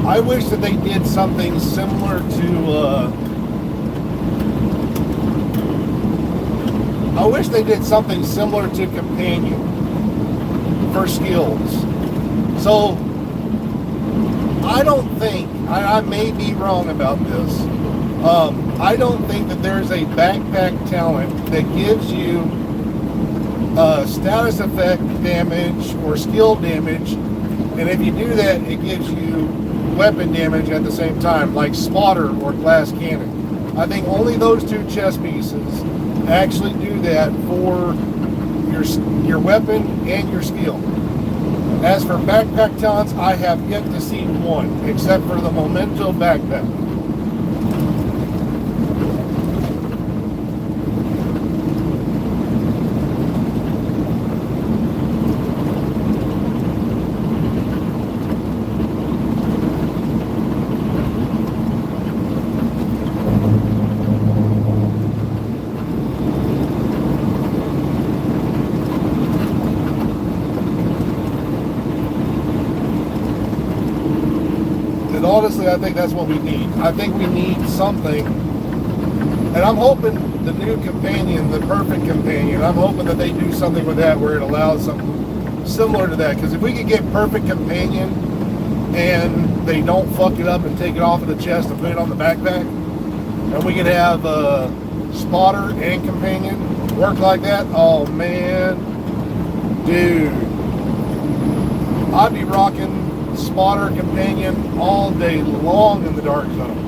I wish that they did something similar to, I wish they did something similar to Companion for skills. So, I don't think, I may be wrong about this, I don't think that there's a backpack talent that gives you status effect damage or skill damage, and if you do that, it gives you weapon damage at the same time, like Spotter or Glass Cannon. I think only those two chest pieces actually do that for your weapon and your skill. As for backpack talents, I have yet to see one, except for the Memento backpack. Honestly, I think that's what we need. I think we need something, and I'm hoping the new companion, the perfect companion. I'm hoping that they do something with that where it allows something similar to that. Because if we could get perfect companion and they don't fuck it up and take it off of the chest and put it on the backpack, and we could have spotter and companion work like that, oh man, dude, I'd be rocking spotter companion all day long in the dark zone.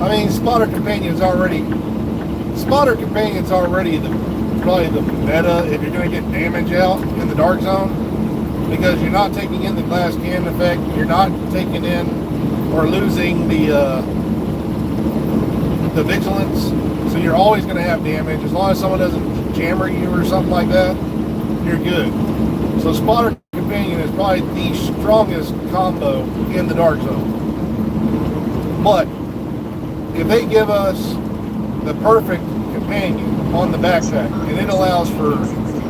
I mean, spotter companion's already probably the meta if you're going to get damage out in the dark zone, because you're not taking in the glass cannon effect, you're not taking in or losing the vigilance, so you're always going to have damage. As long as someone doesn't jammer you or something like that, you're good. So spotter companion is probably the strongest combo in the dark zone. But if they give us the perfect companion on the backpack, and it allows for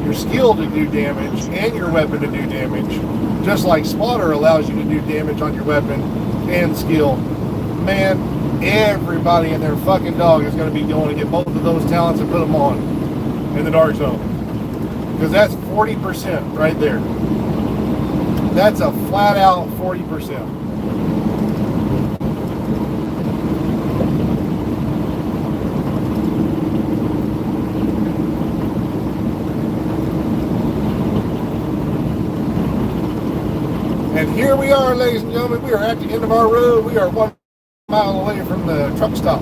your skill to do damage and your weapon to do damage, just like spotter allows you to do damage on your weapon and skill, man, everybody and their fucking dog is going to be going to get both of those talents and put them on in the dark zone. Because that's 40% right there. That's a flat out 40%. And here we are, ladies and gentlemen. We are at the end of our road. We are 1 mile away from the truck stop.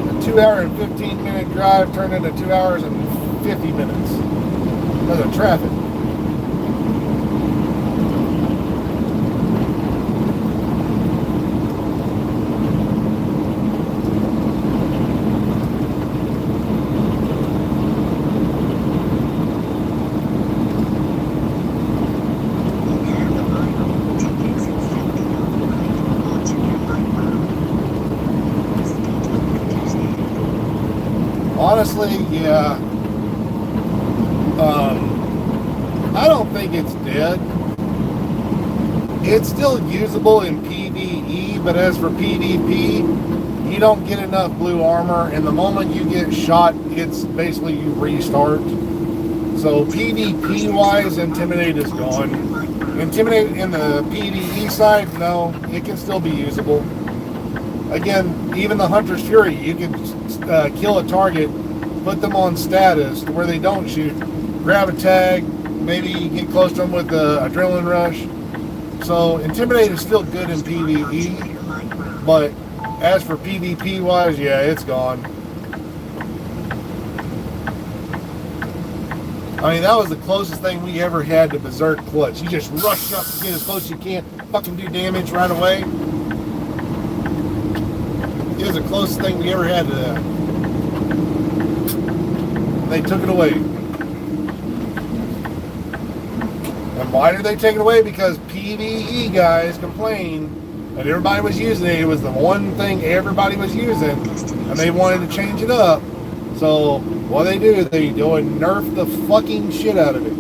A 2 hour and 15-minute drive turned into 2 hours and 50 minutes because of traffic. Honestly, yeah. I don't think it's dead. It's still usable in PvE, but as for PvP, you don't get enough blue armor, and the moment you get shot, it's basically you restart. So PvP-wise, Intimidate is gone. Intimidate in the PvE side, no, it can still be usable. Again, even the Hunter's Fury, you can kill a target, put them on status to where they don't shoot, grab a tag, maybe get close to them with the Adrenaline Rush. So Intimidate is still good in PvE, but as for PvP wise, yeah, it's gone. I mean, that was the closest thing we ever had to Berserk Clutch. You just rush up to get as close as you can, fucking do damage right away. It was the closest thing we ever had to that. They took it away. And why did they take it away? Because PvE guys complained and everybody was using it. It was the one thing everybody was using, and they wanted to change it up. So what they do, they go and nerf the fucking shit out of it,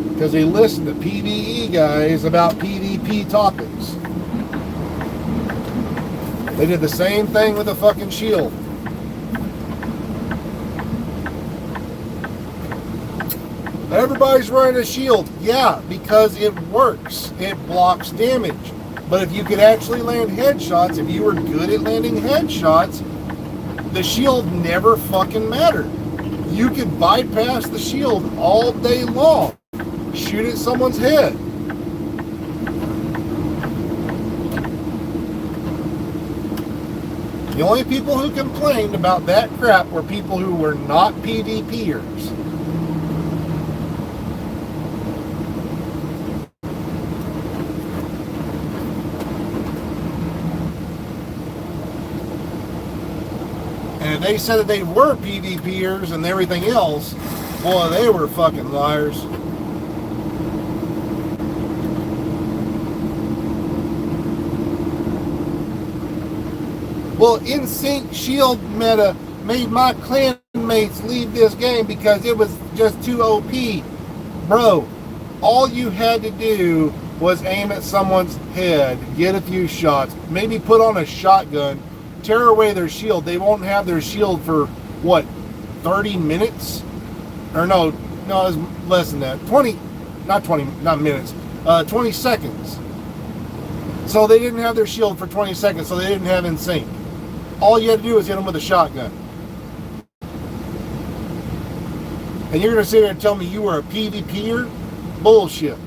because they listen to PvE guys about PvP topics. They did the same thing with the fucking shield. Everybody's running a shield. Yeah, because it works. It blocks damage. But if you could actually land headshots, if you were good at landing headshots, the shield never fucking mattered. You could bypass the shield all day long. Shoot at someone's head. The only people who complained about that crap were people who were not PvPers. And they said that they were PvPers and everything else. Boy, they were fucking liars. Well, NSYNC Shield meta made my clan mates leave this game because it was just too OP. Bro, all you had to do was aim at someone's head, get a few shots, maybe put on a shotgun, tear away their shield. They won't have their shield for, what, 30 minutes? Or no, it's less than that. 20 minutes. 20 seconds. So they didn't have their shield for 20 seconds, so they didn't have NSYNC. All you had to do was hit them with a shotgun. And you're going to sit here and tell me you were a PvPer? Bullshit.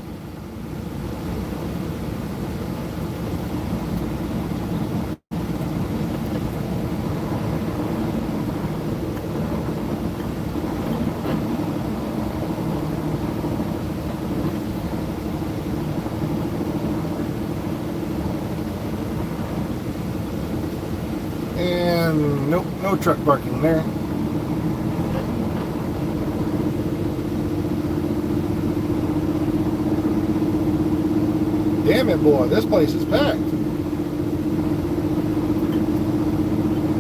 And nope, no truck parking there. Damn it, boy, this place is packed.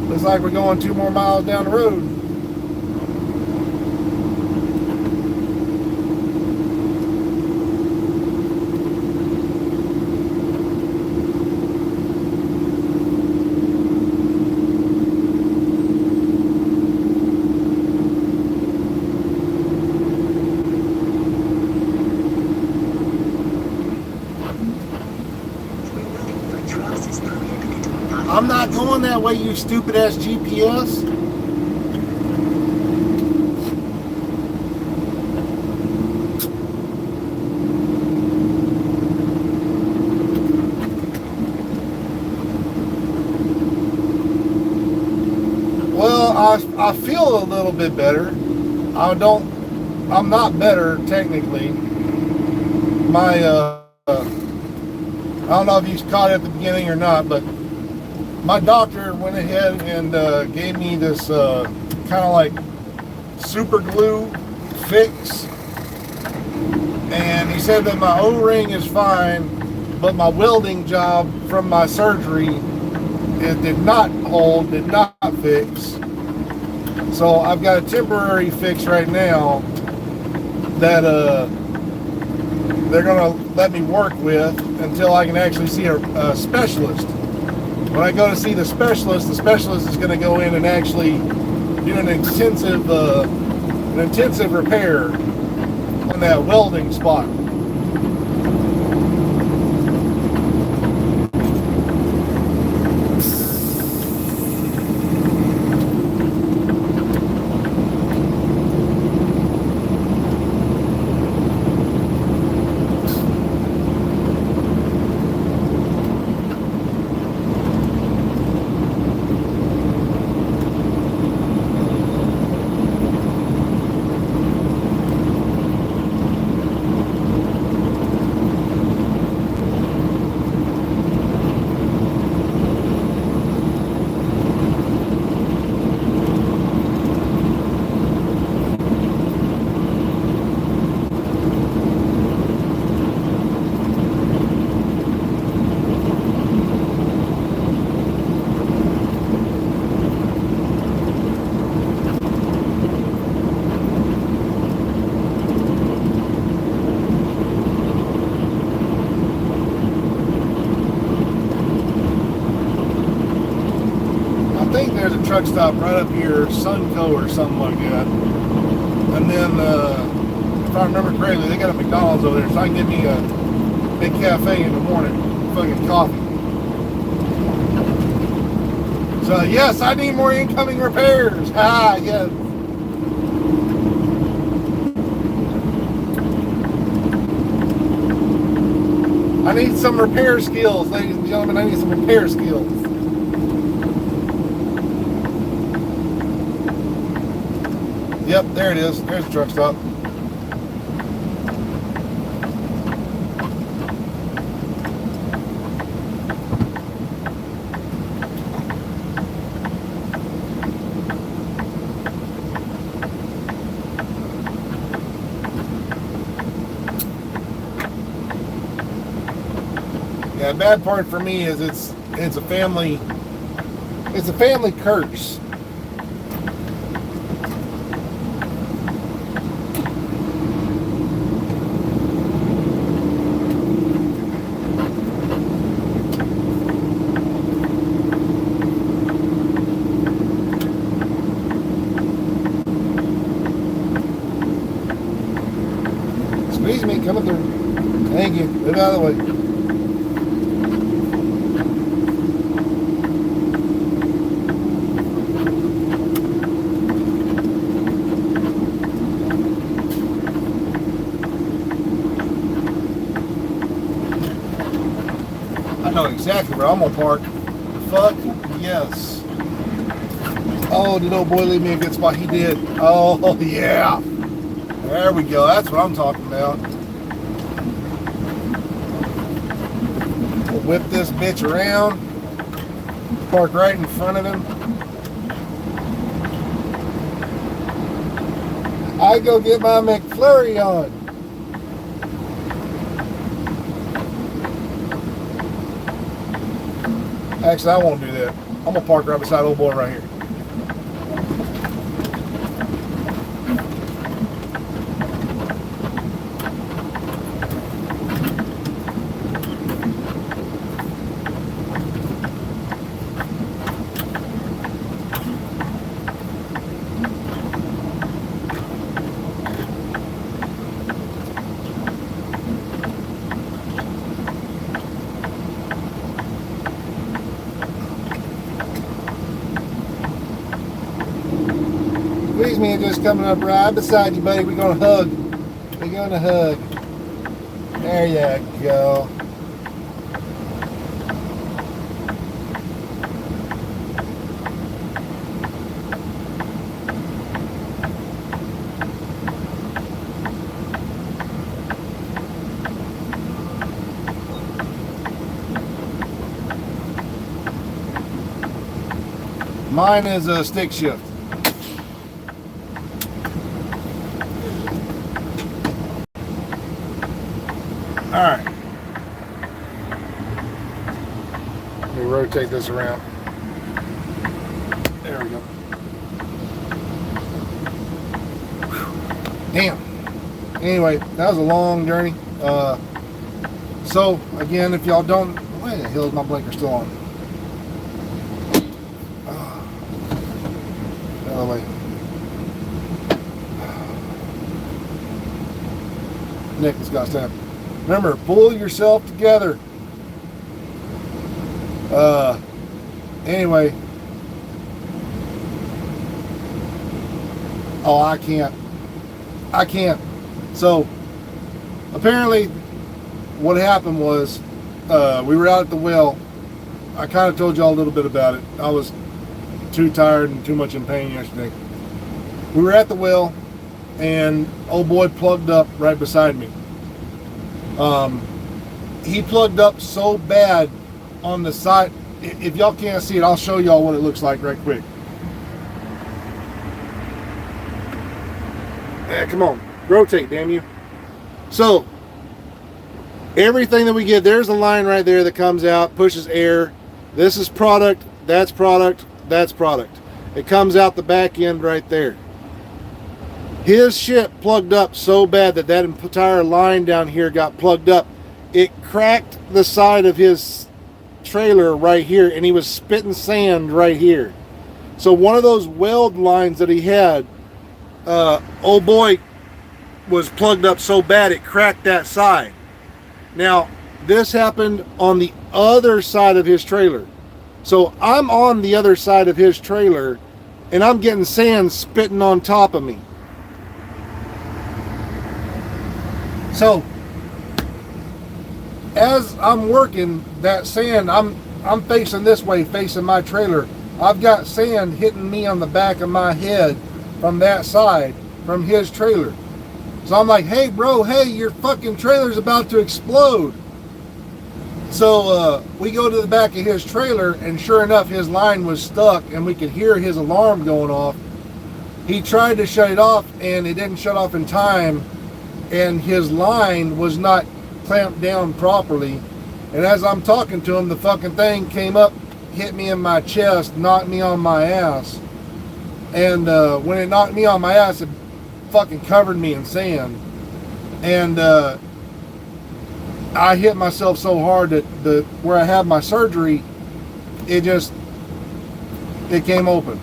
Looks like we're going 2 more miles down the road. I'm not going that way, you stupid ass GPS. Well, I feel a little bit better. I'm not better technically. My I don't know if you caught it at the beginning or not, but my doctor went ahead and gave me this kind of like super glue fix. And he said that my O-ring is fine, but my welding job from my surgery, it did not hold, did not fix. So I've got a temporary fix right now that they're gonna let me work with until I can actually see a specialist. When I go to see the specialist is going to go in and actually do an intensive repair on that welding spot. Truck stop right up here, Sunco or something like that. And then, if I remember correctly, they got a McDonald's over there, so I can get me a big cafe in the morning, fucking coffee. So yes, I need more incoming repairs. Ah, yes. I need some repair skills, ladies and gentlemen. I need some repair skills. Yep, there it is. There's the truck stop. Yeah, the bad part for me is it's a family curse. Squeeze me, coming through. Thank you. Move out of the way. I know exactly where I'm gonna park. Fuck yes. Oh, did old boy leave me a good spot? He did. Oh yeah. There we go. That's what I'm talking about. We'll whip this bitch around. Park right in front of him. I go get my McFlurry on. Actually, I won't do that. I'm gonna park right beside old boy right here. Squeeze me and just coming up right beside you, buddy. We're gonna hug. We're gonna hug. There you go. Mine is a stick shift. All right. Let me rotate this around. There we go. Whew. Damn. Anyway, that was a long journey. So again, if y'all don't, why the hell is my blinker still on? Out of the way. Nick has got to remember, pull yourself together. Anyway. Oh, I can't. So, apparently, what happened was, we were out at the well. I kind of told y'all a little bit about it. I was too tired and too much in pain yesterday. We were at the well, and old boy plugged up right beside me. He plugged up so bad on the side. If y'all can't see it, I'll show y'all what it looks like right quick. Yeah, come on, rotate, damn you. So everything that we get, there's a line right there that comes out, pushes air. This is product, that's product, that's product. It comes out the back end right there. His shit plugged up so bad that that entire line down here got plugged up. It cracked the side of his trailer right here, and he was spitting sand right here. So one of those weld lines that he had, old boy was plugged up so bad it cracked that side. Now, this happened on the other side of his trailer. So I'm on the other side of his trailer, and I'm getting sand spitting on top of me. So as I'm working that sand, I'm facing this way, facing my trailer. I've got sand hitting me on the back of my head from that side, from his trailer. So I'm like, hey bro, hey, your fucking trailer's about to explode. So we go to the back of his trailer, and sure enough, his line was stuck, and we could hear his alarm going off. He tried to shut it off, and it didn't shut off in time, and his line was not clamped down properly, And as I'm talking to him, the fucking thing came up, hit me in my chest, knocked me on my ass. And when it knocked me on my ass, it fucking covered me in sand. And I hit myself so hard that where I had my surgery, it came open.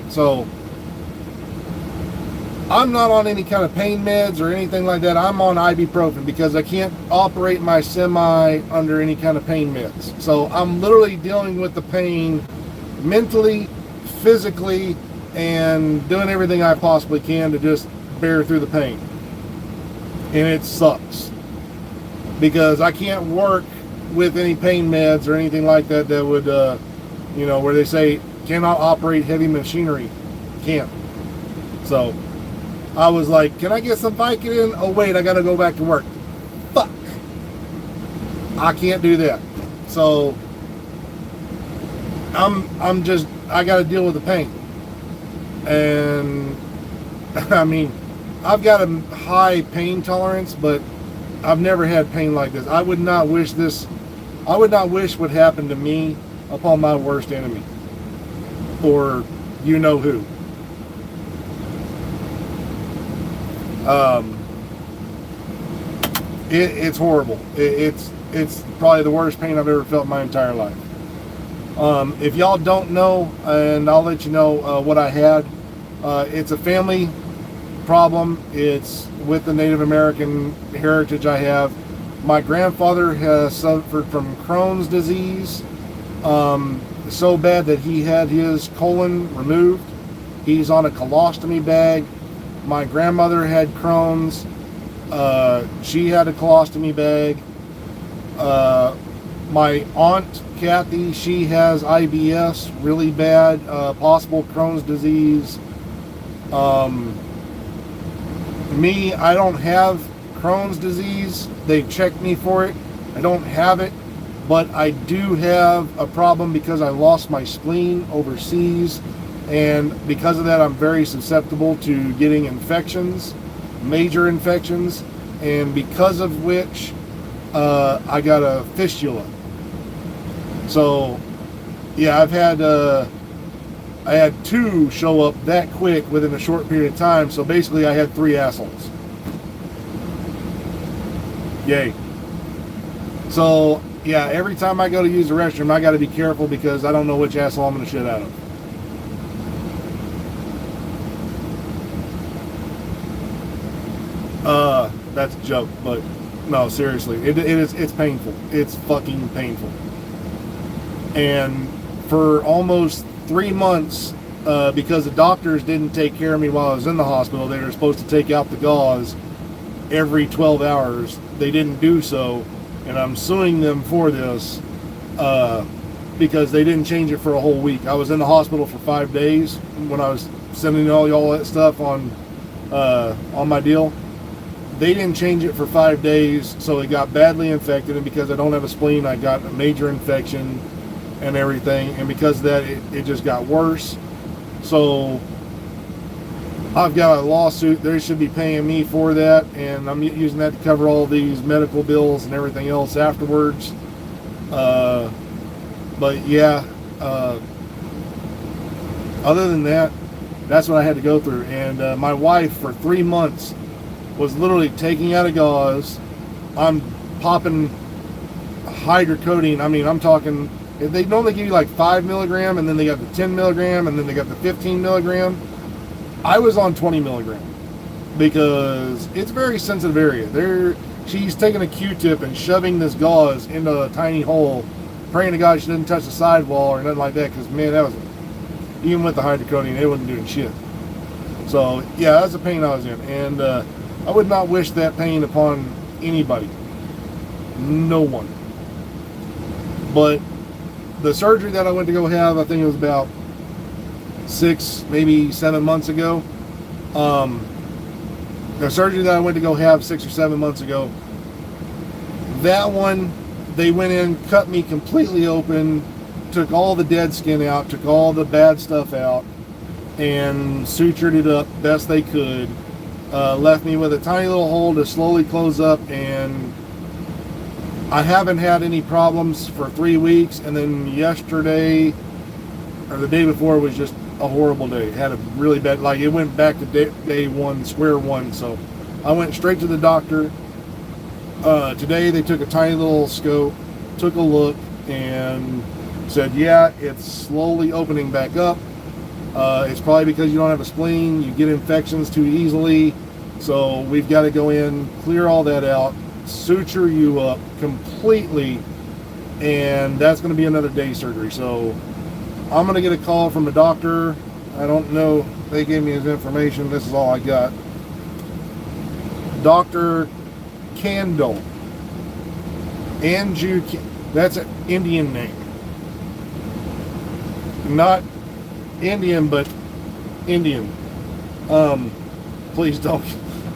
So I'm not on any kind of pain meds or anything like that. I'm on ibuprofen because I can't operate my semi under any kind of pain meds. So I'm literally dealing with the pain mentally, physically, and doing everything I possibly can to just bear through the pain. And it sucks because I can't work with any pain meds or anything like that that would, where they say cannot operate heavy machinery. Can't. So I was like, can I get some Vicodin? Oh wait, I gotta go back to work. Fuck. I can't do that. So I gotta deal with the pain. And I mean, I've got a high pain tolerance, but I've never had pain like this. I would not wish what happened to me upon my worst enemy. Or you know who. It's horrible. It's probably the worst pain I've ever felt in my entire life. If y'all don't know, and I'll let you know what I had, it's a family problem. It's with the Native American heritage I have. My grandfather has suffered from Crohn's disease, so bad that he had his colon removed. He's on a colostomy bag. My grandmother had Crohn's. She had a colostomy bag. My aunt Kathy, she has IBS, really bad, possible Crohn's disease. Me, I don't have Crohn's disease. They've checked me for it. I don't have it, but I do have a problem because I lost my spleen overseas, and because of that I'm very susceptible to getting infections, major infections, and because of which I got a fistula. So yeah, I had two show up that quick within a short period of time. So basically I had 3 assholes. Yay. So yeah, every time I go to use the restroom, I got to be careful because I don't know which asshole I'm going to shit out of. That's a joke, but no, seriously, it's painful. It's fucking painful. And for almost 3 months, because the doctors didn't take care of me while I was in the hospital, they were supposed to take out the gauze every 12 hours. They didn't do so, and I'm suing them for this because they didn't change it for a whole week. I was in the hospital for 5 days when I was sending all that stuff on my deal. They didn't change it for 5 days, so it got badly infected, and because I don't have a spleen, I got a major infection and everything, and because of that, it just got worse. So I've got a lawsuit. They should be paying me for that, and I'm using that to cover all these medical bills and everything else afterwards. But yeah, other than that, that's what I had to go through. And my wife, for 3 months, was literally taking out a gauze. I'm popping hydrocodone. I mean, I'm talking, they normally give you like 5 milligram, and then they got the 10 milligram, and then they got the 15 milligram. I was on 20 milligram because it's a very sensitive area. She's taking a Q-tip and shoving this gauze into a tiny hole, praying to God she didn't touch the sidewall or nothing like that, because man, that was, even with the hydrocodone, it wasn't doing shit. So yeah, that's the pain I was in, and I would not wish that pain upon anybody. No one. But the surgery that I went to go have, I think it was about 6, maybe 7 months ago. The surgery that I went to go have 6 or 7 months ago, that one, they went in, cut me completely open, took all the dead skin out, took all the bad stuff out, and sutured it up best they could. Left me with a tiny little hole to slowly close up, and I haven't had any problems for 3 weeks, and then yesterday or the day before was just a horrible day. Had a really bad, like it went back to day one, square one. So I went straight to the doctor. Today they took a tiny little scope, took a look, and said, yeah, it's slowly opening back up. It's probably because you don't have a spleen, you get infections too easily. So we've got to go in, clear all that out, suture you up completely, and that's going to be another day surgery. So I'm going to get a call from a doctor. I don't know. They gave me his information. This is all I got. Dr. Kandel. That's an Indian name. Not Indian, but Indian. Please don't.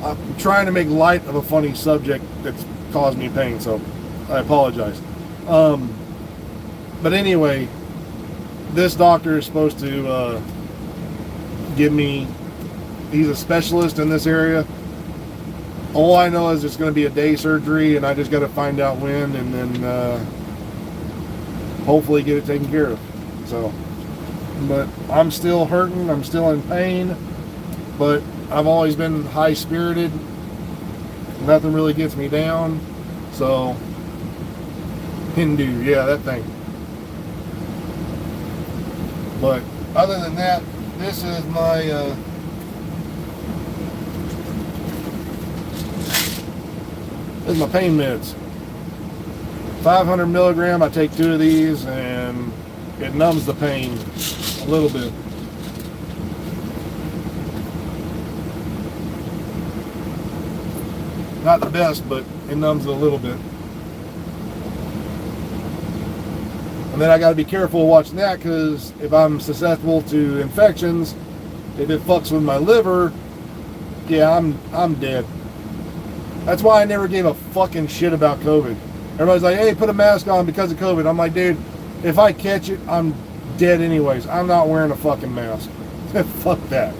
I'm trying to make light of a funny subject that's caused me pain, so I apologize. But anyway, this doctor is supposed to give me, he's a specialist in this area. All I know is it's going to be a day surgery, and I just got to find out when, and then hopefully get it taken care of. So, but I'm still hurting, I'm still in pain, but I've always been high-spirited. Nothing really gets me down. So, Hindu, yeah, that thing. But other than that, this is my pain meds. 500 milligram. I take 2 of these, and it numbs the pain a little bit. Not the best, but it numbs it a little bit. And then I got to be careful watching that, because if I'm susceptible to infections, if it fucks with my liver, yeah, I'm dead. That's why I never gave a fucking shit about COVID. Everybody's like, hey, put a mask on because of COVID. I'm like, dude, if I catch it, I'm dead anyways. I'm not wearing a fucking mask. Fuck that.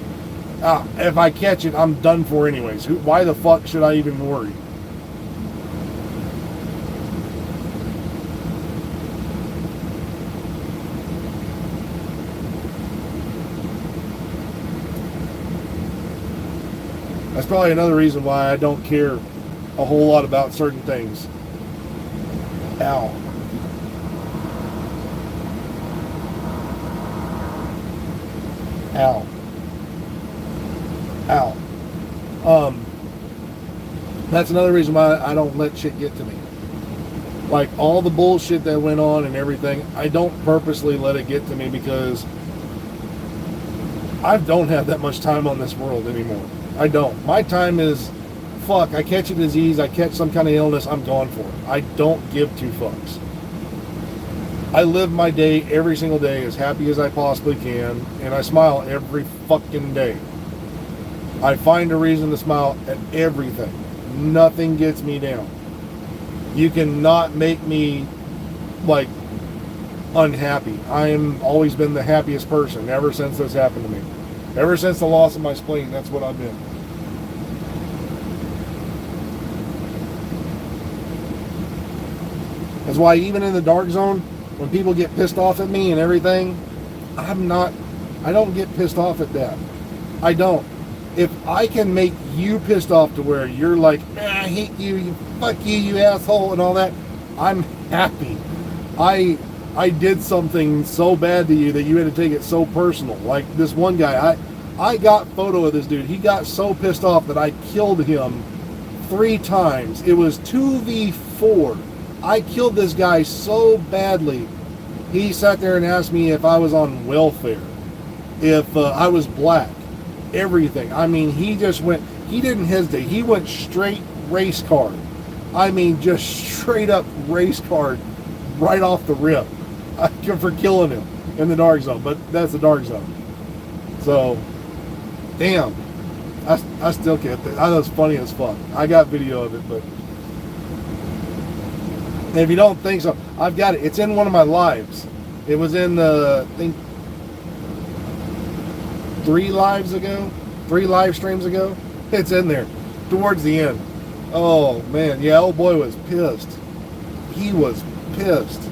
If I catch it, I'm done for anyways. Why the fuck should I even worry? That's probably another reason why I don't care a whole lot about certain things. Ow. Ow. Ow. That's another reason why I don't let shit get to me. Like all the bullshit that went on and everything, I don't purposely let it get to me, because I don't have that much time on this world anymore. I don't. My time is, fuck, I catch a disease, I catch some kind of illness, I'm gone for it. I don't give 2 fucks. I live my day every single day as happy as I possibly can, and I smile every fucking day. I find a reason to smile at everything. Nothing gets me down. You cannot make me, like, unhappy. I am always been the happiest person ever since this happened to me. Ever since the loss of my spleen, that's what I've been. That's why even in the dark zone, when people get pissed off at me and everything, I don't get pissed off at that. I don't. If I can make you pissed off to where you're like, I hate you, fuck you, you asshole, and all that, I'm happy. I did something so bad to you that you had to take it so personal. Like this one guy, I got photo of this dude. He got so pissed off that I killed him 3 times. It was 2v4. I killed this guy so badly. He sat there and asked me if I was on welfare, if I was black, everything. I mean, he didn't hesitate. He went straight race card. I mean, just straight up race card right off the rip for killing him in the dark zone. But that's the dark zone. So, damn. I still can't think. I know it's funny as fuck. I got video of it, but and if you don't think so, I've got it. It's in one of my lives. It was in I think 3 live streams ago. It's in there towards the end. Oh man, yeah, old boy was pissed. he was pissed.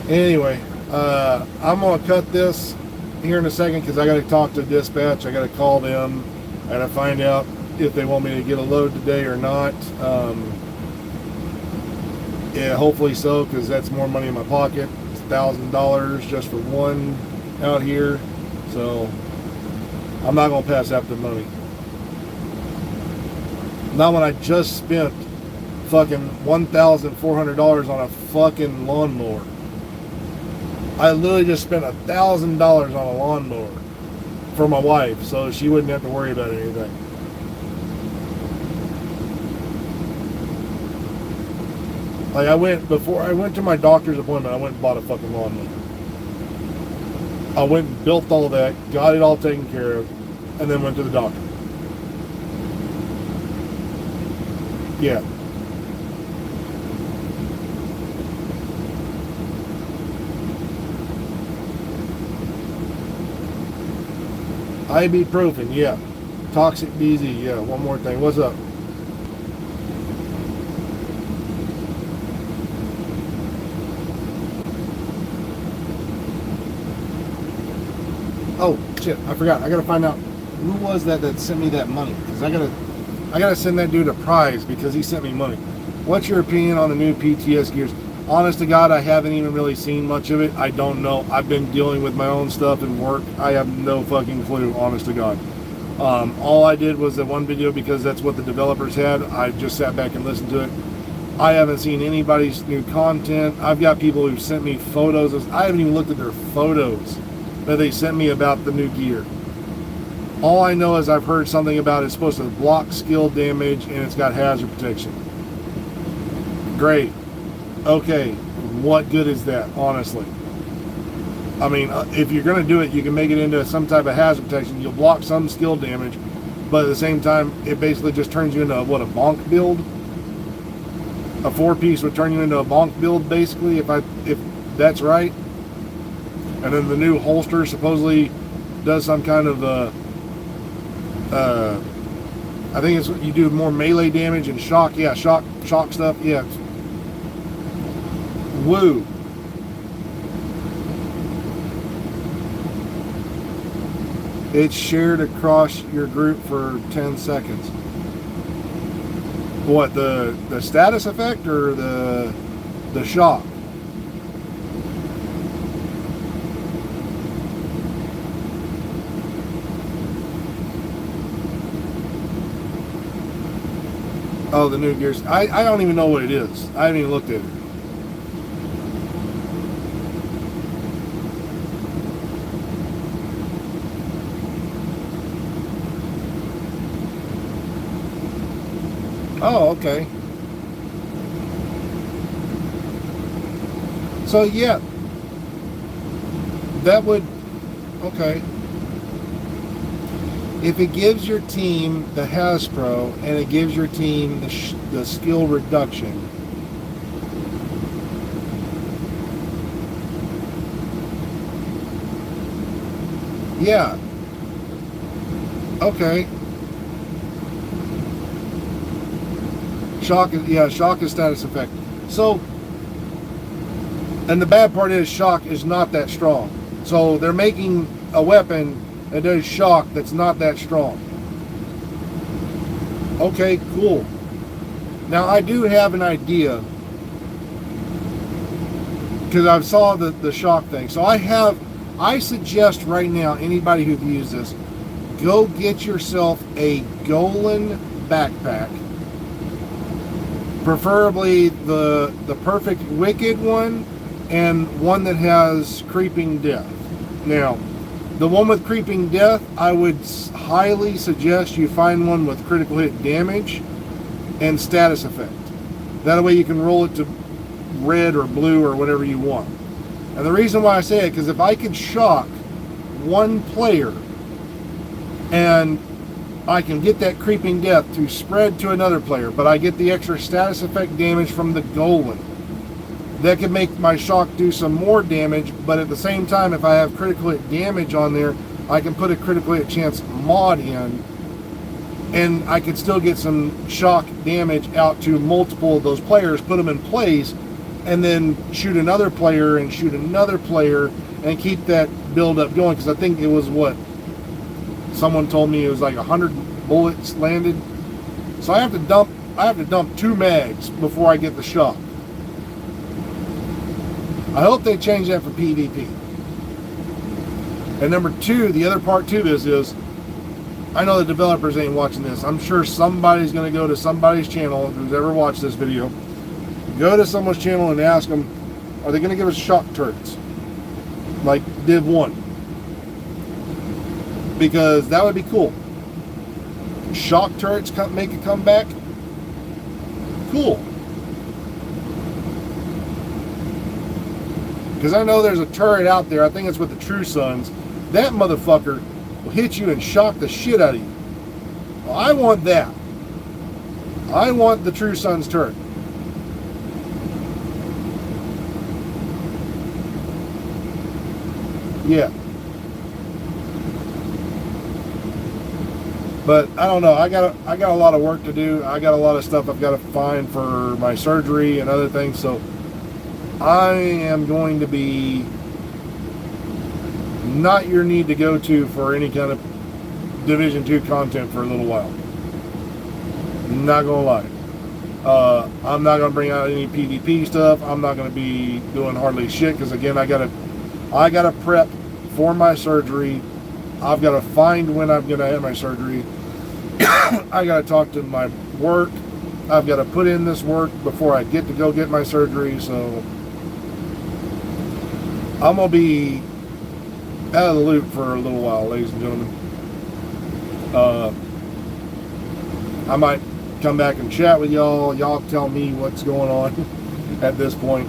Anyway, I'm gonna cut this here in a second because I got to talk to dispatch. I got to call them and I find out if they want me to get a load today or not. Yeah, hopefully so, because that's more money in my pocket. It's $1,000 just for one out here, so I'm not gonna pass up the money. Not when I just spent fucking $1,400 on a fucking lawnmower. I literally just spent $1,000 on a lawnmower for my wife, so she wouldn't have to worry about anything. Like before I went to my doctor's appointment, I went and bought a fucking lawnmower. I went and built all that, got it all taken care of, and then went to the doctor. Yeah. Ibuprofen, yeah. Toxic BZ, yeah. One more thing. What's up? Oh shit! I forgot. I gotta find out who was that sent me that money, because I gotta send that dude a prize because he sent me money. What's your opinion on the new PTS gears? Honest to God, I haven't even really seen much of it. I don't know. I've been dealing with my own stuff and work. I have no fucking clue, honest to God. All I did was that one video because that's what the developers had. I just sat back and listened to it. I haven't seen anybody's new content. I've got people who sent me photos. I haven't even looked at their photos that they sent me about the new gear. All I know is I've heard something about it's supposed to block skill damage and it's got hazard protection. Great. Okay, what good is that, honestly? I mean, if you're going to do it, you can make it into some type of hazard protection. You'll block some skill damage, but at the same time, it basically just turns you into, a bonk build? A 4-piece would turn you into a bonk build, basically, if that's right. And then the new holster supposedly does some kind of, I think it's, you do more melee damage and shock, yeah, shock stuff, yeah. Woo. It's shared across your group for 10 seconds. What, the status effect or the shock? Oh, the new gears. I don't even know what it is. I haven't even looked at it. Oh, okay. So yeah, that would, okay. If it gives your team the Hasbro and it gives your team the skill reduction, yeah, okay. Shock is status effect. So, and the bad part is shock is not that strong. So they're making a weapon that does shock that's not that strong. Okay, cool. Now I do have an idea because I saw the shock thing. So I suggest right now, anybody who views this, go get yourself a Golan backpack. Preferably the perfect wicked one and one that has creeping death. Now, the one with creeping death, I would highly suggest you find one with critical hit damage and status effect. That way you can roll it to red or blue or whatever you want. And the reason why I say it, because if I could shock one player and I can get that creeping death to spread to another player, but I get the extra status effect damage from the Golan, that could make my shock do some more damage, but at the same time, if I have critical hit damage on there, I can put a critically hit chance mod in, and I could still get some shock damage out to multiple of those players, put them in place, and then shoot another player and shoot another player and keep that build up going. Because I think it was what someone told me it was like 100 bullets landed. So I have to dump 2 mags before I get the shock. I hope they change that for PvP. And number 2, the other part to this is, I know the developers ain't watching this. I'm sure somebody's going to go to somebody's channel who's ever watched this video. Go to someone's channel and ask them, are they going to give us shock turrets? Like Div 1. Because that would be cool. Shock turrets make a comeback. Cool. Because I know there's a turret out there, I think it's with the True Sons. That motherfucker will hit you and shock the shit out of you. Well, I want that. I want the True Sons turret. Yeah. But I don't know. I got a lot of work to do. I got a lot of stuff I've got to find for my surgery and other things. So I am going to be not your need to go to for any kind of Division 2 content for a little while. Not gonna lie. I'm not gonna bring out any PvP stuff. I'm not gonna be doing hardly shit because again, I gotta prep for my surgery. I've got to find when I'm gonna have my surgery. I gotta talk to my work. I've got to put in this work before I get to go get my surgery. So I'm gonna be out of the loop for a little while, ladies and gentlemen. I might come back and chat with y'all. Y'all tell me what's going on at this point.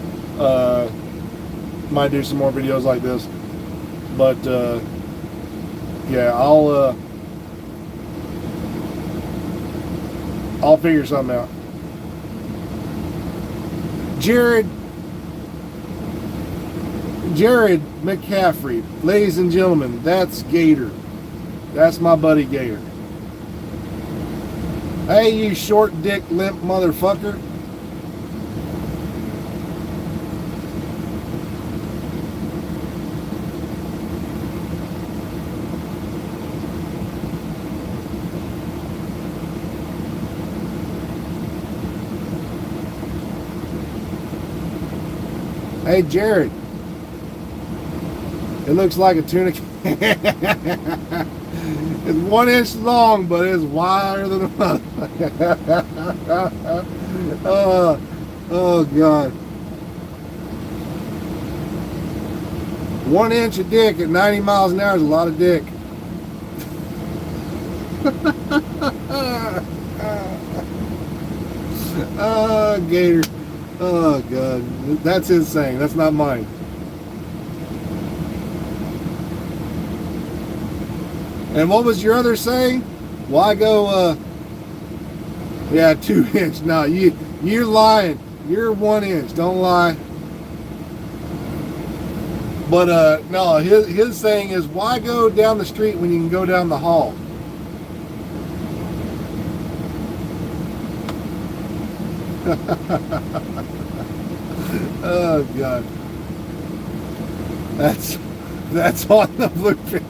Might do some more videos like this, but yeah, I'll figure something out. Jared McCaffrey, ladies and gentlemen, that's Gator. That's my buddy Gator. Hey, you short dick limp motherfucker. Hey, Jared. It looks like a tuna can. It's 1 inch long, but it's wider than a motherfucker. Oh, God. 1 inch of dick at 90 miles an hour is a lot of dick. Oh, Gator. Oh, God. That's his saying. That's not mine. And what was your other saying? Why go, yeah, 2 inch. No, you're lying. You're 1 inch. Don't lie. But, no, his saying is, why go down the street when you can go down the hall? Oh, God. That's on the blueprint.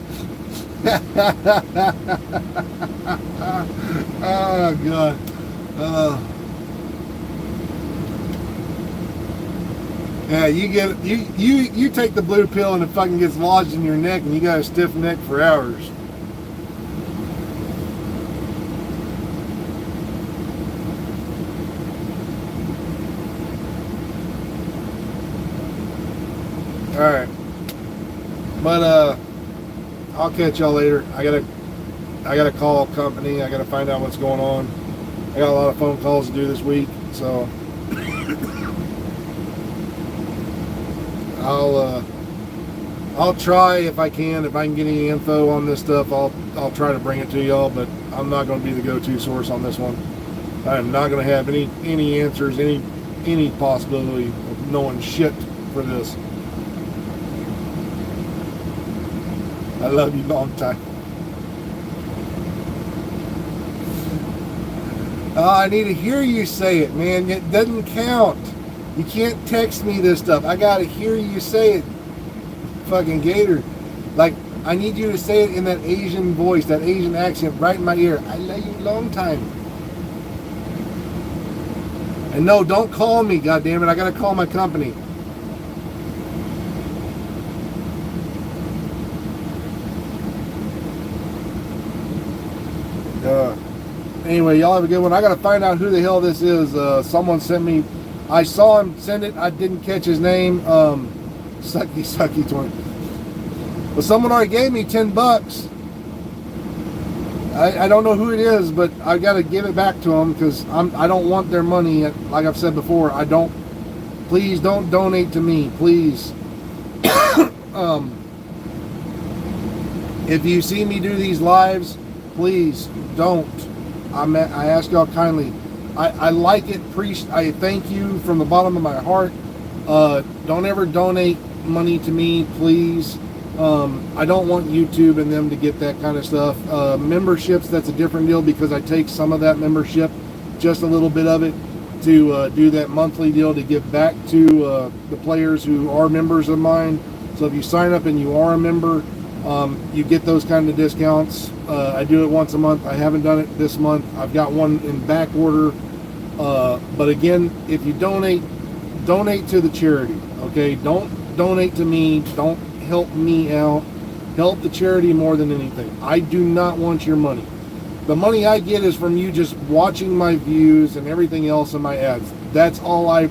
Oh, God. Yeah, you take the blue pill and it fucking gets lodged in your neck and you got a stiff neck for hours. Alright. But I'll catch y'all later. I gotta call a company. I gotta find out what's going on. I got a lot of phone calls to do this week, so I'll try if I can get any info on this stuff. I'll try to bring it to y'all, but I'm not going to be the go-to source on this one. I am not going to have any answers, any possibility of knowing shit for this. I love you long time. Oh, I need to hear you say it, man. It doesn't count. You can't text me this stuff. I gotta hear you say it. Fucking Gator. Like, I need you to say it in that Asian voice, that Asian accent right in my ear. I love you long time. And no, don't call me, goddammit. I gotta call my company. Anyway, y'all have a good one. I gotta find out who the hell this is. Someone sent me. I saw him send it. I didn't catch his name. Sucky 20. But someone already gave me $10. I don't know who it is, but I gotta give it back to them because I don't want their money. Like I've said before, I don't. Please don't donate to me, please. If you see me do these lives, please don't. I ask y'all kindly. I like it. I thank you from the bottom of my heart. Don't ever donate money to me, please. I don't want YouTube and them to get that kind of stuff. Memberships, that's a different deal because I take some of that membership, just a little bit of it, to do that monthly deal to give back to the players who are members of mine. So if you sign up and you are a member, you get those kind of discounts. I do it once a month. I haven't done it this month. I've got one in back order. But again, if you donate to the charity, okay? Don't donate to me. Don't help me out. Help the charity more than anything. I do not want your money. The money I get is from you just watching my views and everything else in my ads. That's all I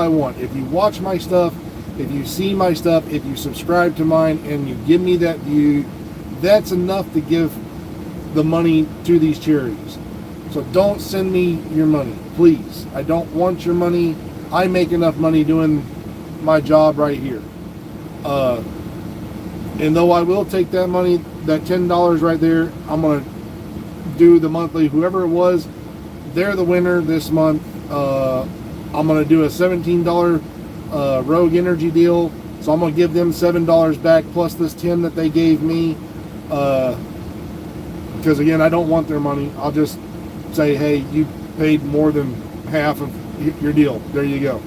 want. If you watch my stuff, if you see my stuff, if you subscribe to mine and you give me that view, that's enough to give the money to these charities. So don't send me your money, please. I don't want your money. I make enough money doing my job right here. And though I will take that money, that $10 right there, I'm going to do the monthly, whoever it was, they're the winner this month. I'm going to do a $17 Rogue Energy deal. So I'm going to give them $7 back plus this $10 that they gave me. Because again, I don't want their money. I'll just say, hey, you paid more than half of your deal. There you go.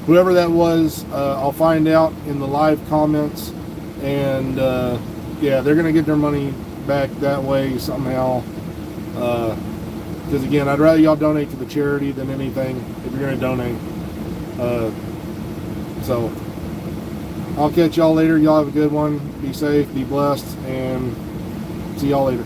Whoever that was, I'll find out in the live comments. And yeah, they're going to get their money back that way somehow. Because again, I'd rather y'all donate to the charity than anything if you're going to donate. So I'll catch y'all later. Y'all have a good one. Be safe, be blessed, and see y'all later.